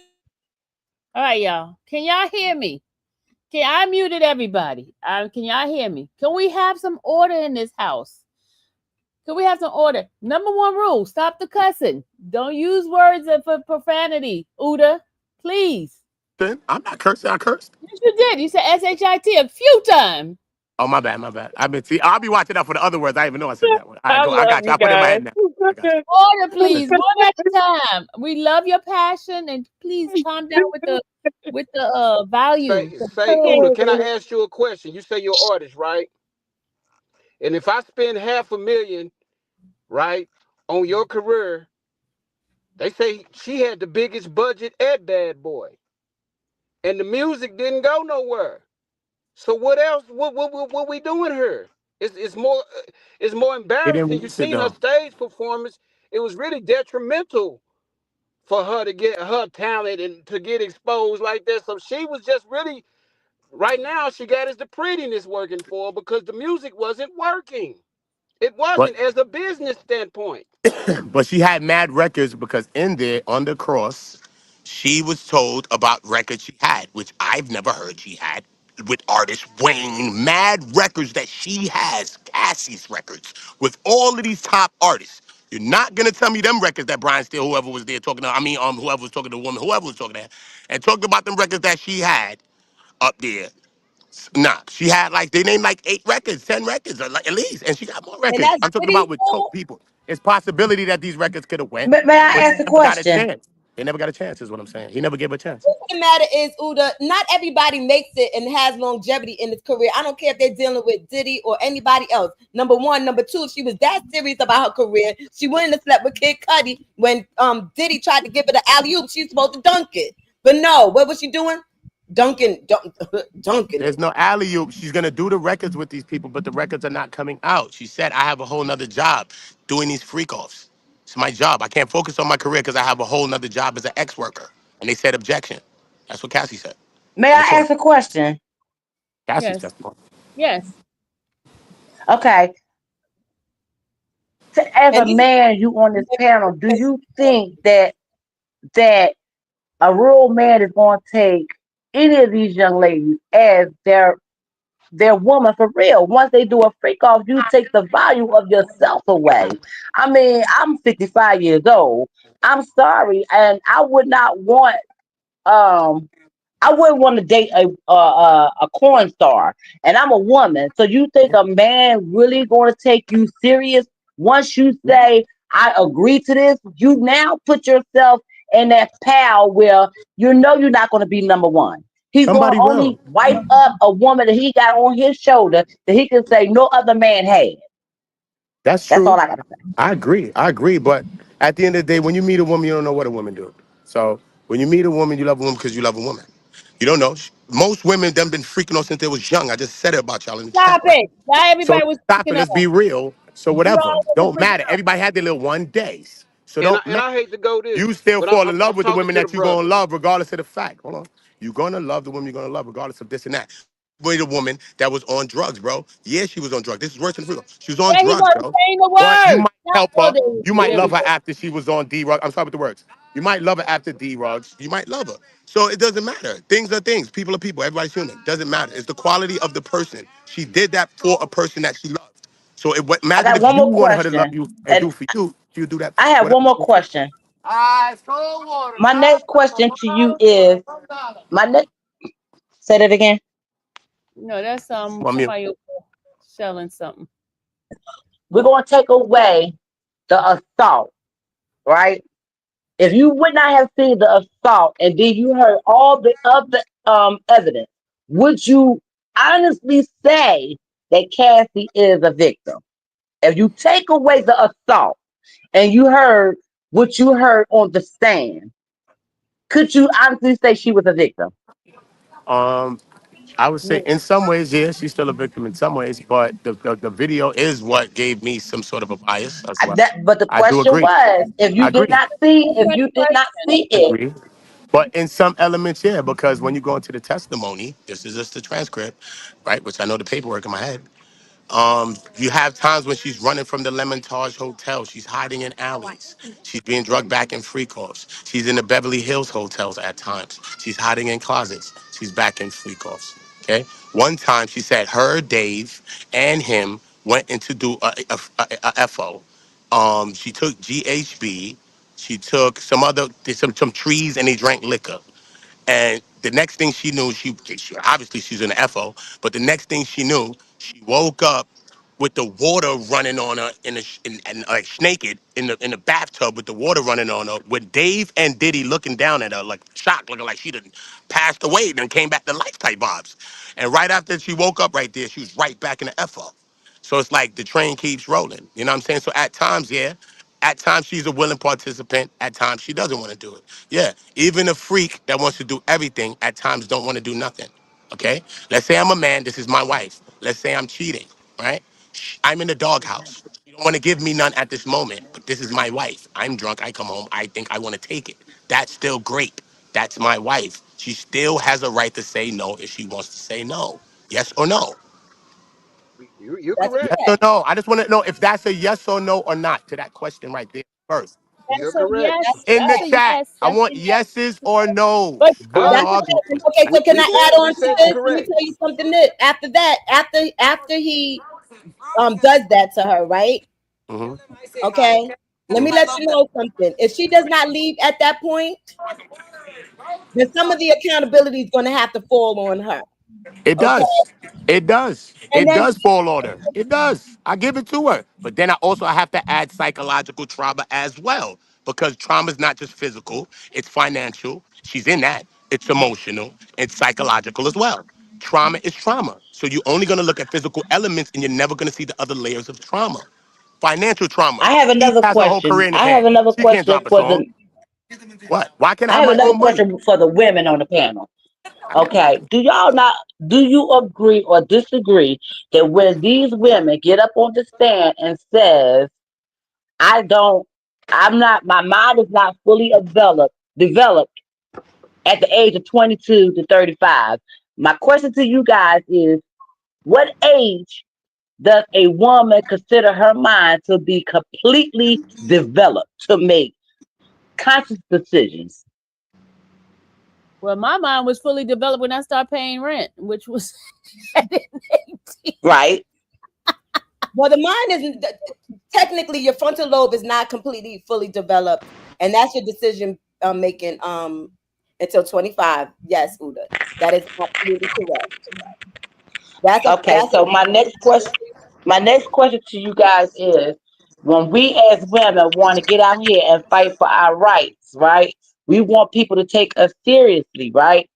All right, y'all. Can y'all hear me? Okay, I muted everybody. Can y'all hear me? Can we have some order in this house? Can we have some order? Number one rule: stop the cussing. Don't use words for profanity. Uda, please. I'm not cursing. I cursed. Yes, you did. You said shit a few times. Oh, my bad, my bad. I'll be watching out for the other words. I didn't even know I said that one. All right, I go. I love got you. you I put it in my guys. head now. I got you. Order, please. One at a time. We love your passion, and please calm down with the volume. Say, Uda, can I ask you a question? You say you're an artist, right? And if I spend 500,000, right, on your career, they say she had the biggest budget at Bad Boy, and the music didn't go nowhere. So what else? What we doing here? It's more He didn't embarrassing. You release it seen her though. stage performance. It was really detrimental for her to get her talent and to get exposed like that. So she was just really right now. She got is the prettiness working for her because the music wasn't working. It But wasn't as a business standpoint. but she had mad records because in there on the cross, She was told about records she had, which I've never heard she had, with artist Wayne. Mad records that she has, Cassie's records, with all of these top artists. You're not gonna tell me them records that Brian Steele, whoever was there talking to, whoever was talking to the woman, whoever was talking to her, and talked about them records that she had up there. Nah, she had like they named like 8 records, 10 records, or like, at least, and she got more And records. that's I'm talking Diddy's about with fault. people. It's possibility that these records could have went, May I but they ask a never got a question? chance. They never got a chance, is what I'm saying. He never gave a chance. The matter is, Uda, not everybody makes it and has longevity in his career. I don't care if they're dealing with Diddy or anybody else. Number one. Number two, if she was that serious about her career, she wouldn't have slept with Kid Cudi when Diddy tried to give her the alley-oop. She's supposed to dunk it. But no, what was she doing? Dunking it. There's no alley oop. She's gonna do the records with these people, but the records are not coming out. She said, "I have a whole nother job doing these freak offs. It's my job. I can't focus on my career because I have a whole nother job as an ex worker." And they said objection. That's what Cassie said May in the I court. ask a question? Cassie's Yes. testimony. Yes. Okay. As And a these man, you on this panel, do you think that a real man is going to take any of these young ladies as their woman for real? Once they do a freak off, you take the value of yourself away. I mean, I'm 55 years old. I'm sorry, and um I wouldn't want to date a corn star, and I'm a woman. So you think a man really going to take you serious once you say I agree to this? You now put yourself in that pile where you know you're not going to be number one. He's going to Somebody will. only wipe up a woman that he got on his shoulder that he can say no other man had. That's That's all true. I got to say. I agree. I agree. But at the end of the day, when you meet a woman, you don't know what a woman do. So when you meet a woman, you love a woman because you love a woman. You don't know. Most women done been freaking out since they was young. I just said it about y'all in the chat, Stop right? it. Why So everybody was stop it. freaking Let's out? be real. So You whatever. all wasn't Don't freaking matter. out. Everybody had their little one days. So And don't matter. I hate to go this, You still but fall in love I'm with the talking women to the that you're gonna brother. love, regardless of the fact. Hold on. You're gonna love the woman you're gonna love, regardless of this and that. With a woman that was on drugs, bro. Yeah, she was on drugs. This is worse than freedom. She was on There he drugs, goes bro. saying the But you word. might Not, help oh, her. You might there we love her go. after she was on D rug. I'm sorry with the words. You might love her after D rugs. You might love her. So it doesn't matter. Things are things. People are people. Everybody's human. Doesn't matter. It's the quality of the person. She did that for a person that she loved. So I imagine got if one you more wanted her to love question, you and and do for you, she would do that I have for one more whatever. question. My next question to you is my next. Say that again. No, that's Well, I mean, somebody selling something. We're going to take away the assault, right? If you would not have seen the assault and then you heard all the other evidence, would you honestly say that Cassie is a victim? If you take away the assault and you heard what you heard on the stand, could you honestly say she was a victim? um, I would say in some ways, yeah, she's still a victim in some ways, but the video is what gave me some sort of a bias as well. But the I do question agree. was, if I you did agree. not see, That's if my you did not question. see I it, agree. But in some elements, yeah, because when you go into the testimony, this is just the transcript, right? Which I know the paperwork in my head. You have times when she's running from the Lemon Taj Hotel. She's hiding in alleys. She's being drugged back in free calls. She's in the Beverly Hills hotels at times. She's hiding in closets. She's back in free calls. Okay. One time she said her, Dave, and him went in to do a FO. She took GHB. She took some trees and they drank liquor. And the next thing she knew, she obviously she's an FO, but the next thing she knew, she woke up with the water running on her in like naked in the bathtub with the water running on her, with Dave and Diddy looking down at her like shocked, looking like she done passed away, then came back to life type vibes. And right after she woke up right there, she was right back in the FO. So it's like the train keeps rolling. You know what I'm saying? So at times, yeah, at times she's a willing participant. At times she doesn't want to do it. Yeah, even a freak that wants to do everything at times don't want to do nothing. Okay? Let's say I'm a man. This is my wife. Let's say I'm cheating, right? I'm in the doghouse. She don't want to give me none at this moment, but this is my wife. I'm drunk. I come home. I think I want to take it. That's still great. That's my wife. She still has a right to say no if she wants to say no. Yes or no? You're That's Yes correct. or correct. no? I just want to know if that's a yes or no or not to that question right there first. You're That's a correct. yes. In the That's a chat. yes. I That's a want yes. yeses or no's. But I don't want But to That's argue. okay. So can I add we on to said this? Let me correct. tell you something. That after that, after he does that to her, right? hmm Okay. Let me let you know something. If she does not leave at that point, then some of the accountability is going to have to fall on her. It Okay. does. It does. And It then does fall on her. It does. I give it to her. But then I have to add psychological trauma as well. Because trauma is not just physical, it's financial. She's in that. It's emotional. It's psychological as well. Trauma is trauma. So you're only gonna look at physical elements and you're never gonna see the other layers of trauma. Financial trauma. I have Eve another has her whole career question. in his I have hand. another She can't question drop a for song. the What? Why can't I I have have my another own money? question for the women on the panel. I got it. Okay. Do you agree or disagree that when these women get up on the stand and says, I don't I'm not my mind is not fully developed at the age of 22 to 35. My question to you guys is what age does a woman consider her mind to be completely developed to make conscious decisions? well, my mind was fully developed when I started paying rent, which was at 18. Right? well, the mind isn't technically your frontal lobe is not completely fully developed, and that's your decision making until 25. Yes, Uda, that is absolutely correct. Okay, That's a so my next question to you guys is when we as women want to get out here and fight for our rights, right? We want people to take us seriously, right?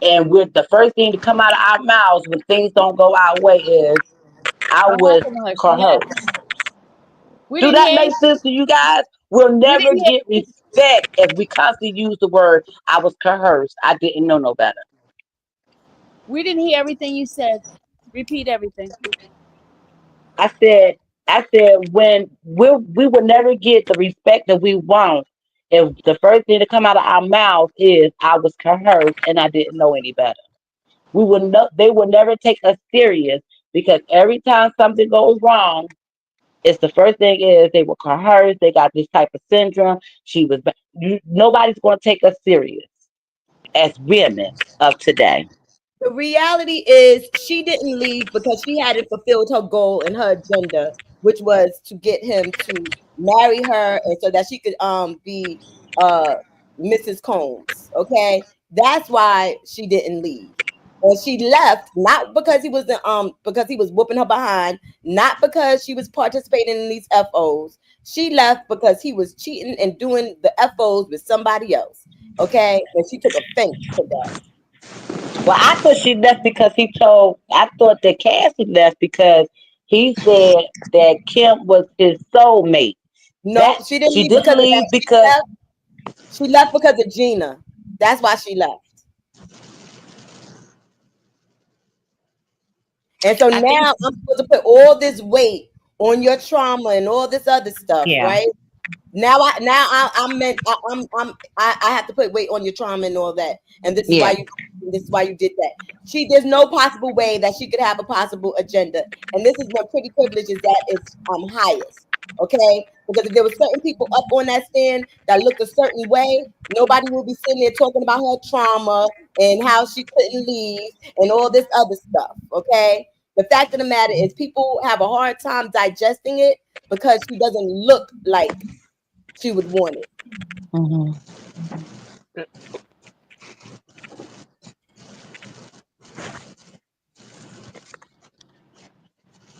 And with the first thing to come out of our mouths when things don't go our way is I What was happened to her? She left. coerced. We Do didn't that hear. make sense to you guys? We'll We never didn't hear. get respect if we constantly use the word I was coerced. I didn't know no better. We didn't hear everything you said. Repeat everything. I said, when we will never get the respect that we want if the first thing to come out of our mouth is I was coerced and I didn't know any better. They will never take us serious because every time something goes wrong, it's the first thing is they were coerced, they got this type of syndrome. Nobody's going to take us serious as women of today. The reality is she didn't leave because she hadn't fulfilled her goal and her agenda, which was to get him to marry her and so that she could be uh Mrs. Combs. Okay. That's why she didn't leave. And she left not because he was whooping her behind, not because she was participating in these FOs. She left because he was cheating and doing the FOs with somebody else. Okay. And she took offense to that. Well, I thought she left because I thought that Cassie left because he said that Kim was his soulmate. No, That she didn't she leave because didn't of that. leave because She left because of Gina. That's why she left. And so I think, now I'm supposed to put all this weight on your trauma and all this other stuff, yeah. right? I'm meant I have to put weight on your trauma and all that. And this Yeah. is why you did that. There's no possible way that she could have a possible agenda. And this is what pretty privilege is at its highest. Okay? Because if there were certain people up on that stand that looked a certain way, nobody will be sitting there talking about her trauma and how she couldn't leave and all this other stuff. Okay. The fact of the matter is people have a hard time digesting it because she doesn't look like she would want it. Mhm.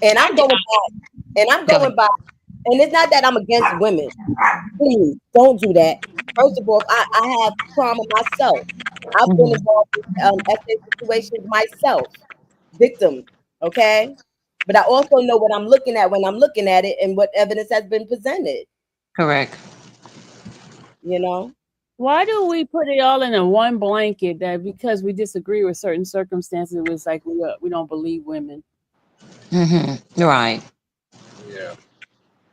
And I I'm did. going by, and I'm Go ahead. going by, and it's not that I'm against women. Please don't do that. First of all, I have trauma myself. I've been Mhm. involved in SA situations myself, victim. Okay, but I also know what I'm looking at when I'm looking at it and what evidence has been presented. Correct. You know. Why do we put it all in a one blanket that because we disagree with certain circumstances, it was like we don't believe women? Right. Yeah.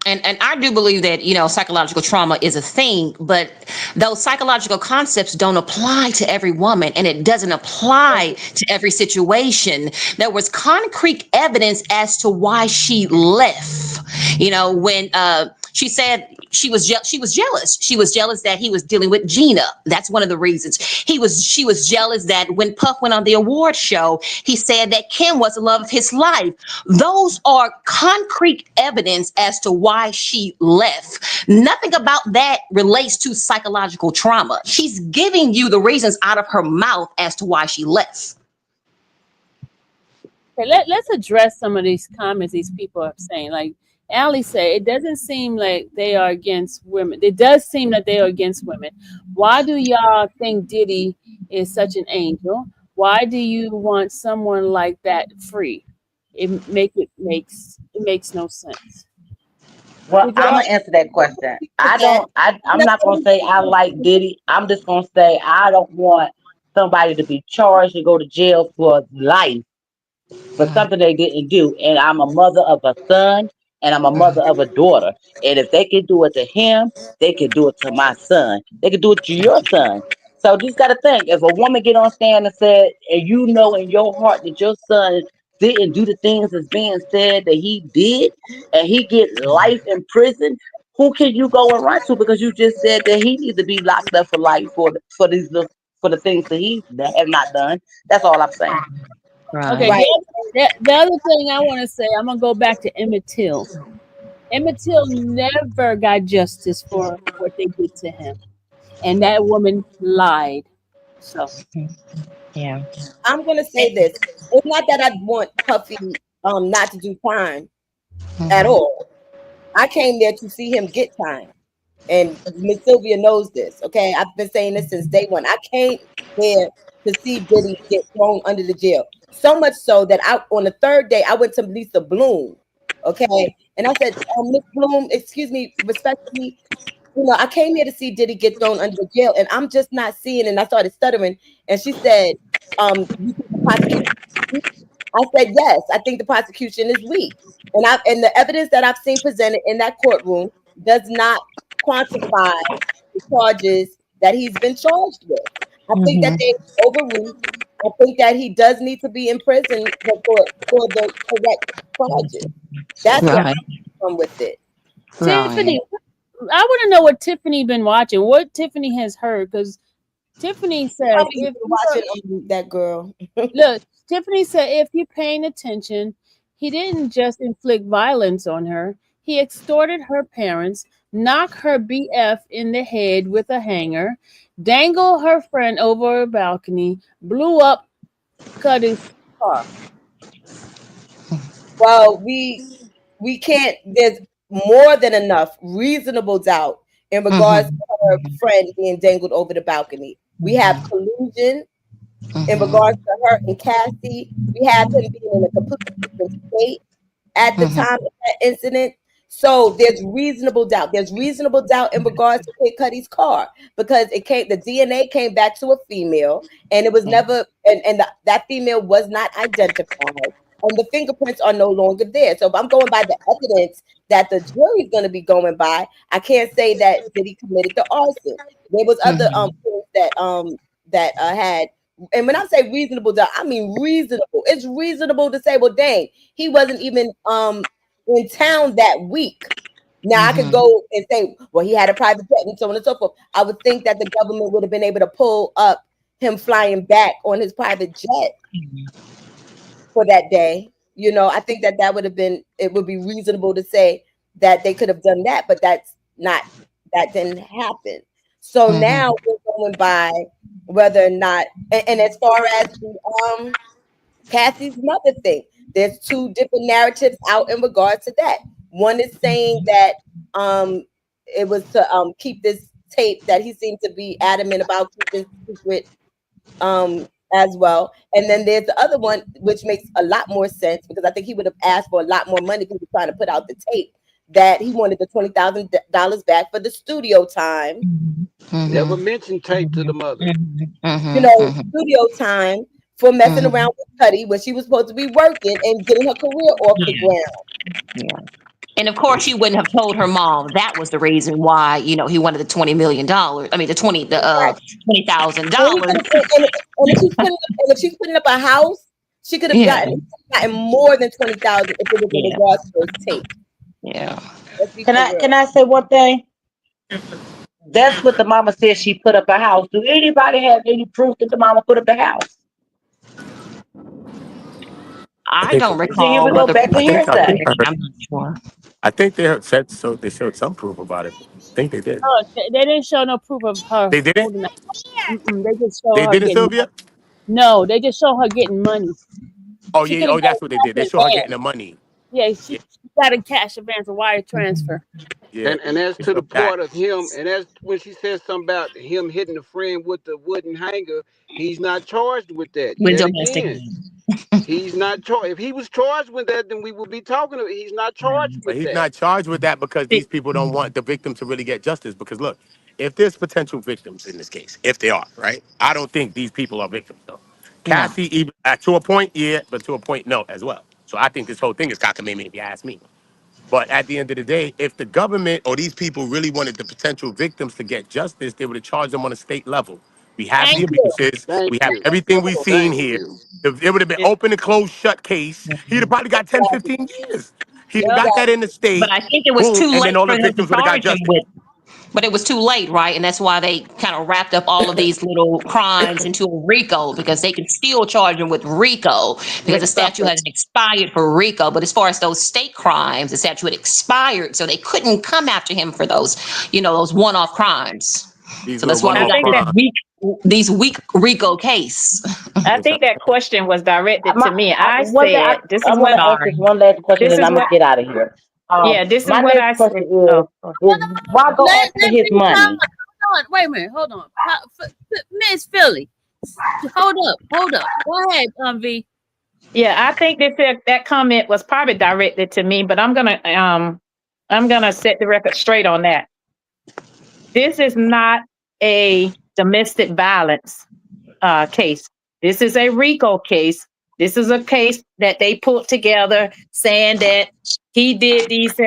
And I do believe that, psychological trauma is a thing, but those psychological concepts don't apply to every woman and it doesn't apply to every situation. There was concrete evidence as to why she left. When She said she was jealous. She was jealous that he was dealing with Gina. That's one of the reasons. She was jealous that when Puff went on the award show, he said that Kim was the love of his life. Those are concrete evidence as to why she left. Nothing about that relates to psychological trauma. She's giving you the reasons out of her mouth as to why she left. Okay, let's address some of these comments these people are saying. Like Allie said, it doesn't seem like they are against women. It does seem that they are against women. Why do y'all think Diddy is such an angel? Why do you want someone like that free? It makes no sense. Well, Did I'm y'all? gonna answer that question. With that, I'm not gonna say I like Diddy. I'm just gonna say I don't want somebody to be charged and go to jail for life for something they didn't do. And I'm a mother of a son and I'm a mother of a daughter. And if they can do it to him, they can do it to my son. They can do it to your son. So just gotta think, if a woman get on stand and said, and you know in your heart that your son didn't do the things that's being said that he did, and he get life in prison, who can you go and run to? Because you just said that he needs to be locked up for life for these for the things that he have not done. That's all I'm saying. Okay, Right. right. the other thing I want to say, I'm gonna go back to Emmett Till. Emmett Till never got justice for what they did to him, and that woman lied. So Yeah. I'm gonna say this. It's not that I want Puffy not to do time at Mhm. all. I came there to see him get time. And Miss Sylvia knows this. Okay. I've been saying this since day one. I came there to see Diddy get thrown under the jail. So much so that on the third day I went to Lisa Bloom. Okay. And I said, Miss Bloom, excuse me, respectfully, I came here to see Diddy get thrown under the jail, and I'm just not seeing. And I started stuttering, and she said, "You think the prosecution is weak?" I said, "Yes, I think the prosecution is weak." And the evidence that I've seen presented in that courtroom does not quantify the charges that he's been charged with. I think that Mhm. they overreach. I think that he does need to be in prison for the correct charges. That's where Right. I'm from with it. Right. Tiffany, I want to know what Tiffany been watching. What Tiffany has heard, because Tiffany said Probably if been you're watching that girl. look, Tiffany said if you're paying attention, he didn't just inflict violence on her. He extorted her parents, knocked her BF in the head with a hanger, dangled her friend over a balcony, blew up Cuddy's car. Well, we can't. There's more than enough reasonable doubt in regards Mhm. to her friend being dangled over the balcony. We have Mhm. collusion in regards Mhm. to her and Cassie. We have him being in a completely different state at the Mhm. time of that incident. So there's reasonable doubt. There's reasonable doubt in regards to Kid Cudi's car because the DNA came back to a female and it was never, that female was not identified and the fingerprints are no longer there. So if I'm going by the evidence that the jury's going to be going by, I can't say that Diddy committed the arson. There was other Mhm. things that had, and when I say reasonable doubt, I mean reasonable. It's reasonable to say, well, dang, he wasn't even in town that week. Now I could Mhm. go and say, well, he had a private jet and so on and so forth. I would think that the government would have been able to pull up him flying back on his private jet for that day. I think that would have been, it would be reasonable to say that they could have done that, but that didn't happen. So now Mhm. we're going by whether or not, and as far as Cassie's mother thing, there's two different narratives out in regards to that. One is saying that it was to keep this tape that he seemed to be adamant about keeping secret as well. And then there's the other one, which makes a lot more sense because I think he would have asked for a lot more money if he was trying to put out the tape. That he wanted the $20,000 back for the studio time. Never Mhm. mentioned tape to the mother. Mhm. Mhm. Studio time for messing around Mhm. with Cuddy when she was supposed to be working and getting her career off the Yeah. ground. Yeah. And of course, she wouldn't have told her mom that was the reason why he wanted the $20 million. I mean, Right. $20,000. And he could have, and if she's putting up a house, Yeah. he could have gotten more than 20,000 if it was in Yeah. regards to those tapes. Yeah. Let's be Can for I real. can I say one thing? That's what the mama said. She put up a house. Do anybody have any proof that the mama put up the house? I I think don't See, here we recall go what the back to proof was. I think hearsay. I heard. I'm not sure. I think they said so. They showed some proof about it. I think they did. Oh, they didn't show no proof of her They didn't. holding that. Mm-mm, they just show They her didn't, getting Sylvia. money. No, they just show her getting money. Oh She yeah. could have Oh, got that's a what they did. They cash saw her getting advance. the money. Yeah, Yeah. she got a cash advance, a wire transfer. Yeah. And as They to the showed that. part of him, and as when she said something about him hitting the friend with the wooden hanger, he's not charged with that. With Yet domestic again, he's not charged. If he was charged with that, then we would be talking. He's not charged But with he's that. not charged with that because these people don't want the victim to really get justice. Because look, if there's potential victims in this case, if they are, right? I don't think these people are victims though. no. Cassie, even to a point, yeah, but to a point, no, as well. So I think this whole thing is cockamamie, if you ask me. But at the end of the day, if the government or these people really wanted the potential victims to get justice, they would have charged them on a state level. We have Thank the you. abuses. Thank We have you. everything we've seen Thank here. you. It would have been It's open and closed shut case. He'd have probably got 10, exactly. 15 years. He'd have got that Exactly. in the But state, I think it was boom, too and then late all for the them to victims would have got charge him justice. with. But it was too late, right? And that's why they kind of wrapped up all of these little crimes into a RICO because they can still charge him with RICO because the With statute something. hasn't expired for RICO. But as far as those state crimes, the statute had expired, so they couldn't come after him for those, those one-off crimes. These So little that's why we I one-off got think that crimes. these weak RICO case. I think Exactly. that question was directed to me. I One thing said, "This I is want what to ask this one last question, this and is I'm gonna what get out of here. yeah, this is My what next I question said." Oh, is why go Let after me his money? hold on. Wait a minute. Hold on. Miss Philly. Hold up. Go ahead, V. yeah, I think that comment was probably directed to me, but I'm gonna set the record straight on that. This is not a domestic violence case. This is a RICO case. This is a case that they put together saying that he did these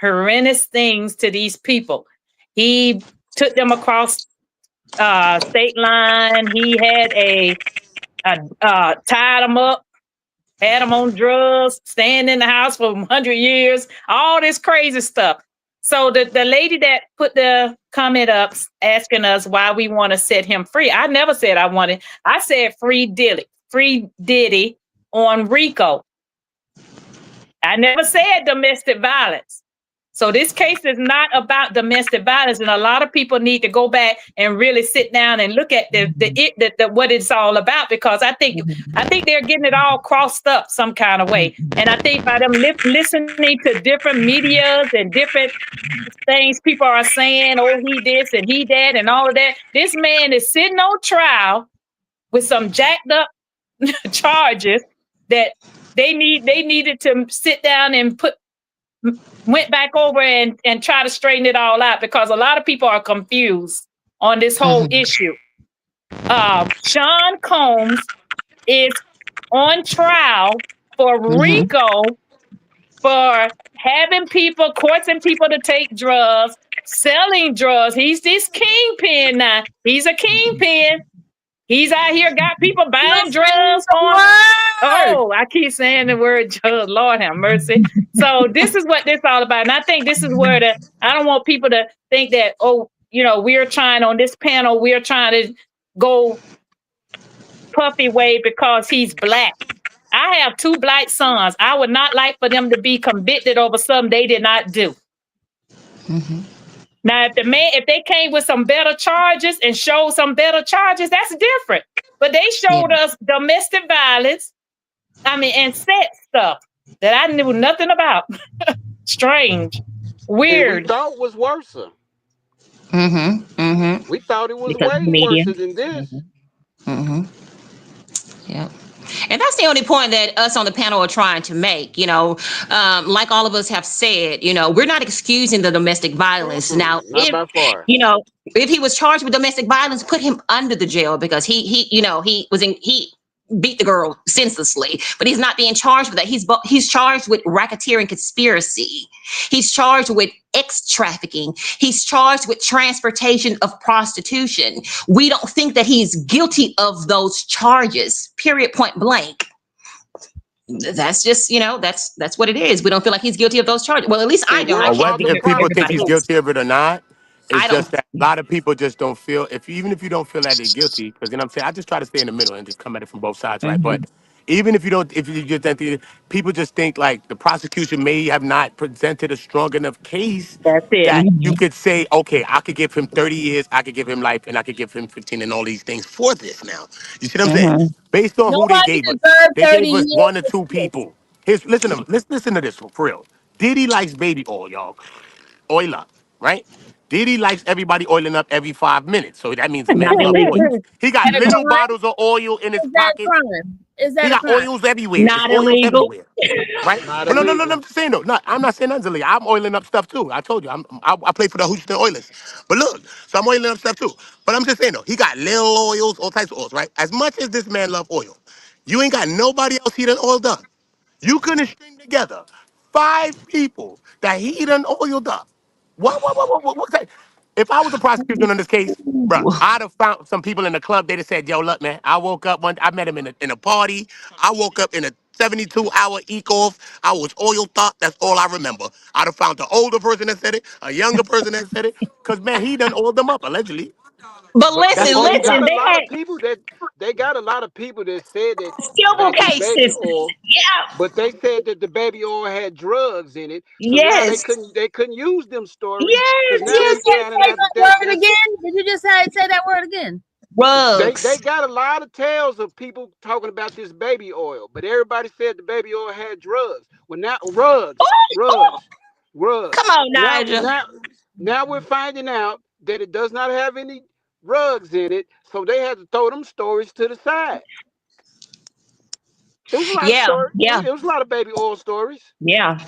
horrendous things to these people. He took them across state line. He had tied them up, had them on drugs, staying in the house for 100 years, all this crazy stuff. So the lady that put the comment up asking us why we want to set him free, I never said I wanted. I said free Diddy on RICO. I never said domestic violence. So this case is not about domestic violence, and a lot of people need to go back and really sit down and look at the what it's all about, because I think they're getting it all crossed up some kind of way. And I think by them listening to different medias and different things people are saying, oh, he this and he that and all of that, this man is sitting on trial with some jacked up charges that they needed to sit down and went back over and try to straighten it all out, because a lot of people are confused on this whole issue. Sean Combs is on trial for RICO for having people, coercing people to take drugs, selling drugs. He's this kingpin now. He's a kingpin. He's out here got people buying drugs on. Oh, I keep saying the word drug. Lord have mercy. So this is what this all about. And I think this is where I don't want people to think that, we're trying on this panel, we're trying to go Puffy way because he's black. I have 2 black sons. I would not like for them to be convicted over something they did not do. Now, if they came with some better charges and showed some better charges, that's different. But they showed us domestic violence, and sex stuff that I knew nothing about. Strange, And weird. we thought was worse. Mm-hmm. We thought it was Because of way the media. worse than this. Yeah. And that's the only point that us on the panel are trying to make. Like all of us have said, we're not excusing the domestic violence. Now, Not by far. if he was charged with domestic violence, put him under the jail, because he beat the girl senselessly, but he's not being charged with that. He's charged with racketeering conspiracy. He's charged with trafficking. He's charged with transportation of prostitution. We don't think that he's guilty of those charges, period, point blank. that's just, that's what it is. We don't feel like he's guilty of those charges. Well, at least I And don't. I where Or can't are whether speak the if for people think everybody he's prosecutors? else. guilty of it or not, it's I don't. just that a lot of people just don't feel if even if you don't feel that they're guilty, because you know what I'm saying, I just try to stay in the middle and just come at it from both sides, right? But Mhm. even if you don't, if you just think people just think like the prosecution may have not presented a strong enough case That's it. that you Mhm. could say, okay, I could give him 30 years, I could give him life, and I could give him 15 and all these things for this now. You see what I'm saying? Mhm. Based on who Nobody deserved they 30 gave us years one or for two shit. people. Here's let's listen to this one for real. Diddy likes baby oil, y'all. Oil up, right? Diddy likes everybody oiling up every 5 minutes. So that means the Not man love oil. illegal. He got That a little crime? bottles of oil in his Is that a pockets. crime? Is He that a got crime? oils everywhere. It's Not oils illegal. everywhere. Right? Not But no. illegal. I'm just saying though. No, I'm not saying nothing illegal. I'm oiling up stuff too. I told you. I play for the Houston Oilers. But look, so I'm oiling up stuff too. But I'm just saying though, he got little oils, all types of oils, right? As much as this man love oil, you ain't got nobody else he done oiled up. You couldn't string together 5 people that he done oiled up. What that? If I was the prosecution on this case, bruh, I'd have found some people in the club. They'd have said, yo, look, man, I woke up I met him in a party. I woke up in a 72-hour eco-off. I was oiled up. That's all I remember. I'd have found the older person that said it, a younger person that said it. Because, man, he done oiled them up, allegedly. But That's listen, all he listen. got. They had They got a lot of people that said civil that the baby cases. oil, Yeah. but they said that the baby oil had drugs in it. So now Yes. they couldn't use them stories Yes. because now Did they you Yes. just Yes. finding say out Yes. that that word that's again? Did you just say that word again? they Rugs. got a lot of tales of people talking about this baby oil, but everybody said the baby oil had drugs. Well, now Come rugs. on, Now Nigel. now now we're finding out that it does not have any rugs in it, so they had to throw them stories to the side. It was a lot of Yeah. stories. Yeah. It was a lot of baby oil stories. Yeah.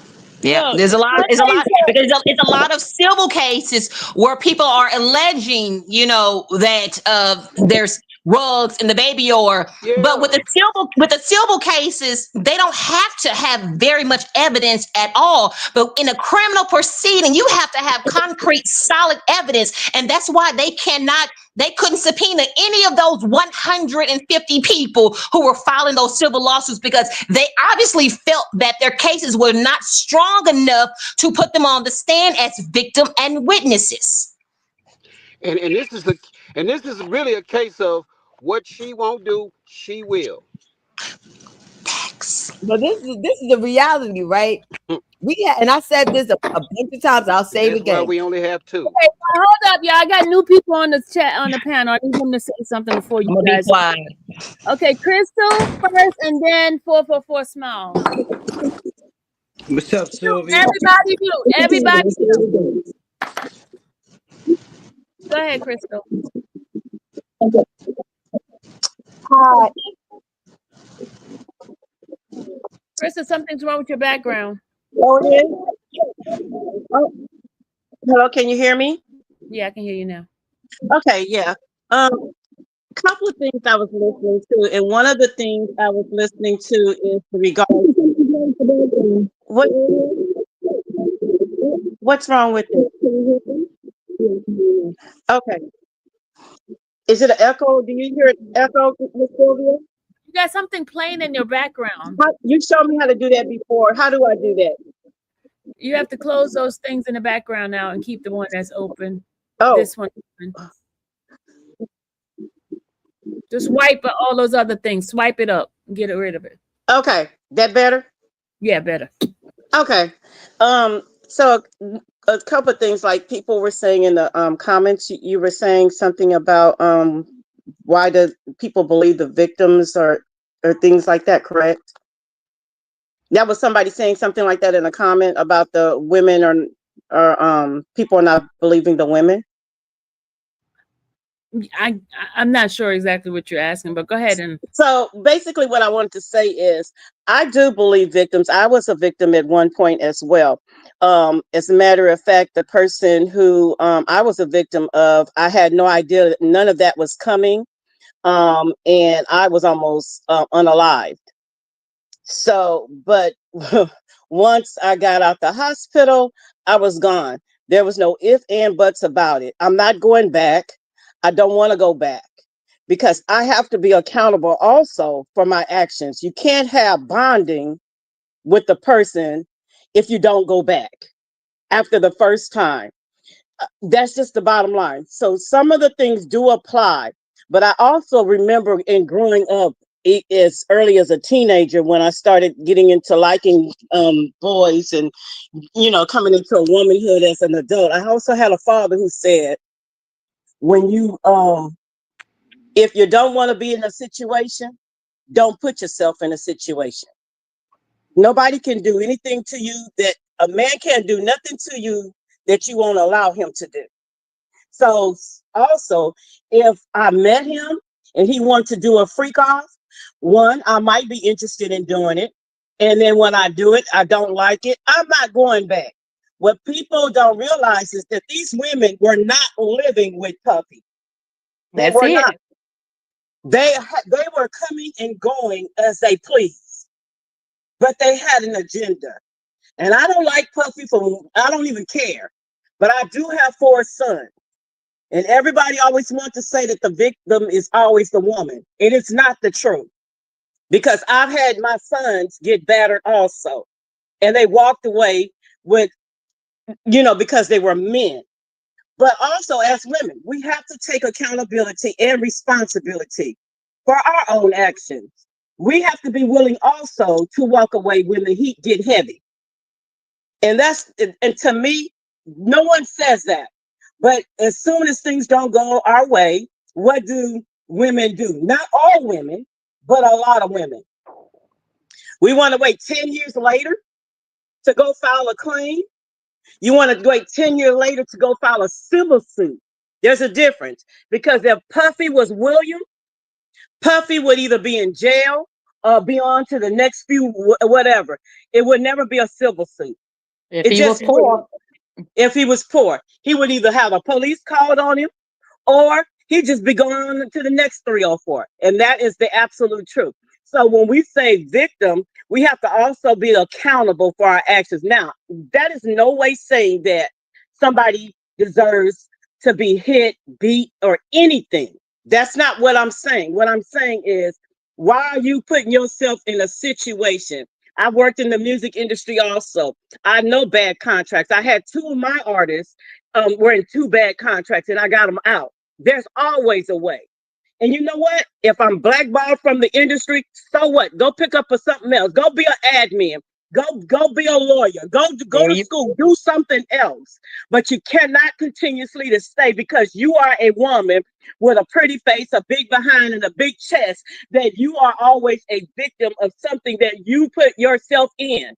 Yeah, Look, there's a lot. It's a Sunday lot said, because it's a lot of civil cases where people are alleging, that there's rugs in the baby, but Yeah. with the civil cases, they don't have to have very much evidence at all. But in a criminal proceeding, you have to have concrete, solid evidence, and that's why they couldn't subpoena any of those 150 people who were filing those civil lawsuits because they obviously felt that their cases were not strong enough to put them on the stand as victim and witnesses. And this is really a case of what she won't do, she will. Facts. But this is the reality, right? And I said this a bunch of times. I'll say it That's why again. we only have two. okay, hold up, y'all. I got new people on the chat on the panel. I need them to say something before you I'm gonna be guys. quiet. Okay, Crystal first, and then 444 Smile. What's up, Sylvia? Everybody mute. Everybody mute. Go ahead, Crystal. Hi. Crystal, something's wrong with your background. Oh, it is? Oh, hello, can you hear me? Yeah, I can hear you now. Okay, yeah. Couple of things I was listening to, and one of the things I was listening to is regarding what what's wrong with it? Okay. Is it an echo? Do you hear an echo, Miss Sylvia? You got something playing in your background. You showed me how to do that before. How do I do that? You have to close those things in the background now and keep the one that's open. Oh, This one open. Just wipe all those other things. Swipe it up. Get rid of it. okay. That better? Yeah, better. Okay. So a couple of things, like people were saying in the comments, you were saying something about why do people believe the victims or things like that, correct? That was somebody saying something like that in a comment about the women or people are not believing the women. I'm not sure exactly what you're asking, but go ahead and. So basically what I wanted to say is I do believe victims. I was a victim at one point as well. As a matter of fact, the person who I was a victim of, I had no idea that none of that was coming. And I was almost unalived. So, but once I got out the hospital, I was gone. There was no if and buts about it. I'm not going back. I don't want to go back. because I have to be accountable also for my actions. You can't have bonding with the person if you don't go back after the first time. That's just the bottom line. So some of the things do apply, but I also remember in growing up as early as a teenager when I started getting into liking boys and coming into a womanhood as an adult. I also had a father who said, when you if you don't want to be in a situation, don't put yourself in a situation. Nobody can do anything to you that a man can't do nothing to you that you won't allow him to do. So also, if I met him and he wanted to do a freak off, one, I might be interested in doing it. And then when I do it, I don't like it, I'm not going back. What people don't realize is that these women were not living with Puffy. They That's were not. it. They were coming and going as they please, but they had an agenda. And I don't like Puffy I don't even care. But I do have 4 sons. And everybody always wants to say that the victim is always the woman. It is not the truth. Because I've had my sons get battered also. And they walked away with, because they were men. But also as women, we have to take accountability and responsibility for our own actions. We have to be willing also to walk away when the heat get heavy. And to me, no one says that. But as soon as things don't go our way, what do women do? Not all women, but a lot of women. We want to wait 10 years later to go file a claim. You want to wait 10 years later to go file a civil suit. There's a difference, because if Puffy was William, Puffy would either be in jail or be on to the next few whatever. It would never be a civil suit. If It he was just poor, If he was poor, he would either have a police called on him or he'd just be going to the next 304. And that is the absolute truth. So when we say victim, we have to also be accountable for our actions. Now, that is no way saying that somebody deserves to be hit, beat, or anything. That's not what I'm saying. What I'm saying is, why are you putting yourself in a situation? I worked in the music industry also. I know bad contracts. I had 2 of my artists were in 2 bad contracts and I got them out. There's always a way. And you know what? If I'm blackballed from the industry, so what? Go pick up for something else. Go be an admin. Go be a lawyer. Go there to you school. Do something else. But you cannot continuously to stay because you are a woman with a pretty face, a big behind, and a big chest, that you are always a victim of something that you put yourself in.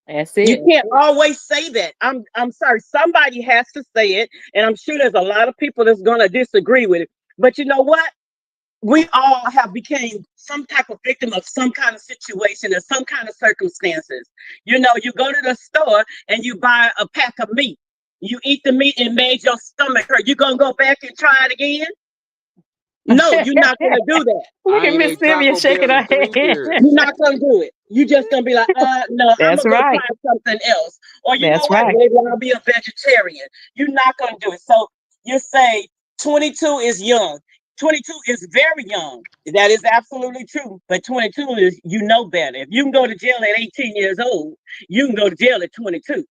that's You it. can't always say that. I'm sorry. Somebody has to say it, and I'm sure there's a lot of people that's gonna disagree with it. But you know what? We all have became some type of victim of some kind of situation or some kind of circumstances. You go to the store and you buy a pack of meat. You eat the meat and made your stomach hurt. You gonna go back and try it again? No, you're not gonna do that. Look I at ain't Miss ate Sylvia Taco shaking Bell in her 3 head. You're years. not gonna do it. You just gonna be like, no, I'm That's gonna go right. try something else. Or you know That's what? right. Maybe I'll be a vegetarian. You're not gonna do it. So you say 22 is young. 22 is very young. That is absolutely true. But 22 is better. If you can go to jail at 18 years old, you can go to jail at 22.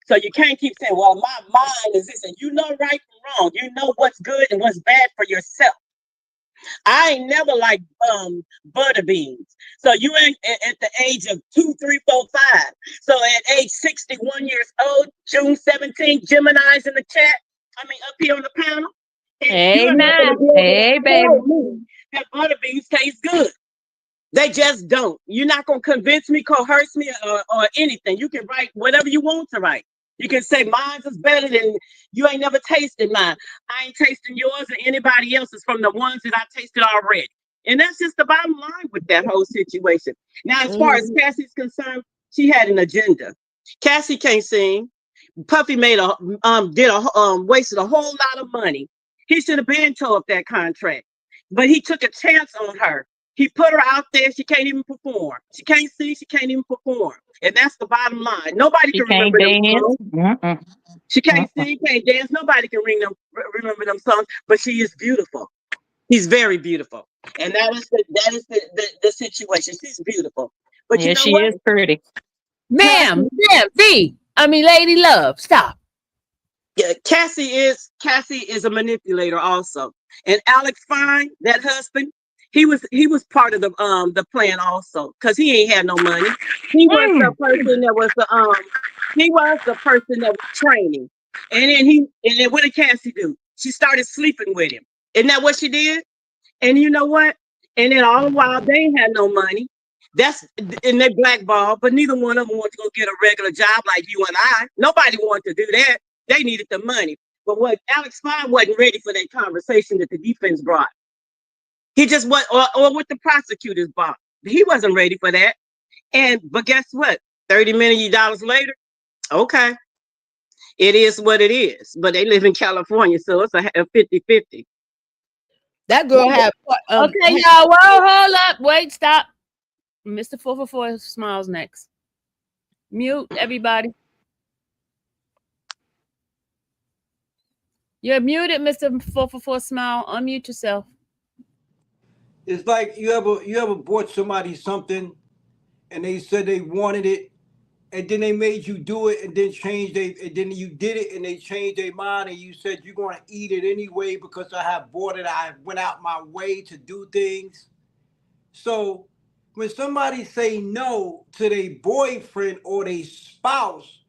So you can't keep saying, well, my mind is this, and you know right from wrong. You know what's good and what's bad for yourself. I ain't never liked butter beans. So you ain't at the age of 2, 3, 4, 5. So at age 61 years old, June 17th, Gemini's in the chat. I mean, up here on the panel. And Hey you're not going to now. be able to Hey baby. tell me that butter beans taste good. They just don't. You're not going to convince me, coerce me, or anything. You can write whatever you want to write. You can say mine's is better than you ain't never tasted mine. I ain't tasting yours or anybody else's from the ones that I tasted already. And that's just the bottom line with that whole situation. Now, as far as Cassie's concerned, she had an agenda. Cassie can't sing. Puffy wasted a whole lot of money. He should have been told that contract, but he took a chance on her. He put her out there. She can't even perform. She can't sing. She can't even perform. And that's the bottom line. Nobody She can can't remember them dance. songs. Mm-mm. She can't Mm-mm. sing, can't dance. Nobody can remember them songs, but she is beautiful. He's very beautiful, and that is the situation. She's beautiful, but you Yeah, know she what, is pretty. Cassie? Lady Love, stop. Yeah, Cassie is a manipulator also, and Alex Fine, that husband, he was part of the plan also, because he ain't had no money. He was the Mm. person that was training, and then what did Cassie do? She started sleeping with him. Isn't that what she did? And you know what? And then all the while they ain't had no money. That's and they blackballed, but neither one of them wanted to go get a regular job like you and I. Nobody wanted to do that. They needed the money. But what Alex Fine wasn't ready for that conversation that the defense brought. He just was, or what the prosecutors brought. He wasn't ready for that. But guess what? $30 million later, okay, it is what it is. But they live in California, so it's a 50-50. That girl had Okay, y'all. Well, hold up. Wait, stop. Mr. 444 smiles next. Mute everybody. You're muted, Mr. 444 smile. Unmute yourself. It's like you ever bought somebody something and they said they wanted it, and then they made you do it, and then and then you did it and they changed their mind, and you said you're gonna eat it anyway because I have bought it. I went out my way to do things. So when somebody say no to their boyfriend or their spouse,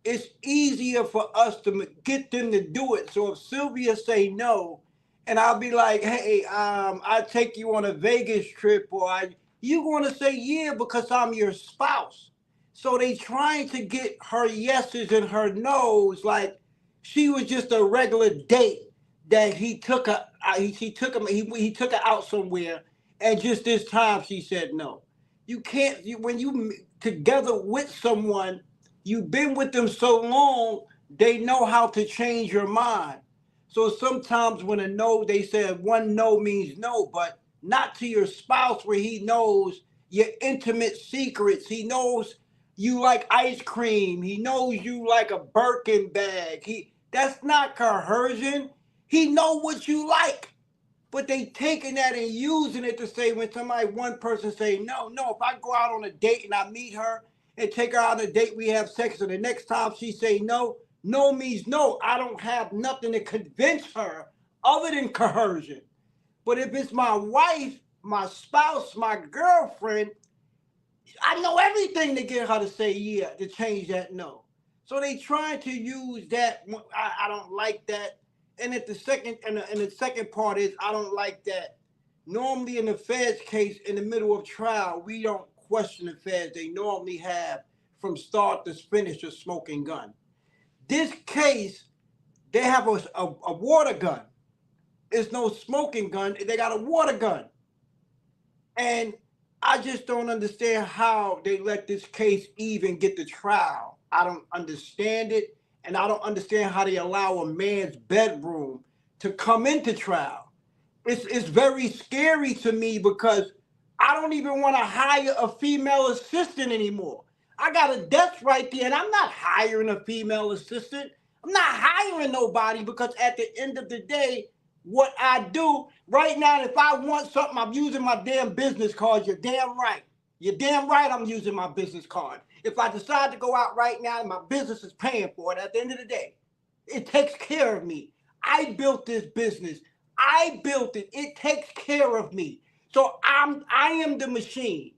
it's easier for us to get them to do it. So if Sylvia say no, and I'll be like, hey, I take you on a Vegas trip, or you gonna say yeah because I'm your spouse. So they trying to get her yeses and her nos, like she was just a regular date that he took her. He took her out somewhere, and just this time she said no. You can't. When you together with someone, you've been with them so long, they know how to change your mind. So sometimes when a no, they said one no means no, but not to your spouse where he knows your intimate secrets. He knows you like ice cream. He knows you like a Birkin bag. That's not coercion. He know what you like. But they taking that and using it to say when one person say no, if I go out on a date and I meet her and take her out on a date, we have sex, and the next time she say no, no means no. I don't have nothing to convince her other than coercion. But if it's my wife, my spouse, my girlfriend, I know everything to get her to say yeah, to change that no. So they trying to use that. I don't like that. And at the second and the second part is I don't like that. Normally in the Fed's case, in the middle of trial, we don't question the Feds. They normally have from start to finish a smoking gun. This case, they have a water gun. It's no smoking gun. They got a water gun. And I just don't understand how they let this case even get to trial. I don't understand it. And I don't understand how they allow a man's bedroom to come into trial. It's very scary to me because I don't even want to hire a female assistant anymore. I got a desk right there, and I'm not hiring a female assistant. I'm not hiring nobody because at the end of the day, what I do right now, if I want something, I'm using my damn business card. You're damn right. You're damn right I'm using my business card. If I decide to go out right now and my business is paying for it, at the end of the day, it takes care of me. I built this business. I built it. It takes care of me. So I am the machine.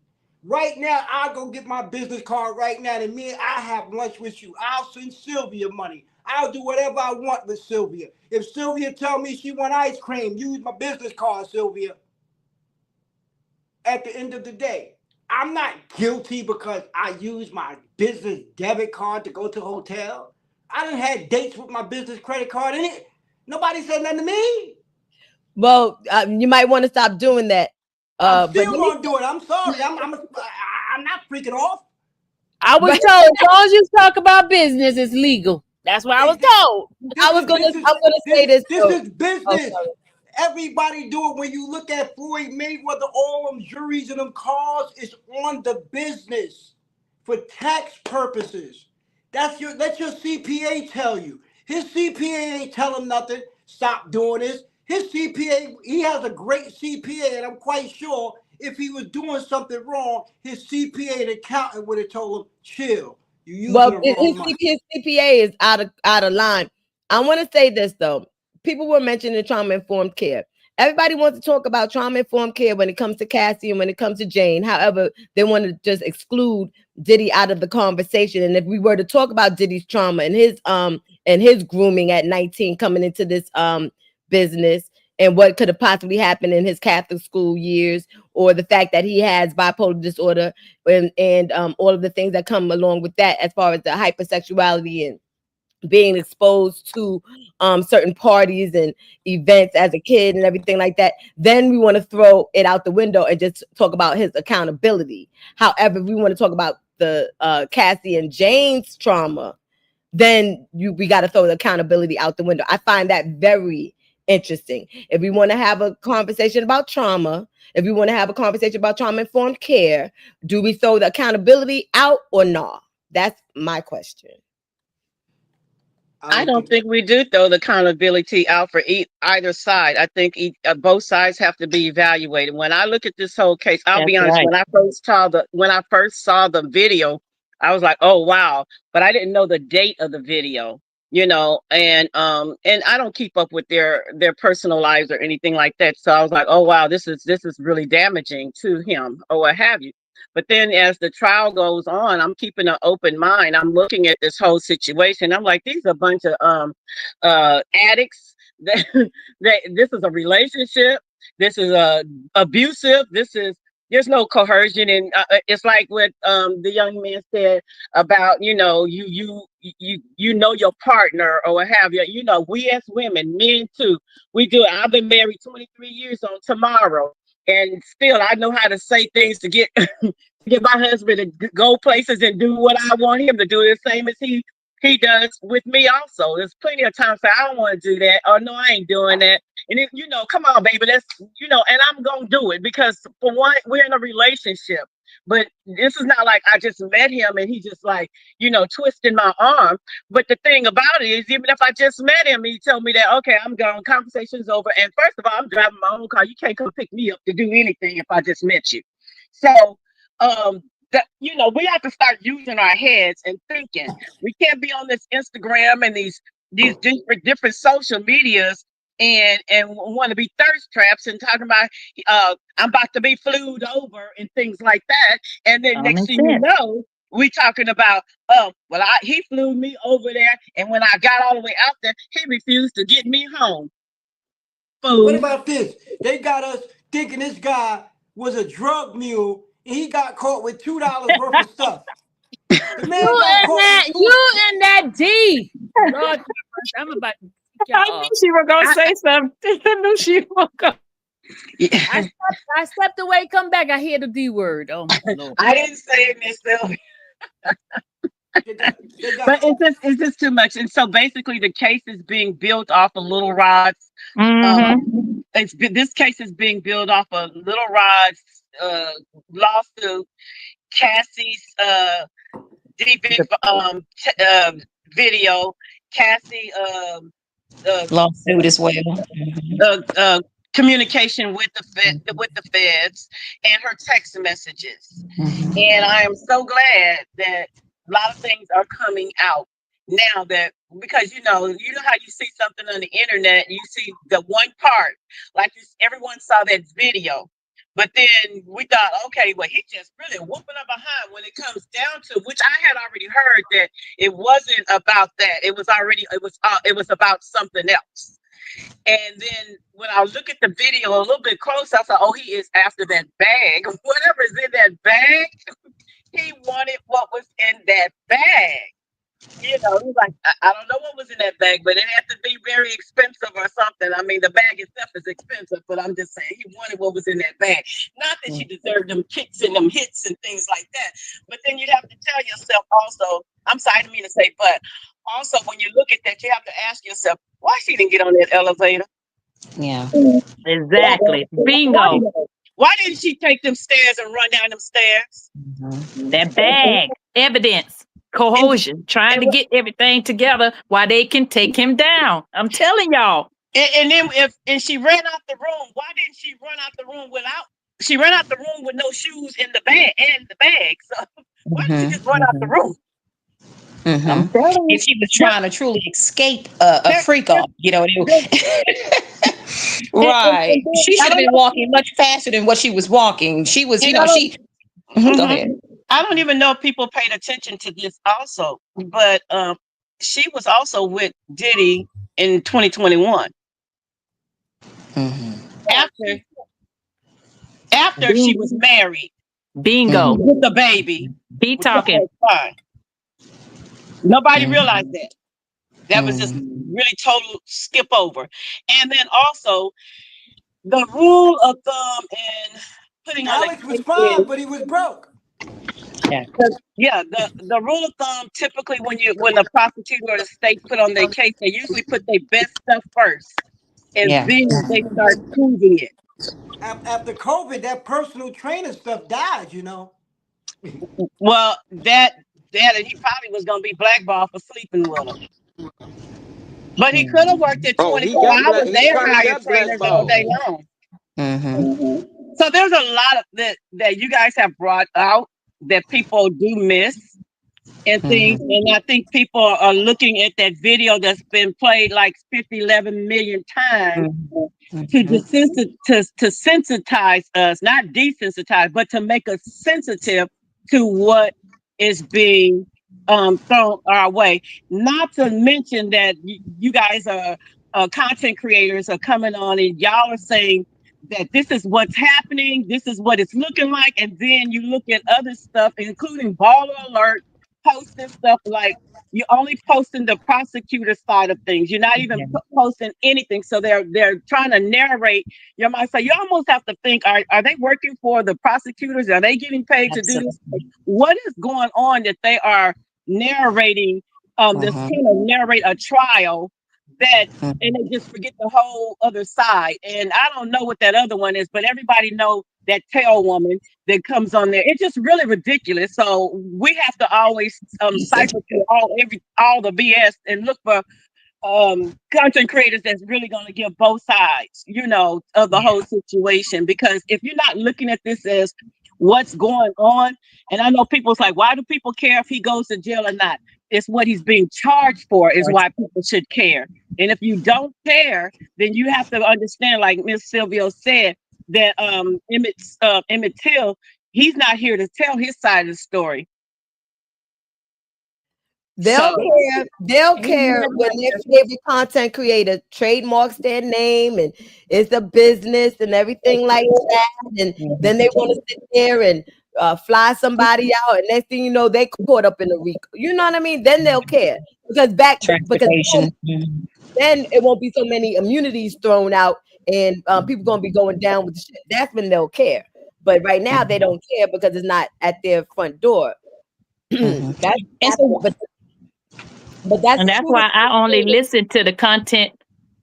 Right now, I'll go get my business card right now, and me, I have lunch with you. I'll send Sylvia money. I'll do whatever I want with Sylvia. If Sylvia tell me she want ice cream, use my business card, Sylvia. At the end of the day, I'm not guilty because I use my business debit card to go to a hotel. I done had dates with my business credit card in it. Nobody said nothing to me. Well, you might want to stop doing that. I'm But still gonna do it. I'm sorry. I'm not freaking off. I was told as long as you talk about business, it's legal. That's what I was told. I'm gonna say this. This is business. Everybody do it. When you look at Floyd Mayweather, all them juries and them cars, it's on the business for tax purposes. Let your CPA tell you. His CPA ain't tell him nothing. Stop doing this. His CPA, he has a great CPA, and I'm quite sure if he was doing something wrong, his CPA and accountant would have told him, chill. You using Well, the his wrong money. CPA is out of line. I want to say this though. People were mentioning trauma informed care. Everybody wants to talk about trauma informed care when it comes to Cassie and when it comes to Jane. However, they want to just exclude Diddy out of the conversation. And if we were to talk about Diddy's trauma and his grooming at 19 coming into this business and what could have possibly happened in his Catholic school years, or the fact that he has bipolar disorder and all of the things that come along with that, as far as the hypersexuality and being exposed to certain parties and events as a kid and everything like that, then we want to throw it out the window and just talk about his accountability. However, if we want to talk about the Cassie and Jane's trauma, then we got to throw the accountability out the window. I find that very interesting. If we want to have a conversation about trauma, if we want to have a conversation about trauma-informed care, do we throw the accountability out or not? That's my question. I don't think we do throw the accountability out for either side. I think both sides have to be evaluated. When I look at this whole case, I'll be That's honest. right. When I first saw the video, I was like, "Oh wow!" But I didn't know the date of the video, and I don't keep up with their personal lives or anything like that. So I was like, "Oh wow, this is really damaging to him or what have you." But then as the trial goes on, I'm keeping an open mind. I'm looking at this whole situation. I'm like, these are a bunch of addicts. This is a relationship. This is abusive. There's no coercion. And it's like what the young man said about, you know your partner or what have you. We as women, men too, we do it. I've been married 23 years on tomorrow. And still, I know how to say things to get get my husband to go places and do what I want him to do, the same as he does with me. Also, there's plenty of times I don't want to do that, or no, I ain't doing that. And come on, baby, and I'm gonna do it because for one, we're in a relationship. But this is not like I just met him and he just like, twisting my arm. But the thing about it is, even if I just met him, he told me that, okay, I'm gone, conversation's over. And first of all, I'm driving my own car. You can't come pick me up to do anything if I just met you. So, we have to start using our heads and thinking. We can't be on this Instagram and these different social medias and want to be thirst traps and talking about I'm about to be flued over and things like that. And then next thing you know, we talking about, he flew me over there, and when I got all the way out there, he refused to get me home. What about this? They got us thinking this guy was a drug mule and he got caught with $2 worth of stuff. The man got caught with you in that deep. Lord, I'm about to I knew she was gonna say something. I knew she was gonna. I stepped away, come back. I hear the D word. Oh my Lord. I didn't say it, Miss Sylvia. But it's just too much. And so basically the case is being built off of Little Rod's. This case is being built off of Little Rod's lawsuit, Cassie's video, Cassie lawsuit as well. Communication with the feds, and her text messages. And I am so glad that a lot of things are coming out now, that because how you see something on the internet, you see the one part, like everyone saw that video, but then we thought, okay, well, he just really whooping up behind. When it comes down to, which I had already heard that it wasn't about that, it was about something else. And then when I look at the video a little bit closer, I thought, oh, he is after that bag. Whatever is in that bag, he wanted what was in that bag. He's like, I don't know what was in that bag, but it had to be very expensive or something. I mean, the bag itself is expensive, but I'm just saying he wanted what was in that bag. Not that she deserved them kicks and them hits and things like that. But then you have to tell yourself also, I'm sorry, I didn't mean to say, but also when you look at that, you have to ask yourself, why she didn't get on that elevator? Yeah. Exactly. Bingo. Why didn't she take them stairs and run down them stairs? That bag, evidence, coercion, trying to get everything together while they can take him down. I'm telling y'all. And then if she ran out the room, why didn't she run out the room without? She ran out the room with no shoes in the bag. So why did she just run out the room? I'm telling you. If she was trying to truly escape a There- freak there- off, you know, there- right? and then She I should have don't been know, walking much faster than what she was walking. She was, you and know, I don't. she. Mhm, go ahead. I don't even know if people paid attention to this also, but she was also with Diddy in 2021 Mm-hmm. after she was married Bingo. with the baby, Keep which y'all talking. is fine. Nobody Mm-hmm. realized that. That was just really total skip over. And then also the rule of thumb in putting on a Alex was case is fine, but he was broke. Yeah. the rule of thumb typically when the prosecutor or the state put on their case, they usually put their best stuff first and Yeah. then they start proving it. After COVID, that personal trainer stuff died, you know. Well, that and he probably was gonna be blackballed for sleeping with her. But he could have worked at Oh, he 24 got black. hours. He They probably hire got trainers all blackballed. day long. Mm-hmm. So there's a lot of that you guys have brought out that people do miss and things. Mm-hmm. And I think people are looking at that video that's been played like 50, 11 million times to to sensitize us, not desensitize, but to make us sensitive to what is being thrown our way. Not to mention that you guys are content creators are coming on and y'all are saying that this is what's happening, this is what it's looking like, and then you look at other stuff, including Baller Alert, posting stuff like you're only posting the prosecutor side of things. You're not even posting anything. So they're trying to narrate your mind. So you almost have to think: Are they working for the prosecutors? Are they getting paid to do this? What is going on that they are narrating? This kind of narrate a trial that, and they just forget the whole other side. And I don't know what that other one is, but everybody know that tail woman that comes on there. It's just really ridiculous. So we have to always cipher through all the BS and look for content creators that's really going to give both sides, you know, of the whole situation. Because if you're not looking at this as what's going on, and I know people's like, why do people care if he goes to jail or not? It's what he's being charged for is why people should care. And if you don't care, then you have to understand, like Miss Silvio said, that Emmett Till, he's not here to tell his side of the story. They'll care. They'll care when their favorite content creator trademarks their name and it's a business and everything like that. And then they want to sit there and fly somebody out, and next thing you know, they caught up in the Rico. You know what I mean? Then they'll care because then it won't be so many immunities thrown out, and people gonna be going down with the shit. That's when they'll care. But right now they don't care because it's not at their front door. And that's why I only listen to the content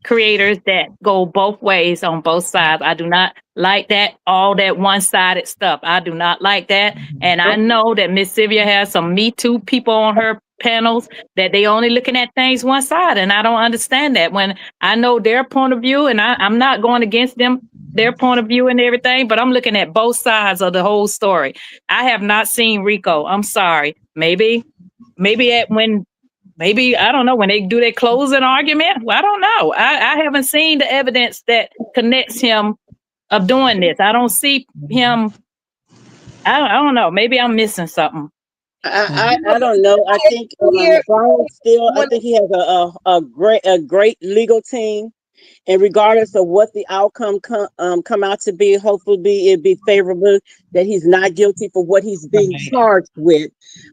creators that go both ways on both sides. I do not like that, all that one-sided stuff. I do not like that. And I know that Miss Sylvia has some Me Too people on her panels that they only looking at things one side. And I don't understand that when I know their point of view, and I'm not going against them, their point of view and everything, but I'm looking at both sides of the whole story. I have not seen Rico. I'm sorry. Maybe I don't know, when they do their closing argument. Well, I don't know. I haven't seen the evidence that connects him of doing this. I don't see him. I don't know. Maybe I'm missing something. I don't know. I think Brian still. I think he has a great legal team, and regardless of what the outcome come out to be, hopefully it be favorable that he's not guilty for what he's being charged with.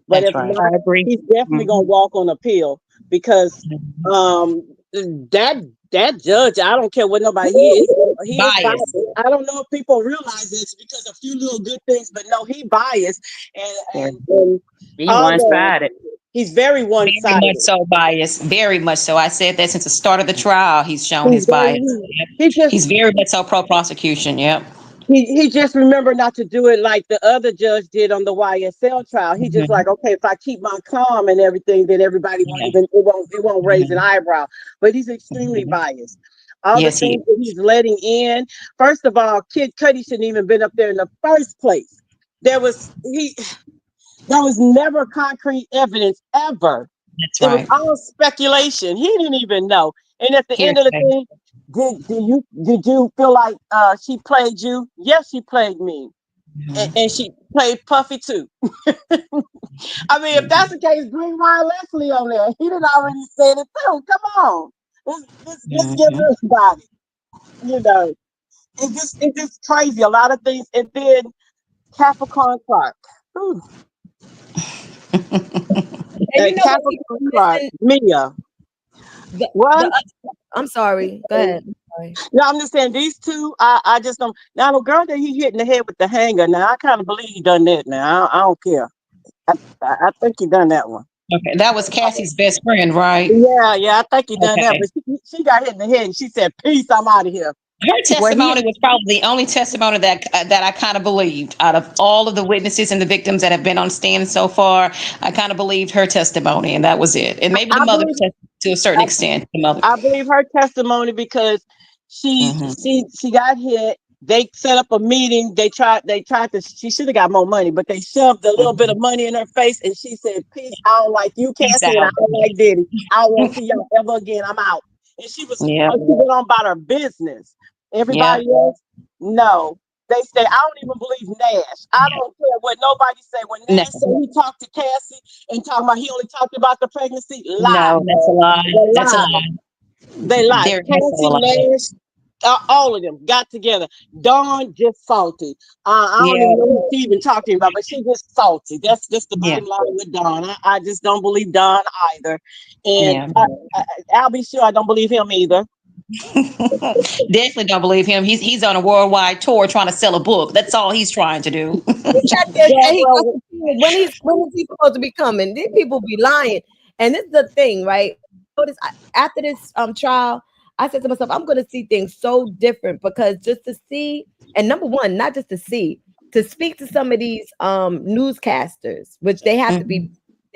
But if not, I agree. he's definitely gonna walk on appeal because that judge, I don't care what nobody is, he is biased. I don't know if people realize this because a few little good things, but no, he biased and He one-sided. He's very one-sided. Very much so biased. Very much so. I said that since the start of the trial, he's shown his bias. He's very much so pro-prosecution. Yep. He just remembered not to do it like the other judge did on the YSL trial. He just like, okay, if I keep my calm and everything, then everybody won't even it won't raise an eyebrow. But he's extremely biased. All the Yes, he things that he's letting in. First of all, Kid Cudi shouldn't even been up there in the first place. There was never concrete evidence ever. That's It was right. all speculation. He didn't even know. And at the end of the Hearsay. thing, did you feel like she played you? Yes, she played me. And she played Puffy too. I mean, if that's the case, bring Ryan Leslie on there. He did already said it too. Come on. Let's give Mhm. everybody. You know, it's just crazy. A lot of things. And then Capricorn Clark. Whew. And you know what Capricorn people Clark. missing? Mia. The What? I'm sorry. Go ahead. I'm sorry. No, I'm just saying these two. I just don't. Now the girl that he hit in the head with the hanger. Now I kind of believe he done that. Now I don't care. I think he done that one. Okay, that was Cassie's best friend, right? Yeah, I think he done that. Okay. But she got hit in the head and she said, "Peace, I'm out of here." Her Where he testimony was probably the only testimony that I kind of believed out of all of the witnesses and the victims that have been on stand so far. I kind of believed her testimony, and that was it. And maybe the I mother believe to a certain extent, the mother. I believe her testimony because she Hmm. she she got hit. They set up a meeting. They tried to. She should have got more money, but they shoved a little bit of money in her face, and she said, "Peace. I don't like you, Peace Cassie, and I out. don't like Diddy. I won't see y'all ever again. I'm out." And she Yeah, went on about her business. yeah, Everybody else, no. They say, I don't even believe Nash. I yeah. don't care what nobody say. When No, Nash said he talked to Cassie and talking about he only talked about the pregnancy, lie. no, that's a lie. They That's a lie. lie. They lie. There is a Cassie, lie. Nash, all of them got together. Dawn just salty. I don't Yeah, even know who she even talking about, but she just salty. That's just the yeah, bottom line with Dawn. I just don't believe Dawn either. And yeah. I'll be sure I don't believe him either. Definitely don't believe him. He's on a worldwide tour trying to sell a book. That's all he's trying to do. He sat there and Yeah, said he got well, to see it. When is he supposed to be coming? These people be lying. And this is the thing, right? Notice after this trial, I said to myself, I'm gonna see things so different because just to see, and number one, not just to see, to speak to some of these newscasters, which Mhm. they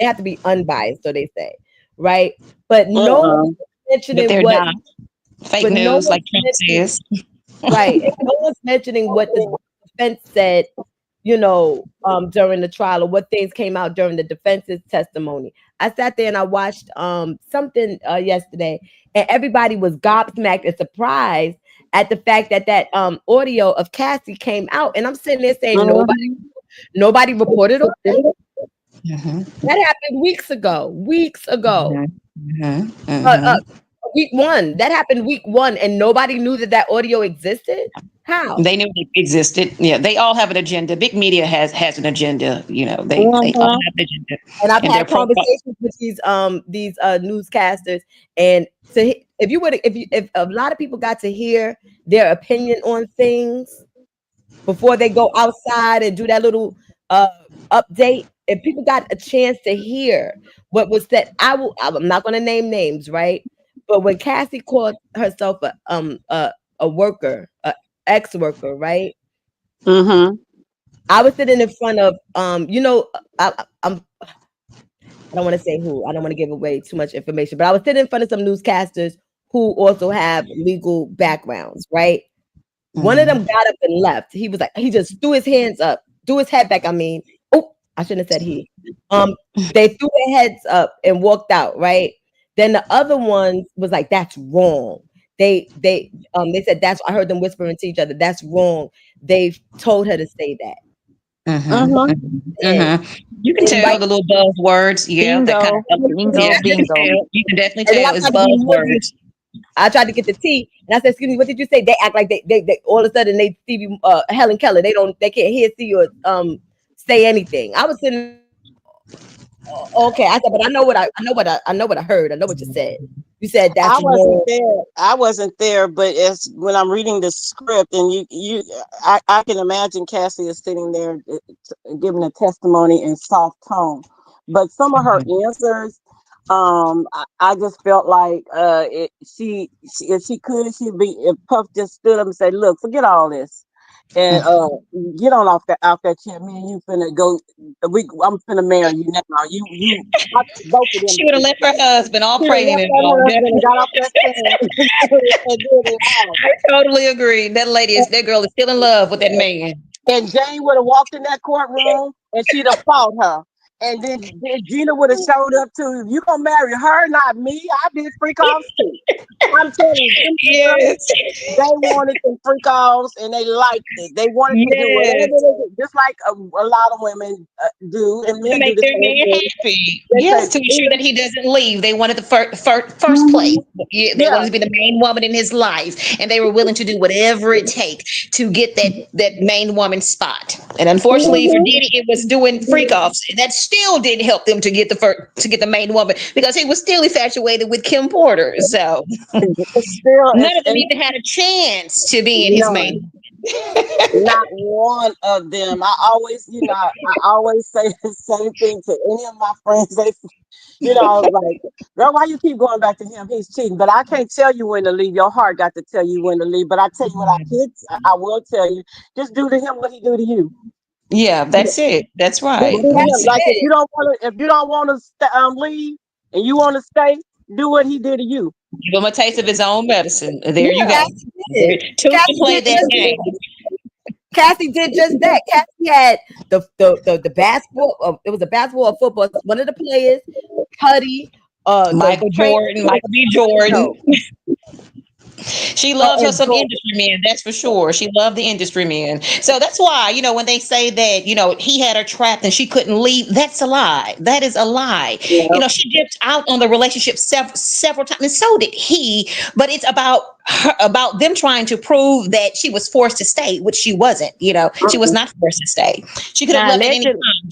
have to be unbiased, so they say, right? But no uh-uh. one But mentioning they're what not fake but no news, one's like Trump mentioning says. right, and no one's mentioning what the defense said, during the trial or what things came out during the defense's testimony. I sat there and I watched something yesterday, and everybody was gobsmacked and surprised at the fact that audio of Cassie came out, and I'm sitting there saying Mhm. nobody reported on this. Mhm, That happened weeks ago. Weeks ago. mhm, mhm, Uh, uh, mhm. week one. That happened week one, and nobody knew that audio existed. How? They knew it existed. Yeah, they all have an agenda. Big media has an agenda. You know, they all Mhm. have an agenda, And I've and their had profile. conversations with these newscasters, and if a lot of people got to hear their opinion on things before they go outside and do that little uh update, if people got a chance to hear what was said, I'm not going to name names, right? But when Cassie called herself a worker, a ex-worker, right? Mhm. I was sitting in front of I'm I don't want to say who. I don't want to give away too much information, but I was sitting in front of some newscasters who also have legal backgrounds, right? One of them Mhm. got up and left. He was like, he just threw his hands up, threw his head back. I mean, oh, I shouldn't have said he. They threw their heads up and walked out, right? Then the other ones was like, that's wrong. They said that's I heard them whispering to each other, that's wrong. They told her to say that. Mhm, Mhm. mhm, And mhm. You can and right tell the little buzzwords. Yeah, that kind of Bingo, stuff. bingo, Yeah, you can bingo. tell. You can definitely then I tell it's tried to be nosy. buzzwords. I tried to get the tea, and I said, "Excuse me, what did you say?" They act like they all of a sudden they Stevie Helen Keller. They can't hear, see, or say anything. I was sitting. Okay, I said, but I know what I heard. I know what you said. You said I that's wasn't wrong. there. I wasn't there, but it's when I'm reading the script and I can imagine Cassie is sitting there giving a testimony in soft tone. But some of her Mhm. answers, I just felt like she if she could, she'd be if Puff just stood up and said, "Look, forget all this." And get on off that chair. Me and you finna go. I'm finna marry you now. Both of them. She would have left her husband all She done pregnant left and her all. husband and got off that stand and did it all. I totally agree. That girl is still in love with that man. And Jane would have walked in that courtroom and she'd have fought her. And then Gina would have showed up too. You gonna marry her, not me? I did freak offs too. I'm telling you, Yes. they wanted some freak offs and they liked it. They wanted to do whatever Yes. they did, just like a lot of women do, and To men do make the their same man thing. happy. They Yes, say, to ensure that he doesn't leave. They wanted the first place. Yeah, they yeah, wanted to be the main woman in his life. And they were willing to do whatever it takes to get that main woman spot. And unfortunately for Diddy, it was doing freak offs. That still didn't help them to get the main woman because he was still infatuated with Kim Porter. So it's still, none of them even had a chance to be in his no, main. not one of them. I always say the same thing to any of my friends. I was like, girl, why you keep going back to him? He's cheating. But I can't tell you when to leave. Your heart got to tell you when to leave. But I tell you what I will tell you. Just do to him what he do to you. Yeah, that's it. That's Do right. to him. That's Like it. if you don't want to leave and you want to stay, do what he did to you. Give him a taste of his own medicine. There you go. Cassie did. Choose to Cassie play did that just game. Cassie did just that. Cassie had the basketball. It was a basketball or football. One of the players, Cuddy, Michael Jordan, Michael B. Jordan. She loves her and some Jordan. industry men, that's for sure. She loved the industry men. So that's why, when they say that, he had her trapped and she couldn't leave, that's a lie. That is a lie. Yeah. She dipped out on the relationship several times, and so did he. But it's about them trying to prove that she was forced to stay, which she wasn't. She was not forced to stay. She could have Now, left at any allegedly, time.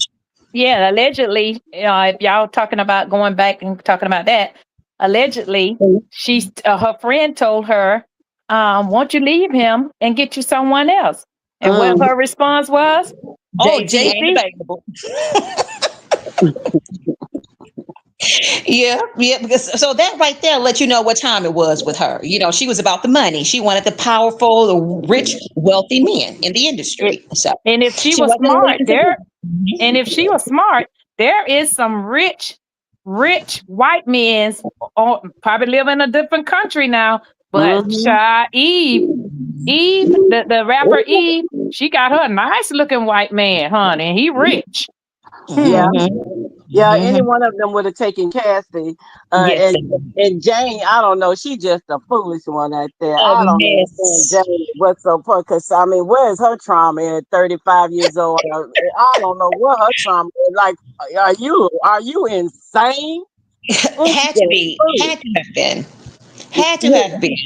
yeah, allegedly, if y'all talking about going back and talking about that, allegedly, her friend told her, "Won't you leave him and get you someone else?" And what her response was, Oh, Jay ain't JC. available. Yeah, because so that right there let you know what time it was with her. She was about the money. She wanted the powerful, the rich, wealthy men in the industry. So And if she she was wasn't smart, leaving for there is some rich white men probably live in a different country now. But Eve, the rapper Eve, she got her a nice looking white man, honey, and he rich. Yeah. Yeah, Mhm. any one of them would have taken Cassie. Yes. And Jane, I don't know. She just a foolish one out there. A I don't understand mess. Jane what's so poor. Because, where's her trauma at 35 years old? I don't know what her trauma is. Like, are you insane? It's Had to just be. foolish. Had to have been. Had to have been.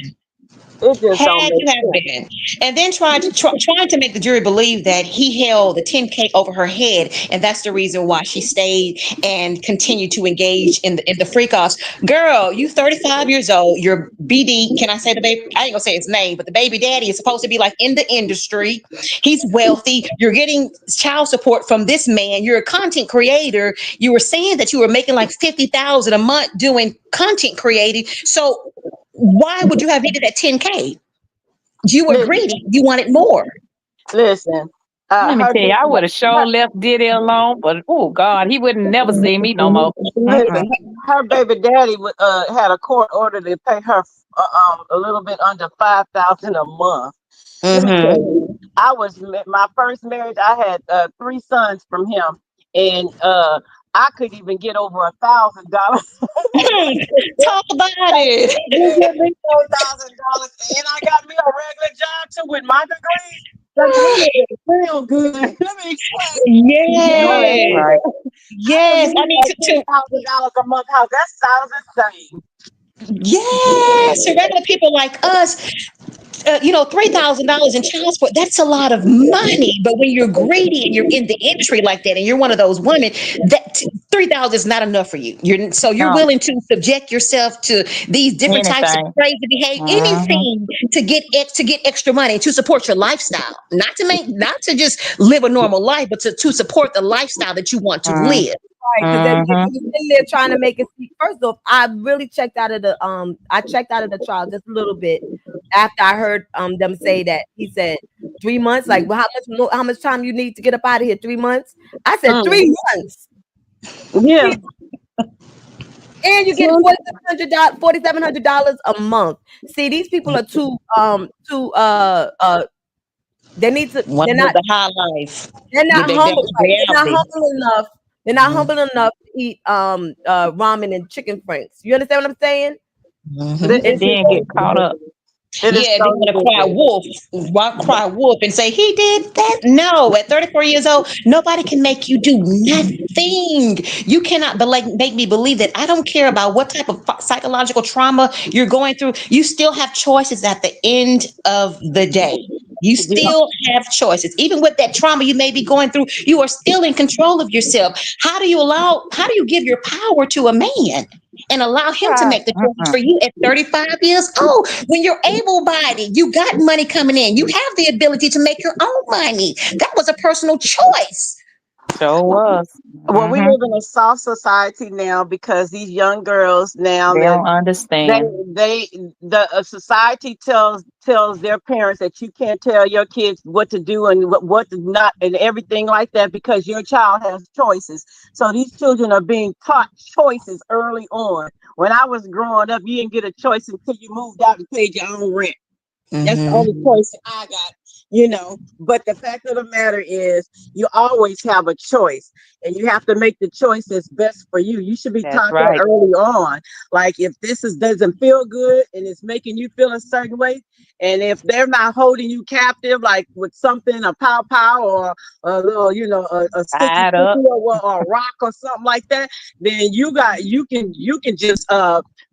It just don't Had make to have sense. been. And then trying to make the jury believe that he held the 10K over her head, and that's the reason why she stayed and continued to engage in the freak offs. Girl, you 35 years old. You're BD. Can I say the baby? I ain't gonna say his name, but the baby daddy is supposed to be like in the industry. He's wealthy. You're getting child support from this man. You're a content creator. You were saying that you were making like $50,000 a month doing content creating. So why would you have needed that 10K? You were Listen, greedy. You wanted more. listen. Let me Her tell you, I would have sure her, left Diddy alone, but oh God, he wouldn't never see me no more. listen. Her baby daddy had a court order to pay her a little bit under $5,000 a month. Let me tell Mm-hmm. you, my first marriage. I had 3 sons from him, and I could even get over $1,000. Talk about it. You give me $4,000, and I got me a regular job too with my degrees. Let me feel good. Let me explain. No, that's Yes. right. I don't Yes. I need mean, that $10,000 a month house. That sounds insane. yes. To regular people like us, $3,000 in child support, that's a lot of money. But when you're greedy and you're in the industry like that, and you're one of those women, that 3,000 is not enough for you. You're No, willing to subject yourself to these different types of anything. crazy behavior, anything to get extra money to support your lifestyle, not to just live a normal life, but to support the lifestyle that you want to Mm-hmm. live. Right, because they were sitting there trying to make it see. First off, I really checked out of the trial just a little bit after I heard them say that he said 3 months. Like, well, how much time you need to get up out of here? 3 months. I said 3 months. Yeah. And you get $4,700 a month. See, these people are too they need to. One They're with not. the high life. They're not There's humble. Right? They're not reality. humble enough. They're not humble enough to eat ramen and chicken franks. You understand what I'm saying? It And is then so get caught up. ridiculous. It is Yeah, they so want to cry ridiculous. wolf, cry wolf, and say he did that. No, at 34 years old, nobody can make you do nothing. You cannot make me believe that. I don't care about what type of psychological trauma you're going through. You still have choices at the end of the day. You Yeah. still have choices. Even with that trauma you may be going through, you are still in control of yourself. How do you give your power to a man and allow him to Right. make the choices for you at 35 years old? When you're able-bodied, you got money coming in, you have the ability to make your own money. That was a personal choice. Sure was. Well, we Hmm. live in a soft society now because these young girls now They that don't understand. the society tells their parents that you can't tell your kids what to do and what to not and everything like that because your child has choices. So these children are being taught choices early on. When I was growing up, you didn't get a choice until you moved out and paid your own rent. That's the only choice I got. But the fact of the matter is, you always have a choice, and you have to make the choice that's best for you. You should be That's taught that right. early on. Like if doesn't feel good and it's making you feel a certain way, and if they're not holding you captive, like with something, a pow or a little, a sticky Tied up. or a rock or something like that, then you can just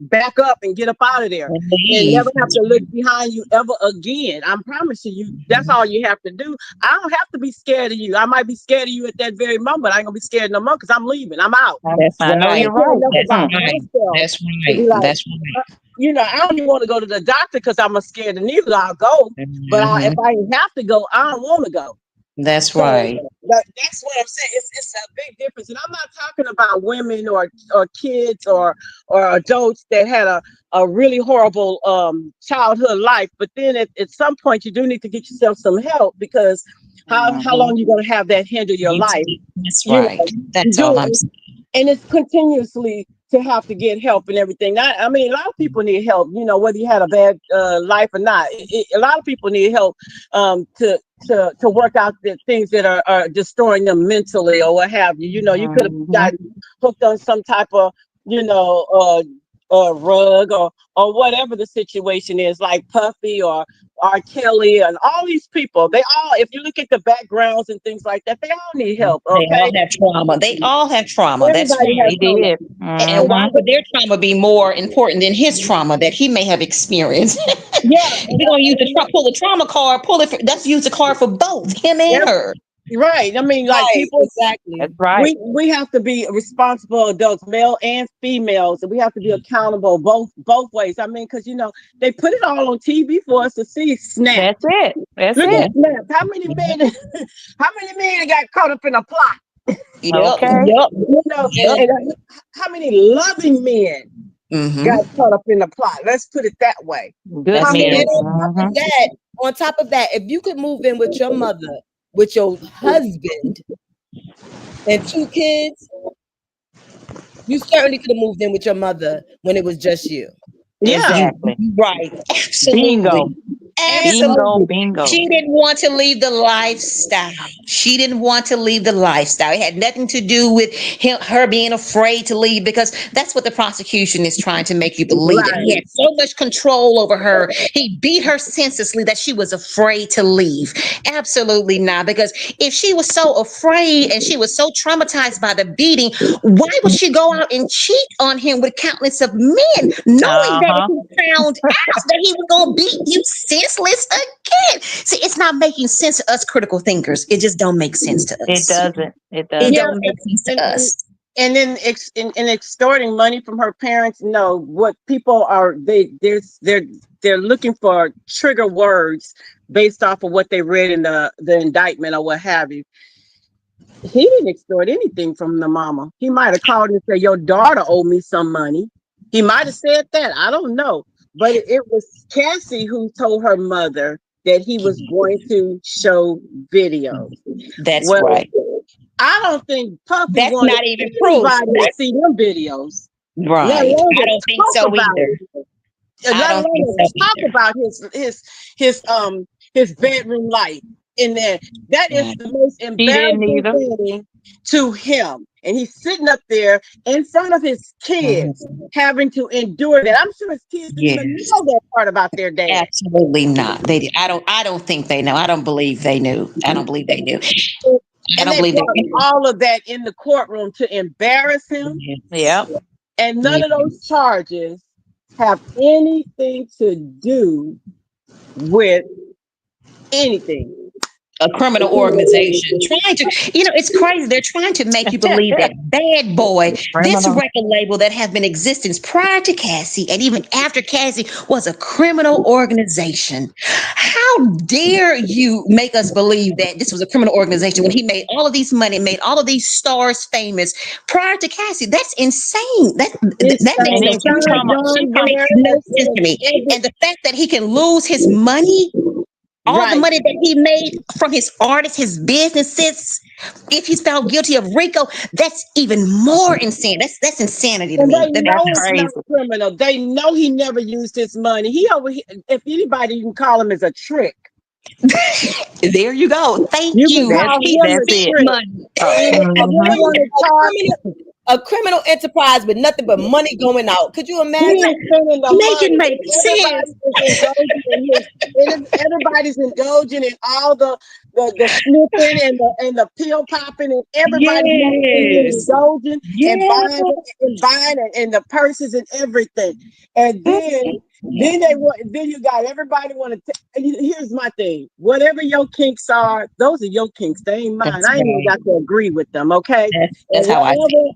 back up and get up out of there And and leave. never have to look behind you ever again. I'm promising you, that's all you have to do. I don't have to be scared of you. I might be scared of you at that very moment. I ain't gonna be scared no more because I'm leaving. I'm out. That's I know I right. you're don't care right. enough That's about right. myself That's to right. be like, That's right. I don't even want to go to the doctor because I'm scared of neither. I'll go, but if Mhm. I have to go, I don't want to go. That's So right. that's what I'm saying. It's a big difference, and I'm not talking about women or kids or adults that had a really horrible childhood life. But then at some point, you do need to get yourself some help because how Hmm. long you gonna have that hinder your life? That's You right. know, you That's all I'm do, saying. and it's continuously to have to get help and everything. I mean, a lot of people need help. Whether you had a bad life or not, a lot of people need help to work out the things that are destroying them mentally or what have you. You could have Hmm. gotten hooked on some type of you know rug or whatever the situation is, like Puffy or R. Kelly and all these people. They all, if you look at the backgrounds and things like that, they all need help. They all Okay, have trauma. They all have trauma. That's everybody right. has He trauma. did. And And why Hmm. would their trauma be more important than his trauma that he may have experienced? yeah, You're gonna pull the trauma card, pull it. That's use the card for both him and and her. right. I mean, like Right, people, That's exactly. right. we have to be responsible adults, male and females, and we have to be accountable both ways. I mean, because they put it all on TV for us to see. Snap! That's it. That's Look at Yeah. it. Snap! How many men? How many men got caught up in a plot? Yep. Okay. Yep. Yep. And how many loving men got Mm-hmm. caught up in the plot? Let's put it that way. Good How That's many? And men. it. Hmm. on top of that, if you could move in with your mother, with your husband, and 2 kids, you certainly could have moved in with your mother when it was just you. Yeah, Exactly. Right. Bingo. Absolutely. Bingo. Absolutely. Bingo. She didn't want to leave the lifestyle. She didn't want to leave the lifestyle. It had nothing to do with her being afraid to leave because that's what the prosecution is trying to make you believe that he right. had so much control over her. He beat her senselessly that she was afraid to leave. Absolutely not. Because if she was so afraid and she was so traumatized by the beating, why would she go out and cheat on him with countless of men, knowing that if Uh-huh. he found out that he was going to beat you senseless again? See, it's not making sense to us critical thinkers. It just don't make sense to It us. doesn't. It It Yeah, doesn't. don't make sense and to and us. and then extorting money from her parents. No, what people are they're looking for trigger words based off of what they read in the indictment or what have you. He didn't extort anything from the mama. He might have called and said, "Your daughter owe me some money." He might have said that. I don't know, but it was Cassie who told her mother that he was going to show videos. That's Well, right. I don't think Puffy That's wanted not even proof. anybody to see them videos, let Right. alone I to don't think talk so about either. it. I Let don't think alone so to talk either. about his bedroom life in there. That is Yeah. the most He didn't embarrassing either. thing to him. And he's sitting up there in front of his kids Mhm. having to endure that. I'm sure his kids didn't even Yes. know that part about their dad. Absolutely not. They did. I don't think they know. I don't believe they knew. I don't believe they knew. I And don't they believe they brought knew. all of that in the courtroom to embarrass him. Yep. And none Yep. of those charges have anything to do with anything. A criminal organization trying to, it's crazy. They're trying to make you believe that Bad Boy, this Criminal. record label that has been in existence prior to Cassie and even after Cassie, was a criminal organization. How dare you make us believe that this was a criminal organization when he made all of these money, made all of these stars famous prior to Cassie? That's insane. That makes And no then she sense to me. come up, she John come Makes Ware, no sense to me. And the fact that he can lose his money, all the right. money that he made from his artists, his businesses, if he's found guilty of Rico, that's even more insane. That's insanity to And me. they That That's know makes it's not crazy. criminal. They know he never used his money. If anybody, you can call him as a trick. there you go. Thank You can you. That's call He him a that's spent it. trick. money. And if you Mm-hmm. want to charge, A criminal enterprise with nothing but money going out. Could you he imagine? is spending the Make it money, make and sense. everybody's indulging in all the sniffing and the pill popping, and everybody's Yes. indulging and Yes. buying and the purses and everything. And then you got everybody want to. Here's my thing: whatever your kinks are, those are your kinks. They ain't mine. That's I ain't even right. got to agree with them. Okay, That's and how I whatever, feel.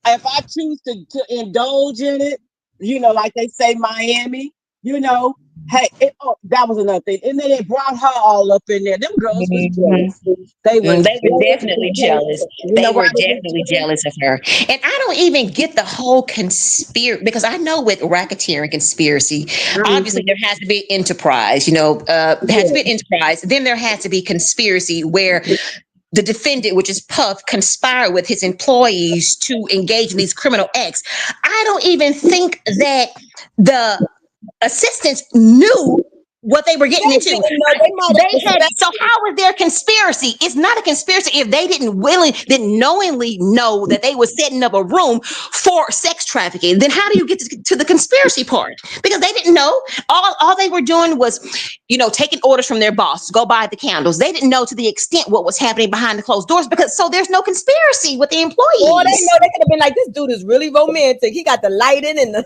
if I choose to indulge in it, like they say, Miami, hey, that was another thing. And then they brought her all up in there. Them girls was Mhm. jealous. They was They were jealous definitely because, jealous. you They know why were they were definitely jealous? jealous of her. And I don't even get the whole conspiracy because I know with racketeering conspiracy, obviously Mhm. there has to be enterprise, has to be an enterprise. Then there has to be conspiracy where the defendant, which is Puff, conspired with his employees to engage in these criminal acts. I don't even think that the assistants knew what they were getting They into. didn't know. They might have So suspected. how is there conspiracy? It's not a conspiracy if they didn't knowingly know that they were setting up a room for sex trafficking. Then how do you get to the conspiracy part? Because they didn't know. All they were doing was, taking orders from their boss, go buy the candles. They didn't know to the extent what was happening behind the closed doors so there's no conspiracy with the Or they employees. know they could have been like, this dude is really romantic. He got the lighting and the.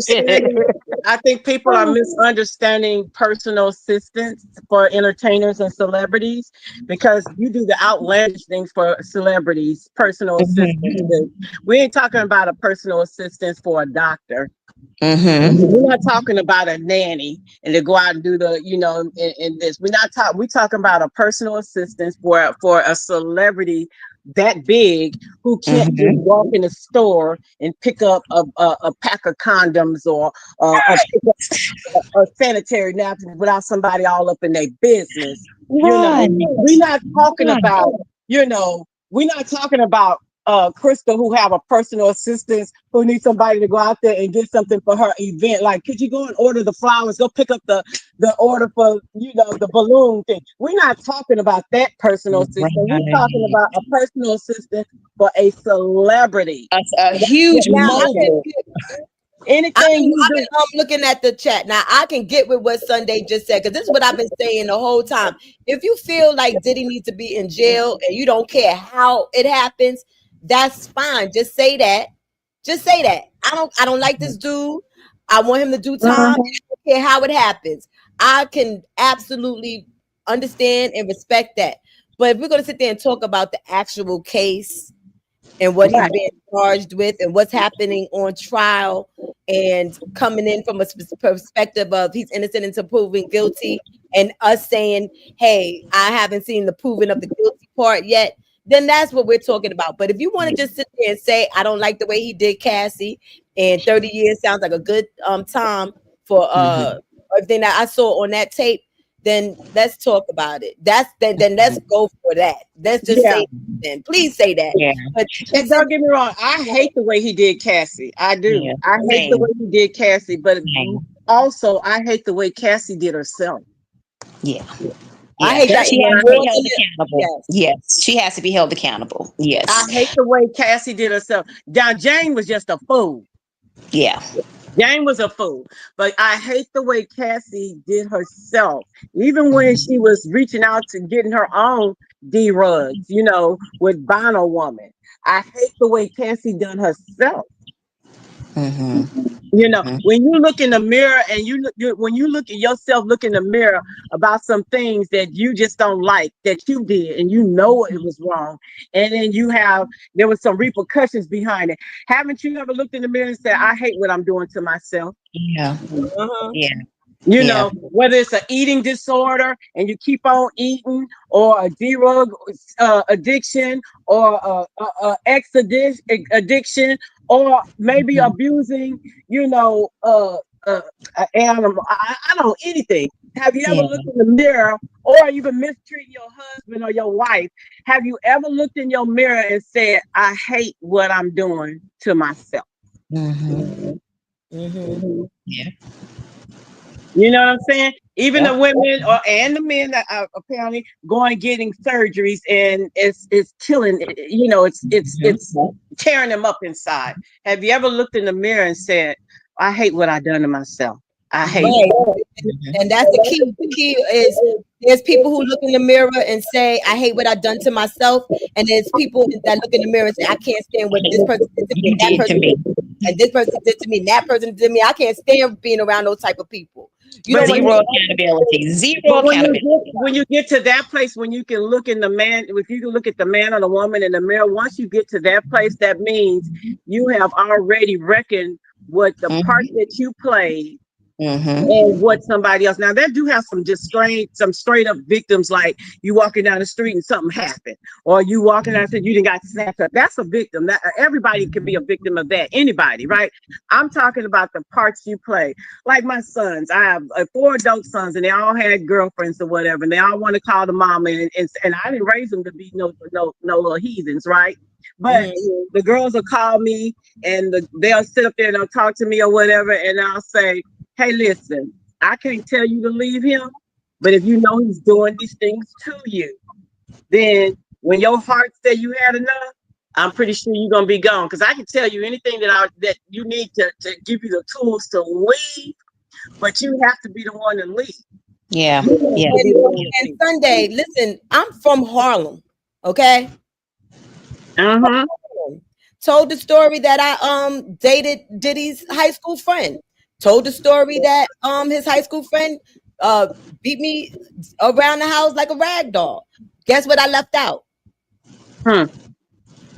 Yes. I think people are misunderstanding personal assistance for entertainers and celebrities, because you do the outlandish things for celebrities, personal assistance. Mhm. We ain't talking about a personal assistance for a doctor. Mhm. We're not talking about a nanny and to go out and do in this. We're talking about a personal assistance for a celebrity that big who can't just Mhm. walk in a store and pick up a pack of condoms or pick up a sanitary napkin without somebody all up in their business. Right. We're not talking Right. about, we're not talking about Crystal, who have a personal assistant who needs somebody to go out there and get something for her event. Like, could you go and order the flowers? Go pick up the order for the balloon thing. We're not talking about that personal assistant. We're talking Right. about a personal assistant for a celebrity. A huge Now I can mogul. Anything you I've do. been looking at the chat. Now I can get with what Sunday just said, because this is what I've been saying the whole time. If you feel like Diddy needs to be in jail and you don't care how it happens, that's fine. Just say that. Just say that. I don't like this dude. I want him to do time. I don't care how it happens. I can absolutely understand and respect that. But if we're gonna sit there and talk about the actual case and what he's Right. being charged with and what's happening on trial and coming in from a perspective of he's innocent until proven guilty, and us saying, hey, I haven't seen the proving of the guilty part yet, then that's what we're talking about. But if you want to just sit there and say, I don't like the way he did Cassie, and 30 years sounds like a good time, for everything that I saw on that tape, then let's talk about it. Then let's go for that. Let's just say then. Please say that. Yeah. But And don't get me wrong, I hate the way he did Cassie. I do. Yeah. I hate the Same. way he did Cassie, but Same. also I hate the way Cassie did herself. Yeah. I Yeah. hate that She even has to more. be held accountable. Yes. Yes. She has to be held accountable. I Yes. hate the way Cassie did herself. Now Jane was just a fool. Yeah. Jane was a fool, but I hate the way Cassie did herself. Even when she was reaching out to getting her own D-Rugs, you know, with Bono Woman. I hate the way Cassie done herself. Mm-hmm. You know, Mm-hmm. when you look in the mirror and when you look at yourself, look in the mirror about some things that you just don't like that you did, and you know it was wrong, and then there was some repercussions behind it. Haven't you ever looked in the mirror and said, "I hate what I'm doing to myself"? Yeah. Yeah. You Yeah. know, whether it's an eating disorder and you keep on eating, or a D-Rug addiction, or a addiction, or maybe abusing, you know, an animal. I don't know, anything. Have you ever Yeah. looked in the mirror, or even mistreating your husband or your wife? Have you ever looked in your mirror and said, "I hate what I'm doing to myself"? Mm-hmm. Yeah. You know what I'm saying? Even Yep. the women and the men that are apparently going getting surgeries, and it's killing. You know, it's tearing them up inside. Have you ever looked in the mirror and said, "I hate what I done to myself. I hate Right. it." And that's the key. The key is there's people who look in the mirror and say, I hate what I've done to myself. And there's people that look in the mirror and say, I can't stand what this person did to me, You and that did to person me. and this person did to me, and that person did to me. I can't stand being around those type of people. You But don't when want Zero you to accountability. Zero but accountability. when you get to that place, when you can look in the man, if you can look at the man or the woman in the mirror, once you get to that place, that means you have already reckoned what the part Mm-hmm. that you played Mm-hmm. and what somebody else. Now, they do have some straight up victims, like you walking down the street and something happened, or you walking out and you didn't got snapped up. That's a victim. That everybody can be a victim of that. Anybody, right? I'm talking about the parts you play. Like my sons, I have 4 adult sons, and they all had girlfriends or whatever, and they all want to call the mama, and I didn't raise them to be no little heathens, right? But the girls will call me, and they'll sit up there and they'll talk to me or whatever, and I'll say, hey, listen, I can't tell you to leave him, but if you know he's doing these things to you, then when your heart says you had enough, I'm pretty sure you're gonna be gone. Because I can tell you anything that you need to give you the tools to leave, but you have to be the one to leave. Yeah. You have Yeah. to be the one to and leave. Sunday, listen, I'm from Harlem. Okay. Told the story that I dated Diddy's high school friend. Told the story that his high school friend beat me around the house like a rag doll. Guess what I left out? Hmm.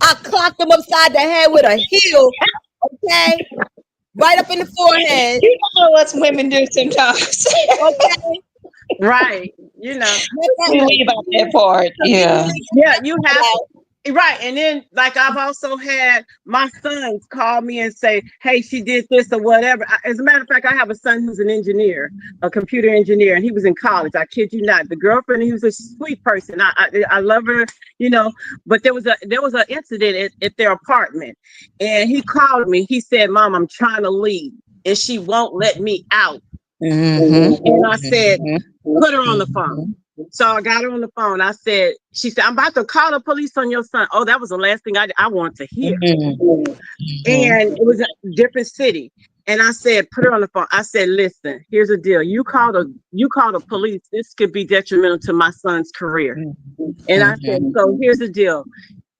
I clocked him upside the head with a heel, okay? Right up in the forehead. You know what women do sometimes. Okay. Right. You know. We leave out that part. Yeah. Yeah, you have to. Right. And then, like, I've also had my sons call me and say, hey, she did this or whatever. As a matter of fact, I have a son who's an engineer, a computer engineer, and he was in college. I kid you not. The girlfriend, he was a sweet person. I love her, you know, but there was an incident at their apartment, and he called me. He said, Mom, I'm trying to leave, and she won't let me out. Mm-hmm. And I said, Mm-hmm. put her on the phone. So I got her on the phone. She said, I'm about to call the police on your son. Oh, that was the last thing I wanted to hear. Mm-hmm. And it was a different city. And I said, put her on the phone. I said, listen, here's the deal. You call the police. This could be detrimental to my son's career. And I said, so here's the deal.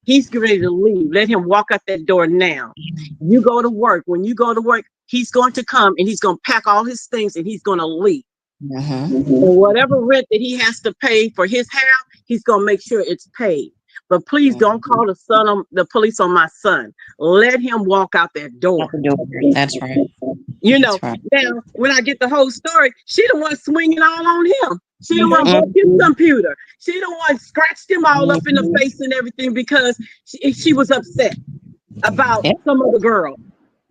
He's ready to leave. Let him walk out that door now. You go to work. When you go to work, he's going to come and he's going to pack all his things and he's going to leave. And whatever rent that he has to pay for his house, he's going to make sure it's paid. But please don't call the police on my son. Let him walk out that door. That's right. You know, now when I get the whole story, she the one swinging all on him. She the one broke his computer. She the one scratched him all up in the face and everything because she was upset about some other girl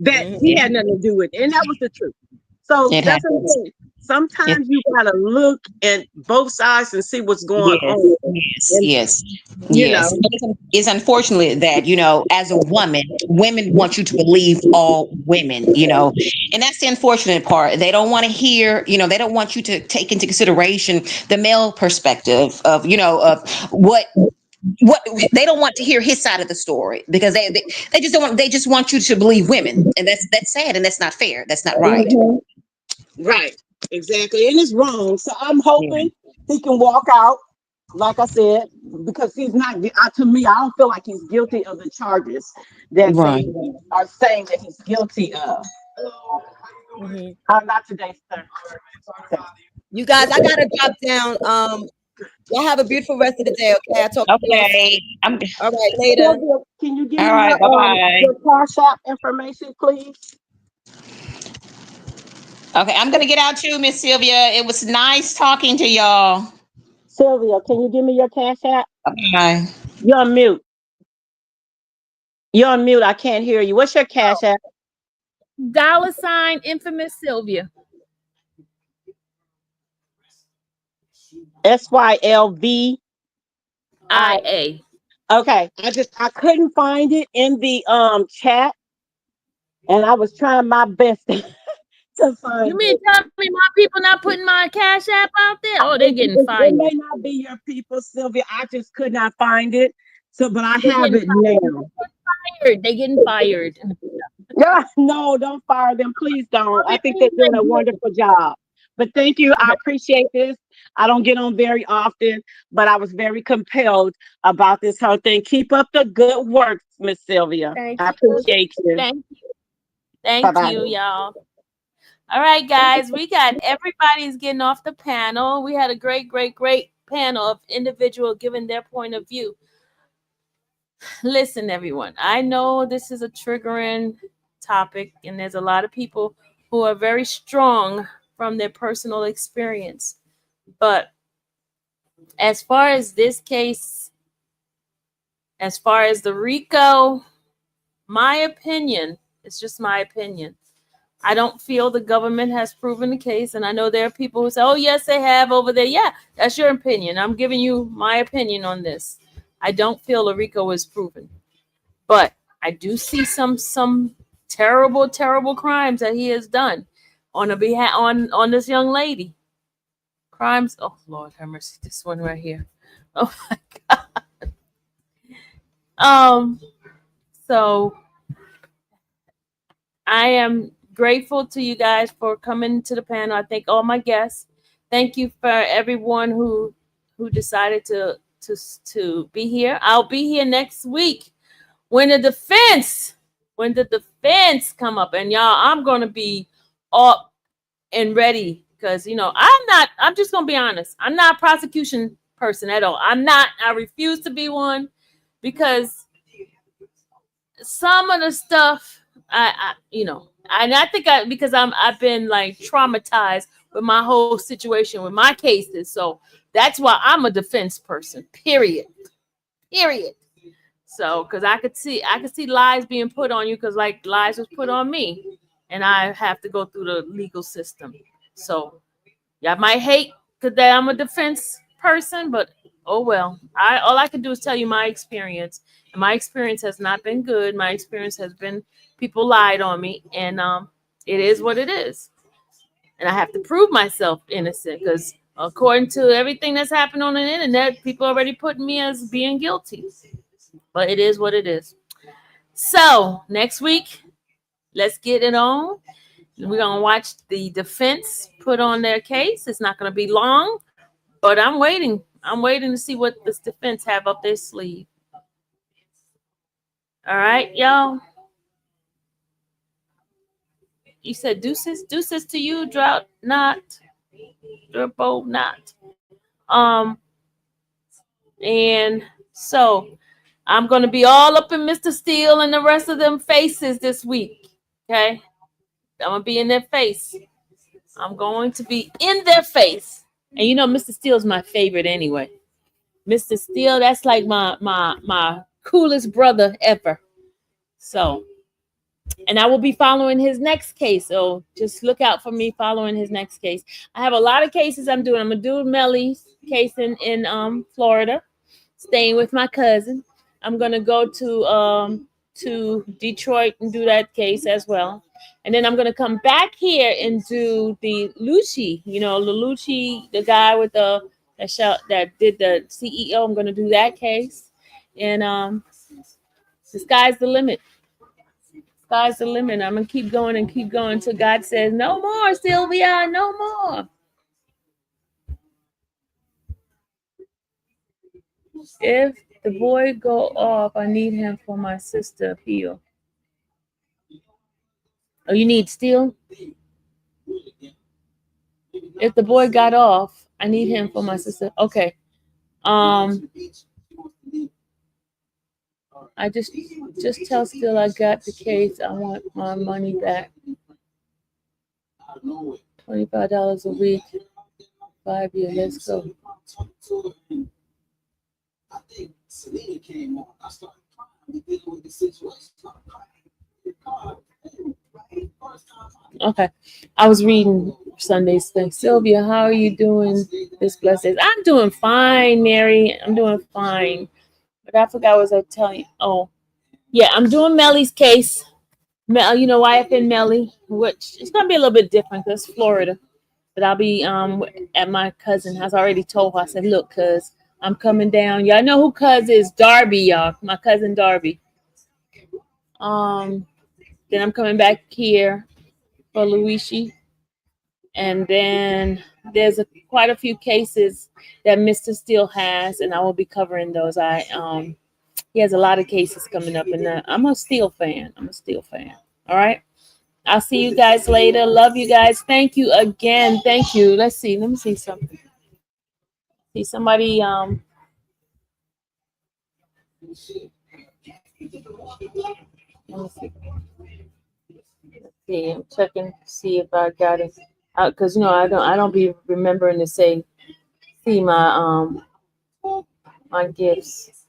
that he had nothing to do with. And that was the truth. So It that's what I'm happens. saying. Sometimes you gotta look at both sides and see what's going Yes, on. yes, And yes, you yes. know, But it's unfortunate that, as a woman, women want you to believe all women, and that's the unfortunate part. They don't want to hear, they don't want you to take into consideration the male perspective of, of what they don't want to hear his side of the story because they just don't want, they just want you to believe women. And that's sad and that's not fair. That's not right. mhm, right, exactly, and it's wrong. So I'm Yeah. hoping he can walk out, like I said, because he's not. To me, I don't feel like he's guilty of the charges that Right. they are saying that he's guilty of. Mhm. Not today, sir. You guys, I gotta drop down. Y'all have a beautiful rest of the day. Okay, I'll talk to you all soon. Okay. All right, later. Sylvia, can you give All me right. Bye bye. your Cash App information, please? Okay. I'm going to get out too, Miss Sylvia. It was nice talking to y'all. Sylvia, can you give me your Cash App? Bye. You're on mute. You're on mute. I can't hear you. What's your Cash App? $ infamous Sylvia. SYLVIA. IA. Okay, I couldn't find it in the chat, and I was trying my best to You find mean it. tell me my people not putting my Cash App out there? Oh, they're getting It fired. may not be your people, Sylvia. I just could not find it. So, but I They're have getting it now. fired. They're getting fired. Yeah, no, don't fire them. Please don't. I think they're doing a wonderful job. But thank you. I appreciate this. I don't get on very often, but I was very compelled about this whole thing. Keep up the good work, Miss Sylvia. Thank I you. appreciate you. Thank Bye Thank bye. you, y'all. All right, guys, we got everybody's getting off the panel. We had a great, great, great panel of individual giving their point of view. Listen, everyone, I know this is a triggering topic, and there's a lot of people who are very strong from their personal experience. But as far as this case, as far as the Rico, my opinion, it's just my opinion. I don't feel the government has proven the case. And I know there are people who say, oh, yes, they have over there. Yeah, that's your opinion. I'm giving you my opinion on this. I don't feel Rico is proven. But I do see some terrible, terrible crimes that he has done on a behalf on this young lady. Crimes. Oh, Lord have mercy. This one right here. Oh my God. So I am grateful to you guys for coming to the panel. I thank all my guests. Thank you for everyone who decided to be here. I'll be here next week when the defense come up, and y'all, I'm gonna be up and ready because I'm just gonna be honest. I'm not a prosecution person at all. I refuse to be one because some of the stuff and I think because I've been like traumatized with my whole situation with my cases, so that's why I'm a defense person. Period. So because I could see lies being put on you because like lies was put on me, and I have to go through the legal system. So y'all might hate because I'm a defense person, but oh well. All I can do is tell you my experience. And my experience has not been good. My experience has been people lied on me, and it is what it is. And I have to prove myself innocent because according to everything that's happened on the internet, people already put me as being guilty. But it is what it is. So next week, let's get it on. We're gonna watch the defense put on their case. It's not gonna be long, but I'm waiting. I'm waiting to see what this defense have up their sleeve. All right, y'all. You said deuces to you, drought not, durbo not. And so I'm gonna be all up in Mr. Steele and the rest of them faces this week. Okay, I'm gonna be in their face. I'm going to be in their face. And Mr. Steele's my favorite anyway. Mr. Steele, that's like my coolest brother ever. So And I will be following his next case. So just look out for me following his next case. I have a lot of cases I'm doing. I'm gonna do Melly's case in Florida, staying with my cousin. I'm gonna go to Detroit and do that case as well. And then I'm gonna come back here and do the Lucci, Lucci, the guy with that did the CEO. I'm gonna do that case. And the sky's the limit. Sky's the limit. I'm gonna keep going and keep going until God says, no more, Sylvia, no more. If the boy go off, I need him for my sister appeal. Oh, you need steel? If the boy got off, I need him for my sister. Okay. I just tell Steel I got the case. I want my money back. $25 a week. 5 years. Let's go. Okay. I was reading Sunday's thing. Sylvia, how are you doing this blessed days? I'm doing fine, Mary. I'm doing fine. But I forgot what I was telling you. Oh, yeah, I'm doing Melly's case. YFN Melly, which it's gonna be a little bit different because Florida. But I'll be at my cousin house. I already told her. I said, look, cuz I'm coming down. Y'all know who cuz is? Darby, y'all. My cousin Darby. Then I'm coming back here for Luigi. And then there's quite a few cases that Mr. Steele has, and I will be covering those. He has a lot of cases coming up, and I'm a Steele fan. All right. I'll see you guys later. Love you guys. Thank you again. Thank you. Let's see. Let me see something. See somebody. Let me see. Let's see. I'm checking to see if I got it. Because I don't be remembering to see my my gifts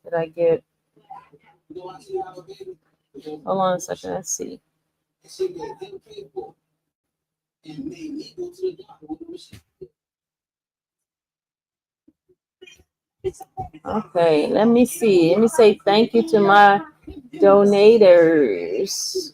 that I get. Hold on a second. Let's see. Okay, let me see. Let me say thank you to my donators.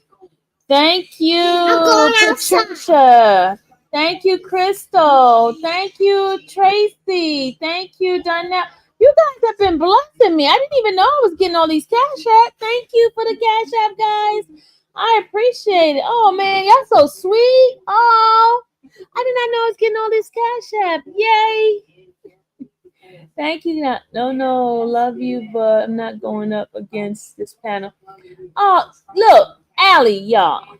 Thank you, Patricia. Thank you, Crystal. Thank you, Tracy. Thank you, Donnell. You guys have been blessing me. I didn't even know I was getting all these cash apps. Thank you for the cash app, guys. I appreciate it. Oh man, y'all so sweet. Oh, I did not know I was getting all this cash app. Yay. Thank you. No, love you, but I'm not going up against this panel. Oh, look, Allie, y'all.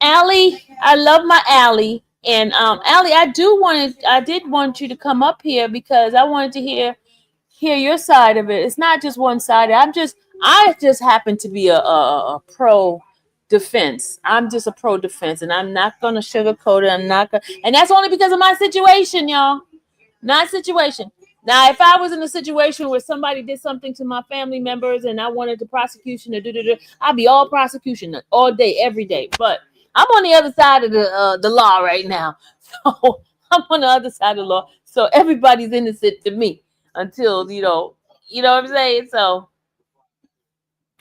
Allie, I love my Allie. And Allie, I did want you to come up here because I wanted to hear your side of it. It's not just one sided. I just happen to be a pro defense. I'm just a pro defense, and I'm not gonna sugarcoat it. And that's only because of my situation, y'all. Not situation. Now, if I was in a situation where somebody did something to my family members and I wanted the prosecution to do, I'd be all prosecution all day, every day. But I'm on the other side of the law right now. So I'm on the other side of the law. So everybody's innocent to me until, you know what I'm saying? So,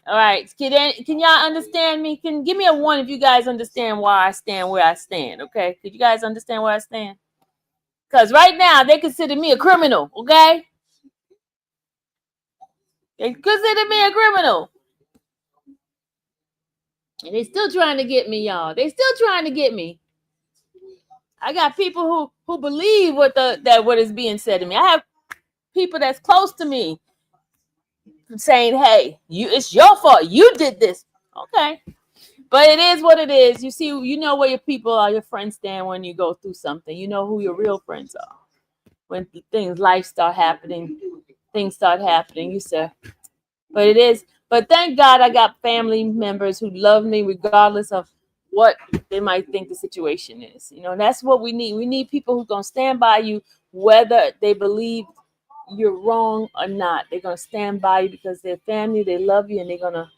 all right. Can y'all understand me? Give me a 1 if you guys understand why I stand where I stand, okay? Could you guys understand where I stand? Because right now, they consider me a criminal, okay? They consider me a criminal. And they still trying to get me, y'all. They still trying to get me. I got people who believe what is being said to me. I have people that's close to me saying, hey, it's your fault. You did this. Okay. But it is what it is. You see, you know where your people are, your friends stand when you go through something. You know who your real friends are. When life start happening, things start happening, you say. But it is. But thank God I got family members who love me regardless of what they might think the situation is. That's what we need. We need people who's going to stand by you whether they believe you're wrong or not. They're going to stand by you because they're family, they love you, and they're going to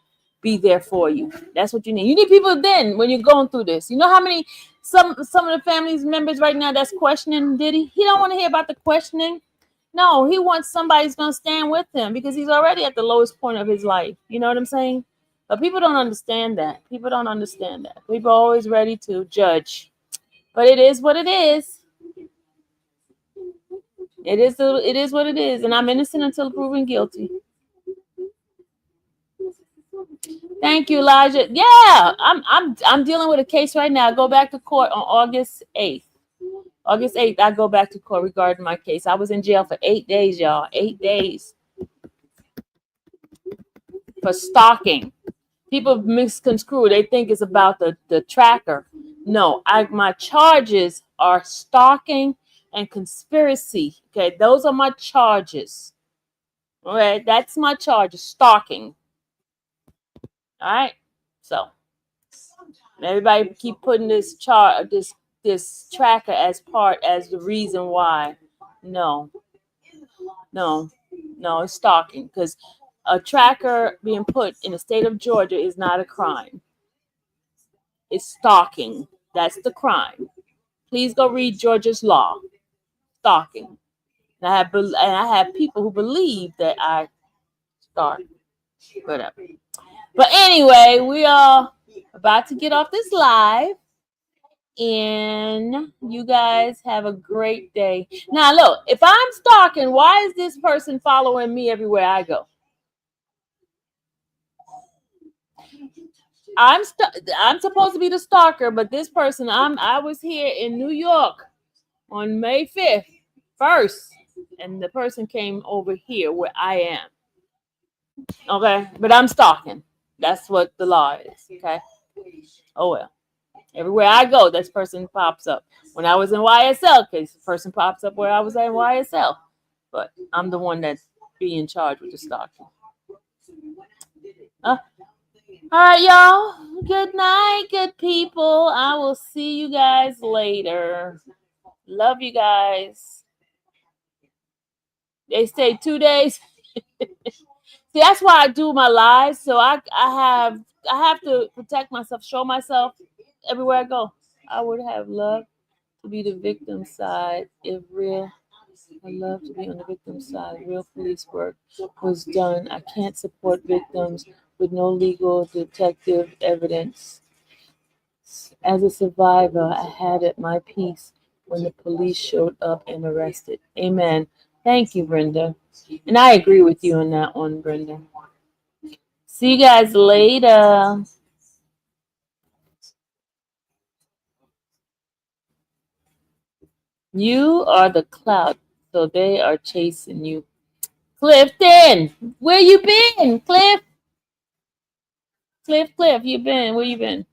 be there for you. That's what you need. You need people then when you're going through this. You know how many some of the family's members right now that's questioning Diddy? He don't want to hear about the questioning. No, he wants somebody who's going to stand with him because he's already at the lowest point of his life. You know what I'm saying? But people don't understand that. People don't understand that. People are always ready to judge. But it is what it is. It is what it is. And I'm innocent until proven guilty. Thank you, Elijah. Yeah, I'm dealing with a case right now. I go back to court on August 8th. August 8th, I go back to court regarding my case. I was in jail for 8 days, y'all. 8 days for stalking. People misconstrue. They think it's about the tracker. No, my charges are stalking and conspiracy. Okay, those are my charges. All right, that's my charges, stalking. All right, so everybody keep putting this this tracker as the reason why. No, it's stalking because a tracker being put in the state of Georgia is not a crime. It's stalking. That's the crime. Please go read Georgia's law. Stalking. And I have people who believe that I stalk. Whatever. But anyway, we are about to get off this live. And you guys have a great day. Now, look, if I'm stalking, why is this person following me everywhere I go? I'm supposed to be the stalker, but this person, I was here in New York on May 5th, 1st, and the person came over here where I am. Okay, but I'm stalking. That's what the law is. Okay. Oh well. Everywhere I go, this person pops up. When I was in YSL case, the person pops up where I was at YSL. But I'm the one that's being charged with the stalking. All right, y'all. Good night, good people. I will see you guys later. Love you guys. They stay 2 days. See, that's why I do my lives. So I have to protect myself, show myself everywhere I go. I would have loved to be the victim side if real. I love to be on the victim side. Real police work was done. I can't support victims with no legal detective evidence. As a survivor, I had at my peace when the police showed up and arrested. Amen. Thank you, Brenda. And I agree with you on that one, Brenda. See you guys later. You are the cloud, so they are chasing you. Clifton, where you been? Cliff, you been? Where you been?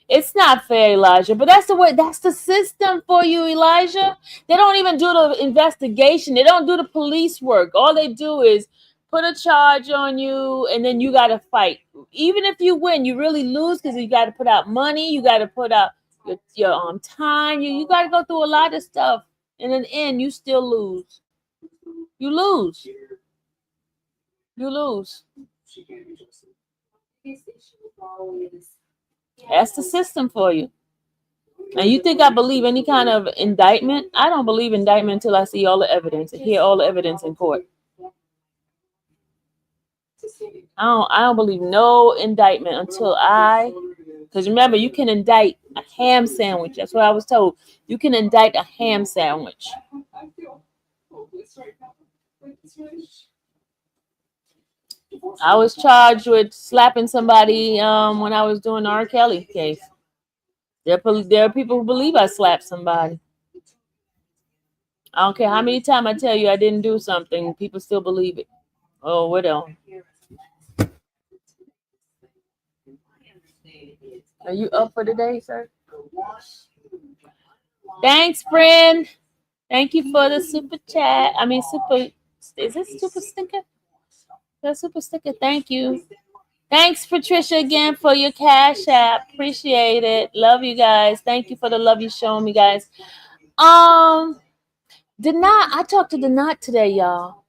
It's not fair, Elijah, but that's the way. That's the system for you, Elijah. They don't even do the investigation. They don't do the police work. All they do is put a charge on you, and then you got to fight. Even if you win, you really lose because you got to put out money. You got to put out your time. You got to go through a lot of stuff. And in the end, you still lose. You lose. You lose. That's the system for you. And you think I believe any kind of indictment? I don't believe indictment until I see all the evidence and hear all the evidence in court. I don't believe no indictment until because remember, you can indict a ham sandwich. That's what I was told. You can indict a ham sandwich. I was charged with slapping somebody when I was doing the R. Kelly case. There are people who believe I slapped somebody. I don't care how many times I tell you I didn't do something, people still believe it. Oh, what else? Are you up for today, sir? Thanks, friend. Thank you for the super chat. Is this super sticker? The super sticker, thank you. Thanks, Patricia, again for your cash app. Appreciate it. Love you guys. Thank you for the love you're showing me, guys. I talked to Denat today, y'all.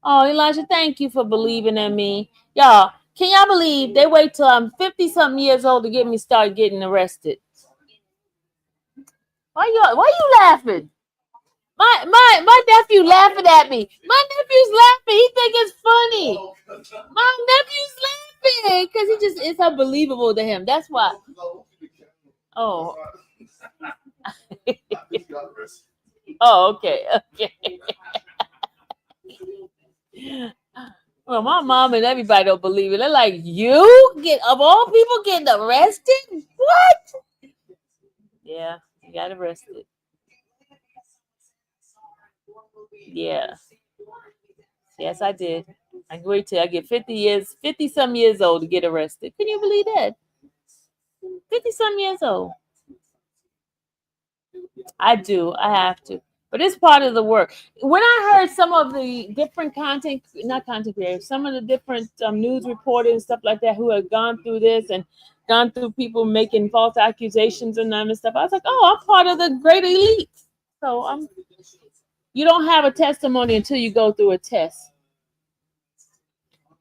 Oh, Elijah, thank you for believing in me. Y'all, can y'all believe they wait till I'm 50-something years old to get me started getting arrested? Why you laughing? My nephew laughing at me. My nephew's laughing. He think it's funny. My nephew's laughing because it's unbelievable to him. That's why. Oh. Oh, okay. Okay. Well, my mom and everybody don't believe it. They're like, you get of all people getting arrested? What? Yeah, you got arrested. Yeah. Yes, I did. I wait till I get 50 some years old to get arrested. Can you believe that? 50 some years old. I do. I have to. But it's part of the work. When I heard some of the different not content creators, some of the different news reporters and stuff like that who have gone through this and gone through people making false accusations and them and stuff, I was like, oh, I'm part of the great elite. So you don't have a testimony until you go through a test.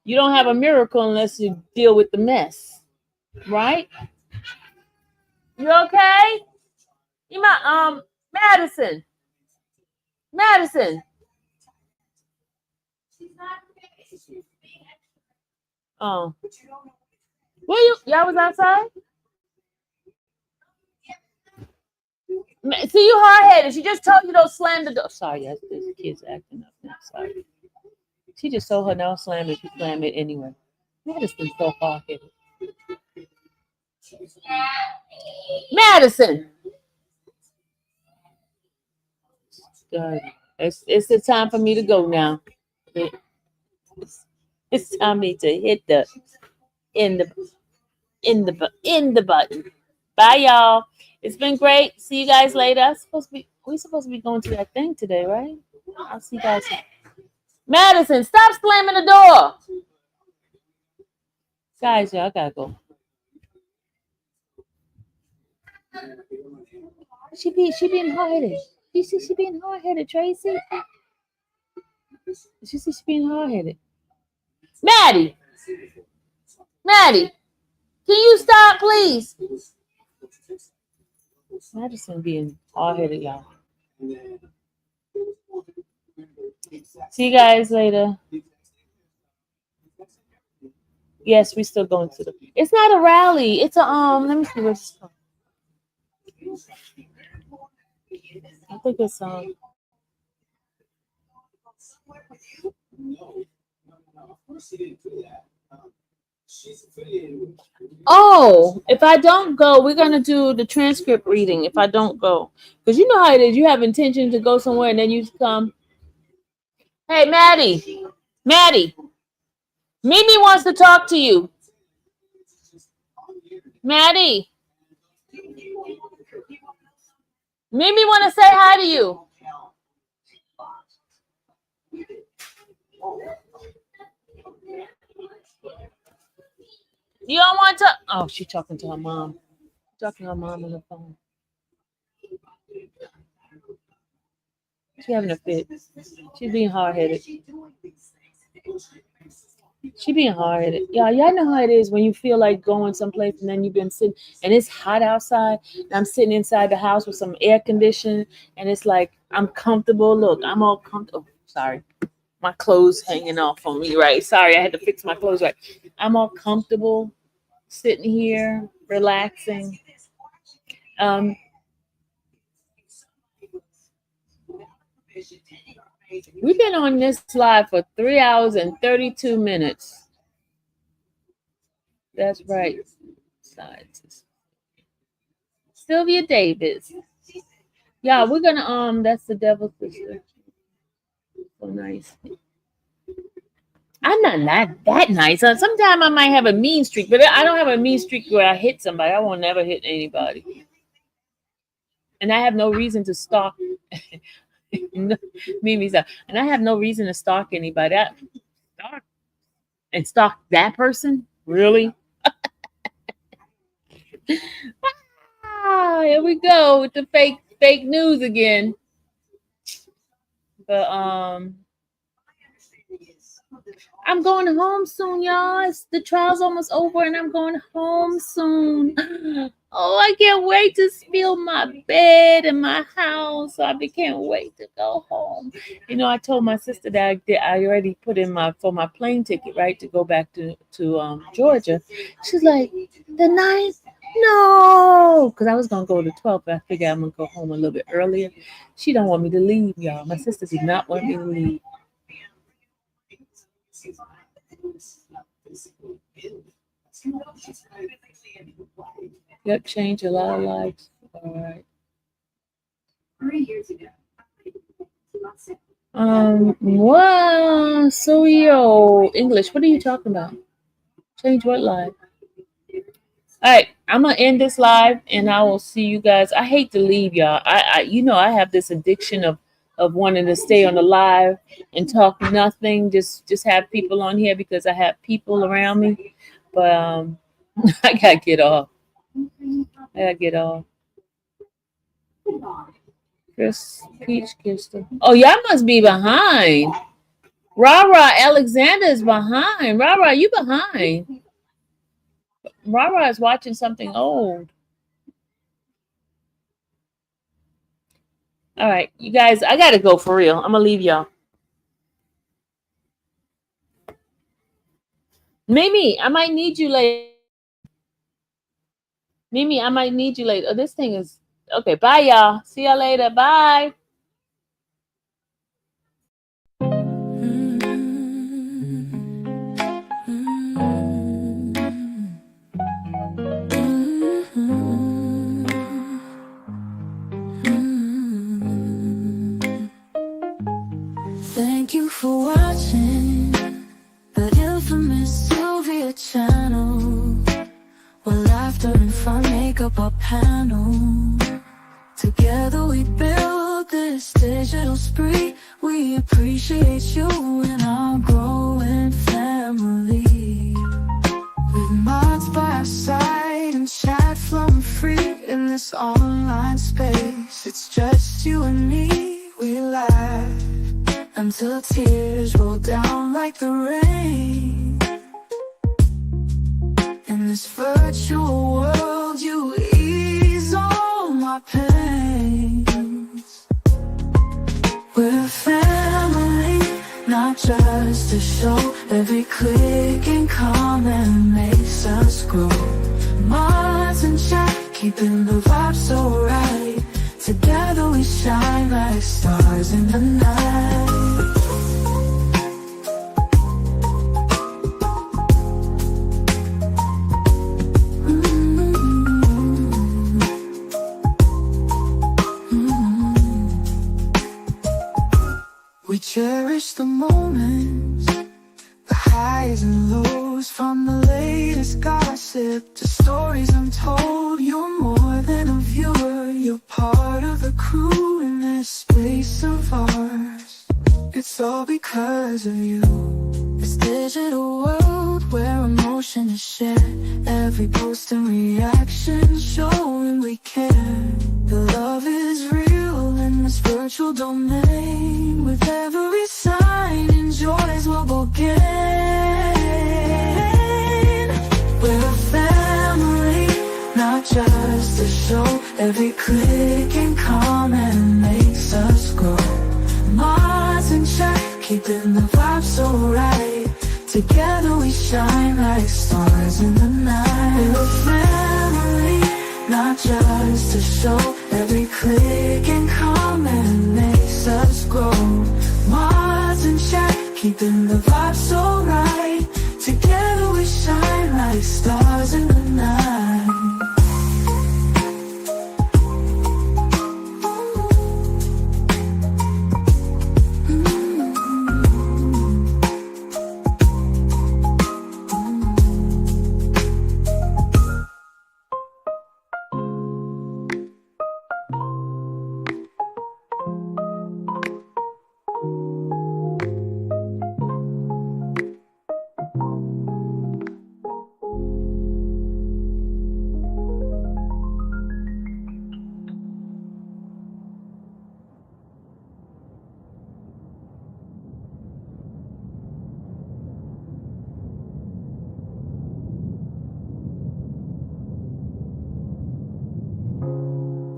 You don't have a miracle unless you deal with the mess. Right? You okay? You might Madison. Madison. Oh. Y'all was outside? See, you hard-headed. She just told you don't slam the door. Sorry, yes, this kid's acting up now. Sorry. She just told her no slam it. She slammed it anyway. Madison's so hard-headed. Madison. God, it's the time for me to go now. It's time for me to hit the in the button. Bye, y'all. It's been great. See you guys later. We supposed to be going to that thing today, right? I'll see you guys. Madison, stop slamming the door. Guys, y'all gotta go. She being hard-headed. You see she being hard-headed, Tracy? You see she being hard-headed. Maddie! Maddie! Can you stop, please? Madison being hard-headed, y'all. See you guys later. Yes, we still going to the. It's not a rally. It's a Let me see what's. I think it's Oh, if I don't go, we're gonna do the transcript reading. If I don't go, because you know how it is. You have intention to go somewhere and then you come. Hey, Maddie, Mimi wants to talk to you. Maddie, Mimi want to say hi to you. You don't want to? Oh, she's talking to her mom. Talking to her mom on the phone. She's having a fit. She's being hard-headed. She being hard-headed. Y'all know how it is when you feel like going someplace and then you've been sitting and it's hot outside and I'm sitting inside the house with some air conditioning and it's like I'm comfortable. Look, I'm all comfortable. Oh, sorry. My clothes hanging off on me, right? Sorry, I had to fix my clothes right. I'm all comfortable sitting here, relaxing. We've been on this live for 3 hours and 32 minutes. That's right. Sylvia Davis. Yeah, we're gonna that's the devil's sister. So nice. I'm not that nice. Sometimes I might have a mean streak, but I don't have a mean streak where I hit somebody. I won't never hit anybody. And I have no reason to stalk Mimi's and I have no reason to stalk anybody. Stalk that person? Really? Here we go with the fake news again. But I'm going home soon, y'all. The trial's almost over and I'm going home soon. Oh, I can't wait to spill my bed in my house. I can't wait to go home. You know, I told my sister that I already put in for my plane ticket, right, to go back to Georgia. She's like, the 9th? No, because I was gonna go the 12th, but I figured I'm gonna go home a little bit earlier. She don't want me to leave, y'all. My sister did not want me to leave. Yep, change a lot of lives. All right. What? So English, what are you talking about? Change what live? All right, I'm gonna end this live and I will see you guys. I hate to leave y'all. I have this addiction of wanting to stay on the live and talk nothing, just have people on here because I have people around me. But I gotta get off. Chris Peach Kirsten. Oh, y'all must be behind. Rara Alexander is behind. Rara, you behind. Rara is watching something old. All right, you guys, I gotta go for real. I'm gonna leave y'all. Mimi, I might need you later. Mimi, I might need you later. Oh, this thing is okay. Bye, y'all. See y'all later. Bye. Thank you for watching the infamous Sylvia channel, where laughter and fun make up our panel. Together we build this digital spree. We appreciate you and our growing family. With mods by our side and chat flowing free in this online space. It's just you and me. We laugh until tears roll down like the rain. In this virtual world, you ease all my pains. We're a family, not just a show. Every click and comment makes us grow. Mods and chat, keeping the vibe so right. Together we shine like stars in the night. We cherish the moments, the highs and lows, from the latest gossip to stories untold. You're more than a viewer, you're part of the crew in this space of ours. It's all because of you. This digital world where emotion is shared, every post and reaction showing we care. The love is real in this virtual domain. With every sign, enjoys what we'll gain. We're a family, not just a show. Every click and comment makes us grow. Mods and chat, keeping the vibe so right. Together we shine like stars in the night. We're a family, not just a show. Every click and comment makes us grow. Mods and chat, keeping the vibe so right. Together we shine like stars in the night.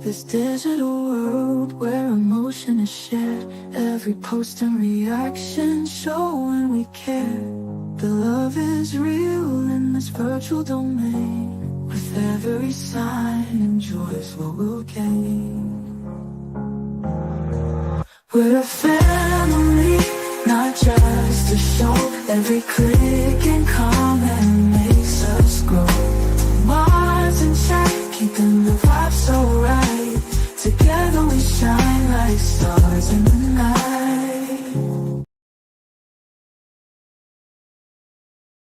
This digital world where emotion is shared, every post and reaction showing we care. The love is real in this virtual domain. With every sign, enjoys what we'll gain. We're a family, not just a show. Every click